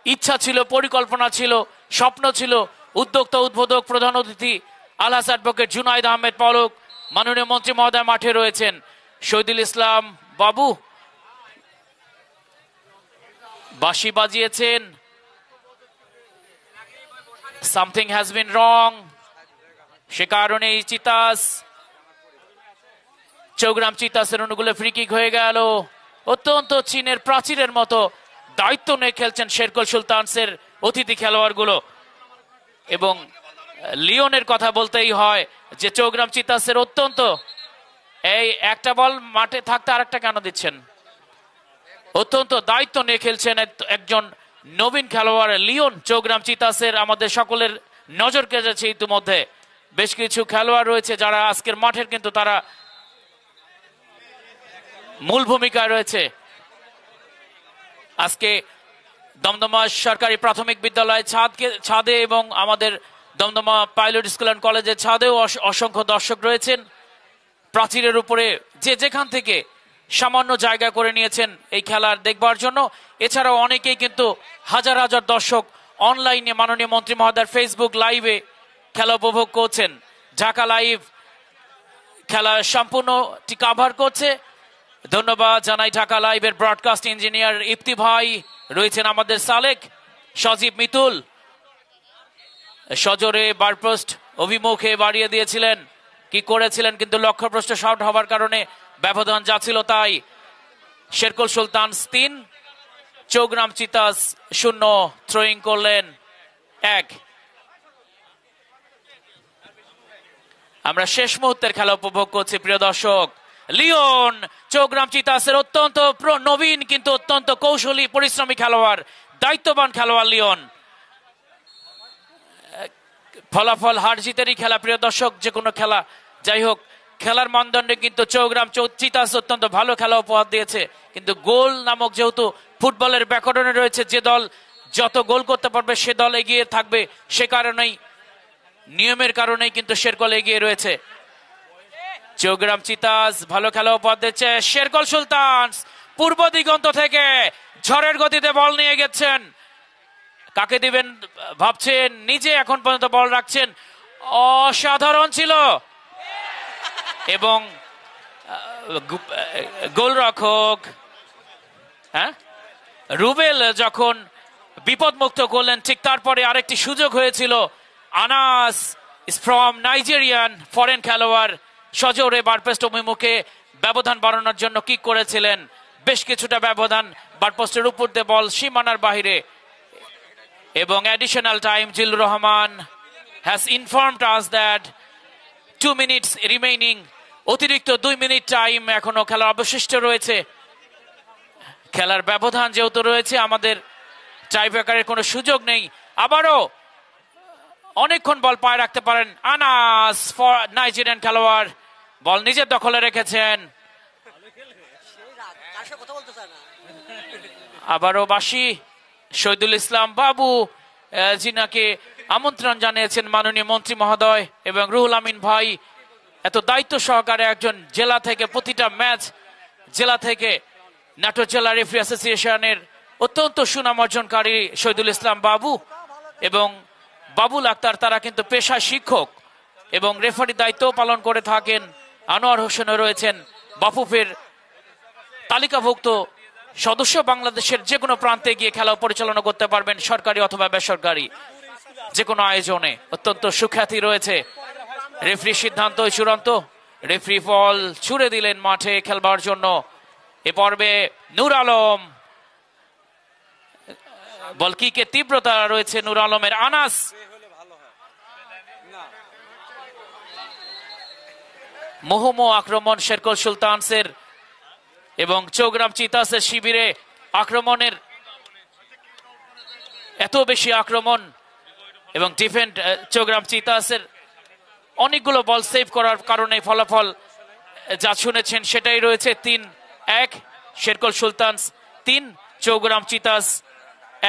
ইচ্ছা ছিল, পরিকল্পনা ছিল, স্বপ্ন ছিল, উদ্যোক্তা, উদ্বোধক, প্রধান অতিথি আলহাজ অ্যাডভোকেট জুনাইদ আহমেদ পলক, মাননীয় মন্ত্রী মহোদয় মাঠে রয়েছেন, শহীদুল ইসলাম বাবু বাঁশি বাজিয়েছেন। সামথিং হ্যাজ বিন রং, সে কারণে চিতাস, চৌগ্রাম চিতাসের অনুকূলে ফ্রি কিক হয়ে গেল। অত্যন্ত চীনের প্রাচীরের মতো দায়িত্ব নিয়ে খেলছেন শেরকল সুলতানসের অতিথি খেলোয়াড়গুলো। এবং লিওনের কথা বলতেই হয় যে চৌগ্রাম চিতাসের অত্যন্ত, এই একটা বল মাঠে থাকতে আরেকটা কেন দিচ্ছেন, অত্যন্ত দায়িত্ব নিয়ে খেলছেন একজন নবীন খেলোয়াড় লিওন চৌগ্রাম চিতাসের। আমাদের সকলের নজর কেড়েছে ইতিমধ্যে বেশ কিছু খেলোয়াড় রয়েছে যারা আজকের মাঠের কিন্তু তারা মূল ভূমিকায় রয়েছে। আজকে দমদমা সরকারি প্রাথমিক বিদ্যালয় ছাদে এবং আমাদের দমদমা পাইলট স্কুল অ্যান্ড কলেজের ছাদেও অসংখ্য দর্শক রয়েছেন। প্রাচীরের উপরে যে যেখান থেকে সামান্য জায়গা করে নিয়েছেন এই খেলার দেখবার জন্য। এছাড়াও অনেকেই কিন্তু হাজার হাজার দর্শক অনলাইনে মাননীয় মন্ত্রী মহোদয়ের ফেসবুক লাইভে খেলা উপভোগ করছেন। ঢাকা লাইভ খেলা সম্পূর্ণটি কাভার করছে। ধন্যবাদ জানাই ঢাকা লাইভের ব্রডকাস্ট ইঞ্জিনিয়ার ইফতি ভাই, রয়েছেন আমাদের সালেক, সজীব, মিতুল, সজোরে বারপোস্ট অভিমুখে বাড়িয়ে দিয়েছিলেন, কি করেছিলেন কিন্তু লক্ষ্যভ্রষ্ট শট হওয়ার কারণে ব্যবধান যাচ্ছিল। তাই শেরকল সুলতানস 3, চৌগ্রাম চিতাস 0, থ্রোয়িং করলেন 1। আমরা শেষ মুহূর্তের খেলা উপভোগ করছি প্রিয় দর্শক। লিওন চৌগ্রাম চিতাসের অত্যন্ত নবীন কিন্তু অত্যন্ত কৌশলী পরিশ্রমী খেলোয়াড়, দায়িত্ববান খেলোয়াড় লিওন। ফলাফল হার জিতেরই খেলা প্রিয় দর্শক, যে কোনো খেলা। যাই হোক, খেলার মানদণ্ডে কিন্তু চৌগ্রাম চিতাস অত্যন্ত ভালো খেলা উপহার দিয়েছে, কিন্তু গোল নামক যেহেতু ফুটবলের ব্যাকরণে রয়েছে, যে দল যত গোল করতে পারবে সে দল এগিয়ে থাকবে, সে কারণেই নিয়মের কারণেই কিন্তু শেরকল এগিয়ে রয়েছে। চৌগ্রাম চিতাস ভালো খেলা উপহার দিচ্ছে। শেরকল সুলতান পূর্ব দিগন্ত থেকে ঝড়ের গতিতে বল নিয়ে গেছেন, কাকে দিবেন ভাবছেন, নিজে এখন পর্যন্ত বল রাখছেন, অসাধারণ ছিল। এবং গোলরক্ষক রুবেল যখন বিপদমুক্ত করলেন, ঠিক তারপরে আরেকটি সুযোগ হয়েছিল। আনাস ফ্রম নাইজেরিয়ান ফরেন খেলোয়াড় সজোরে বারপোস্ট অভিমুখে ব্যবধান বাড়ানোর জন্য কিক করেছিলেন, বেশ কিছুটা ব্যবধান, বারপোস্টের উপর দিয়ে বল সীমানার বাহিরে। এবং additional time, Zillur Rahman has informed us that 2 minutes remaining, অতিরিক্ত 2 মিনিট টাইম এখনো খেলার অবশিষ্ট রয়েছে। খেলার ব্যবধান যেহেতু রয়েছে, আমাদের টাই ব্রেকারের কোনো সুযোগ নেই। আবারও অনেকক্ষণ বল পায়ে রাখতে পারেন আনাস, ফর নাইজেরিয়ান খেলোয়াড় বল নিজের দখলে রেখেছেন। আবারও বাসি শহীদুল ইসলাম বাবু, যিনাকে আমন্ত্রণ জানিয়েছেন মাননীয় মন্ত্রী মহোদয় এবং রুহুল আমিন ভাই, এত দায়িত্ব সহকারে একজন জেলা থেকে প্রতিটা ম্যাচ জেলা থেকে নাটোর জেলা রেফারি অ্যাসোসিয়েশনের অত্যন্ত সুনাম অর্জনকারী শহীদুল ইসলাম বাবু এবং বাবুল আক্তার, তারা কিন্তু পেশায় শিক্ষক এবং রেফারি দায়িত্ব পালন করে থাকেন। আনোয়ার হোসেনও রয়েছেন বাফুফের তালিকাভুক্ত সদস্য, বাংলাদেশের যে কোনো প্রান্তে গিয়ে খেলা পরিচালনা করতে পারবেন, সরকারি অথবা বেসরকারি যে কোনো আয়োজনে। অত্যন্ত সুখ্যাতি রয়েছে। রেফারি সিদ্ধান্ত চূড়ান্ত, রেফারি বল ছুড়ে দিলেন মাঠে খেলবার জন্য। এ পর্বে নূর আলম, বল কিকে তীব্রতা রয়েছে নূর আলমের। আনাস মুহুমো আক্রমণ শেরকল সুলতানসের এবং চৌগ্রাম চিতাসের শিবিরে আক্রমণের এত বেশি আক্রমণ এবং ডিফেন্ড চৌগ্রাম চিতাসের অনেকগুলো বল সেভ করার কারণে ফলাফল যা শুনেছেন সেটাই রয়েছে। 3-1 শেরকল সুলতানস 3, চৌগ্রাম চিতাস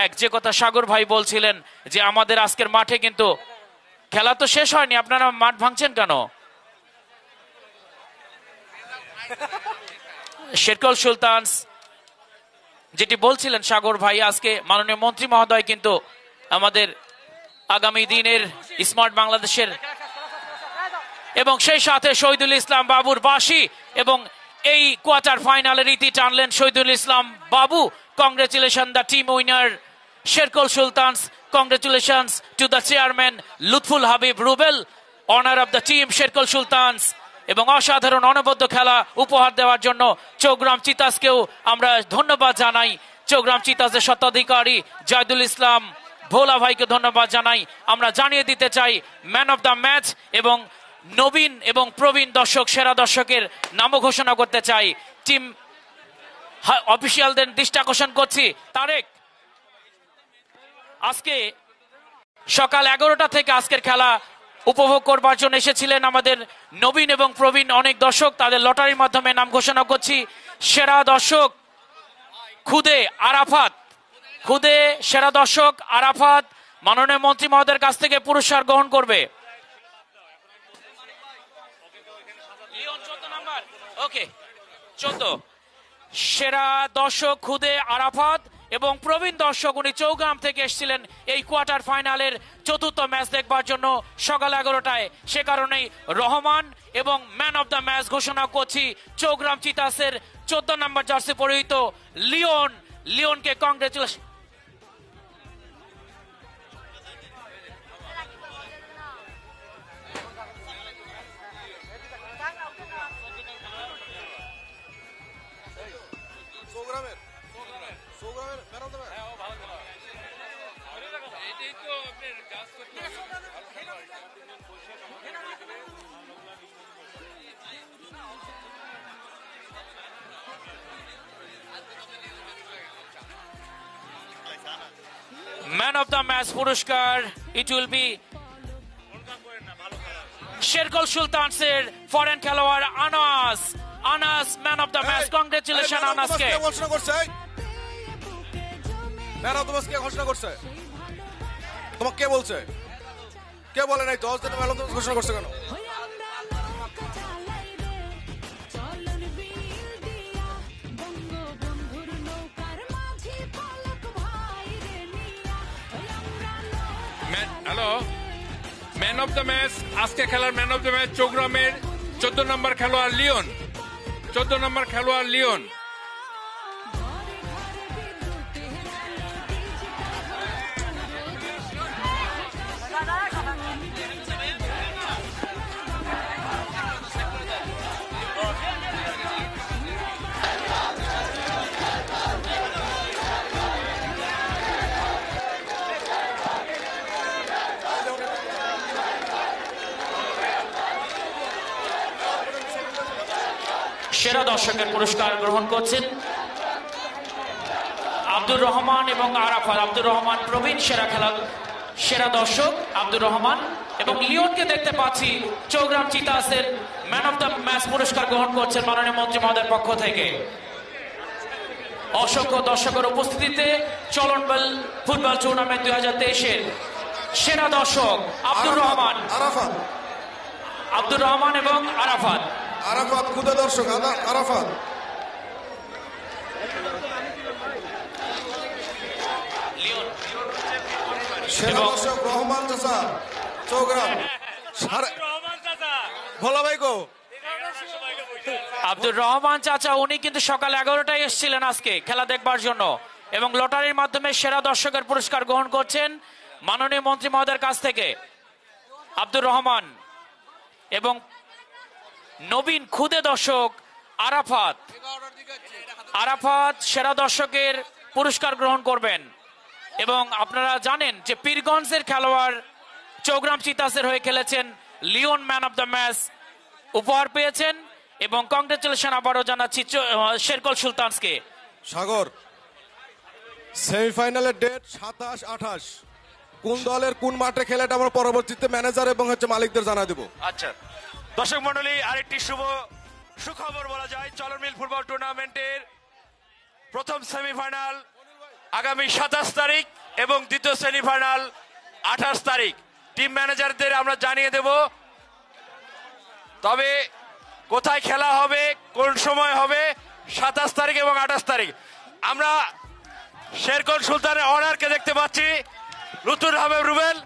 1। যে কথা সাগর ভাই বলছিলেন যে আমাদের আজকের মাঠে কিন্তু খেলা তো শেষ হয়নি, আপনারা মাঠ ভাঙছেন কেন? শেরকল সুলতানস যেটি বলছিলেন সাগর ভাই, আজকে মাননীয় মন্ত্রী মহোদয় কিন্তু আমাদের আগামী দিনের স্মার্ট বাংলাদেশের এবং সেই সাথে শহীদুল ইসলাম বাবুর বাসি এবং এই কোয়ার্টার ফাইনালের ইতি টানলেন Shahidul Islam Babu. Congratulation the team winner Sherkol Sultans, congratulations to the chairman Lutful Habib Rubel, honour of the team Sherkol Sultans. এবং অসাধারণ অনবদ্য খেলা উপহার দেওয়ার জন্য চৌগ্রাম চিতাসকেও আমরা ধন্যবাদ জানাই। চৌগ্রাম চিতাসের স্বত্বাধিকারী জাহিদুল ইসলাম ভোলা ভাইকে ধন্যবাদ জানাই। আমরা জানিয়ে দিতে চাই ম্যান অফ দ্য ম্যাচ এবং নবীন এবং প্রবীণ দর্শক, সেরা দর্শকের নামও ঘোষণা করতে চাই। টিম অফিসিয়ালদের দৃষ্টি আকর্ষণ করছি। তারেক, আজকে সকাল 11টা থেকে আজকের খেলা উপভোগ করবার জন্য এসেছিলেন আমাদের নবীন এবং প্রবীণ অনেক দর্শক, তাদের লটারির মাধ্যমে নাম ঘোষণা করছি। সেরা দর্শক খুদে আরাফাত, খুদে সেরা দর্শক আরাফাত মাননীয় মন্ত্রী মহোদয়ের কাছ থেকে পুরস্কার গ্রহণ করবে। ওকে, 14 সেরা দর্শক খুদে আরাফাত এবং প্রবীণ দর্শক, উনি চৌগ্রাম থেকে এসেছিলেন এই কোয়ার্টার ফাইনালের 4র্থ ম্যাচ দেখবার জন্য সকাল 11টায়। সে কারণেই রহমান এবং ম্যান অফ দ্য ম্যাচ ঘোষণা করছি চৌগ্রাম চিতাসের 14 নম্বর জার্সি পরিহিত লিওন। লিওনকে congratulation. Man of the match পুরস্কার ইট উইল বি শেরকল সুলতানসের ফরেন খেলোয়াড় Anas. Anas man of the match. Congratulation আনাসকে। ঘোষণা করছে ম্যান অফ দ্য ম্যাচ কে ঘোষণা করছে? তোমাকে কে বলছে? কে বলে নাই? 10 দিনে ম্যান অফ দ্য ম্যাচ ঘোষণা করছে কেন? Hello, man of the match, আজকে খেলার ম্যান অফ দ্য ম্যাচ চৌগ্রামের 14 নম্বর খেলোয়াড় লিওন। 14 নম্বর খেলোয়াড় লিওন। সেরা দর্শকের পুরস্কার গ্রহণ করছেন আব্দুর রহমান এবং আরাফাত। আব্দুর রহমান প্রবীণ সেরা দর্শক আব্দুর রহমান, এবং লিওনকে দেখতে পাচ্ছি চৌগ্রাম চিতাসের ম্যান অফ দ্য ম্যাচ পুরস্কার গ্রহণ করছেন মাননীয় মন্ত্রী মহোদয়ের পক্ষ থেকে। অসংখ্য দর্শকের উপস্থিতিতে চলন বিল ফুটবল টুর্নামেন্ট 2023-এর সেরা দর্শক আব্দুর রহমান, আব্দুর রহমান এবং আরাফাত। আরাফাত খুদে দর্শক আরাফাত। সেরা দর্শক রহমান চাচা চৌগ্রাম। ভোলা ভাই গো, আব্দুর রহমান চাচা উনি কিন্তু সকাল 11টায় এসেছিলেন আজকে খেলা দেখবার জন্য, এবং লটারির মাধ্যমে সেরা দর্শকের পুরস্কার গ্রহণ করছেন মাননীয় মন্ত্রী মহোদয়ের কাছ থেকে আব্দুর রহমান, এবং নবীন খুদে দর্শক আরাফাত। আরাফাত সেরা দর্শকের পুরস্কার গ্রহণ করবেন। এবং আপনারা জানেন যে পীরগঞ্জের খেলোয়াড় চৌগ্রাম চিতাসের হয়ে খেলেছেন Leon, man of the match উপহার পেয়েছেন, এবং কংগ্রেচুলেশন আবারও জানাচ্ছি শেরকল সুলতানকে। সাগর, সেমিফাইনালের ডেট 27-28, কোন দলের কোন মাঠে খেলে এটা আমরা পরবর্তীতে ম্যানেজার এবং মালিকদের জানা দেব। আচ্ছা দর্শক মন্ডলী, আরেকটি সুখবর বলা যায়, চলন বিল ফুটবল টুর্নামেন্টের প্রথম সেমিফাইনাল আগামী 27 তারিখ এবং দ্বিতীয় সেমিফাইনাল 28 তারিখ। টিম ম্যানেজারদের আমরা জানিয়ে দেব, তবে কোথায় খেলা হবে, কোন সময় হবে, 27 তারিখ এবং 28 তারিখ। আমরা শেরকল সুলতানের অনারকে দেখতে পাচ্ছি, লুতুর হাবিব রুবেল।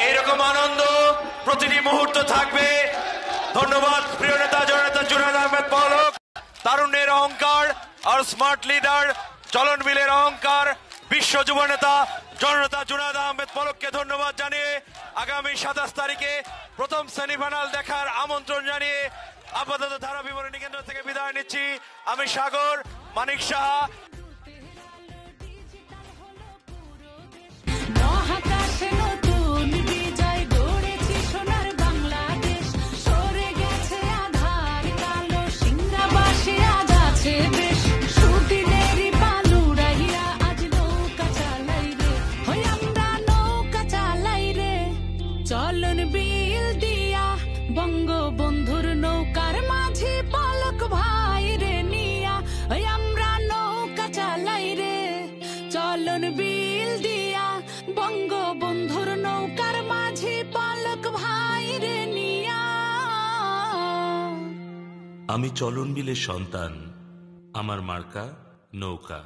এইরকম আনন্দ প্রতিটি মুহূর্ত থাকবে। ধন্যবাদ প্রিয় নেতা জননেতা জুনায়েদ আহমেদ পলক, তারুণ্যের অহংকার আর স্মার্ট লিডার, চলন বিলের অহংকার, বিশ্ব যুব নেতা জননেতা জুনায়েদ আহমেদ পলককে ধন্যবাদ জানিয়ে আগামী 27 তারিখে প্রথম সেমিফাইনাল দেখার আমন্ত্রণ জানিয়ে আপাতত ধারা বিবরণী কেন্দ্র থেকে বিদায় নিচ্ছি। আমি সাগর, মানিক সাহা। চলন বিল দিয়া বঙ্গবন্ধুর নৌকার মাঝি পলক ভাই রে নিয়া, আমরা নৌকা চালাই রে। চলন বিল দিয়া বঙ্গবন্ধুর নৌকার মাঝি পলক ভাই রে নিয়া। আমি চলন বিলের সন্তান, আমার মার্কা নৌকা।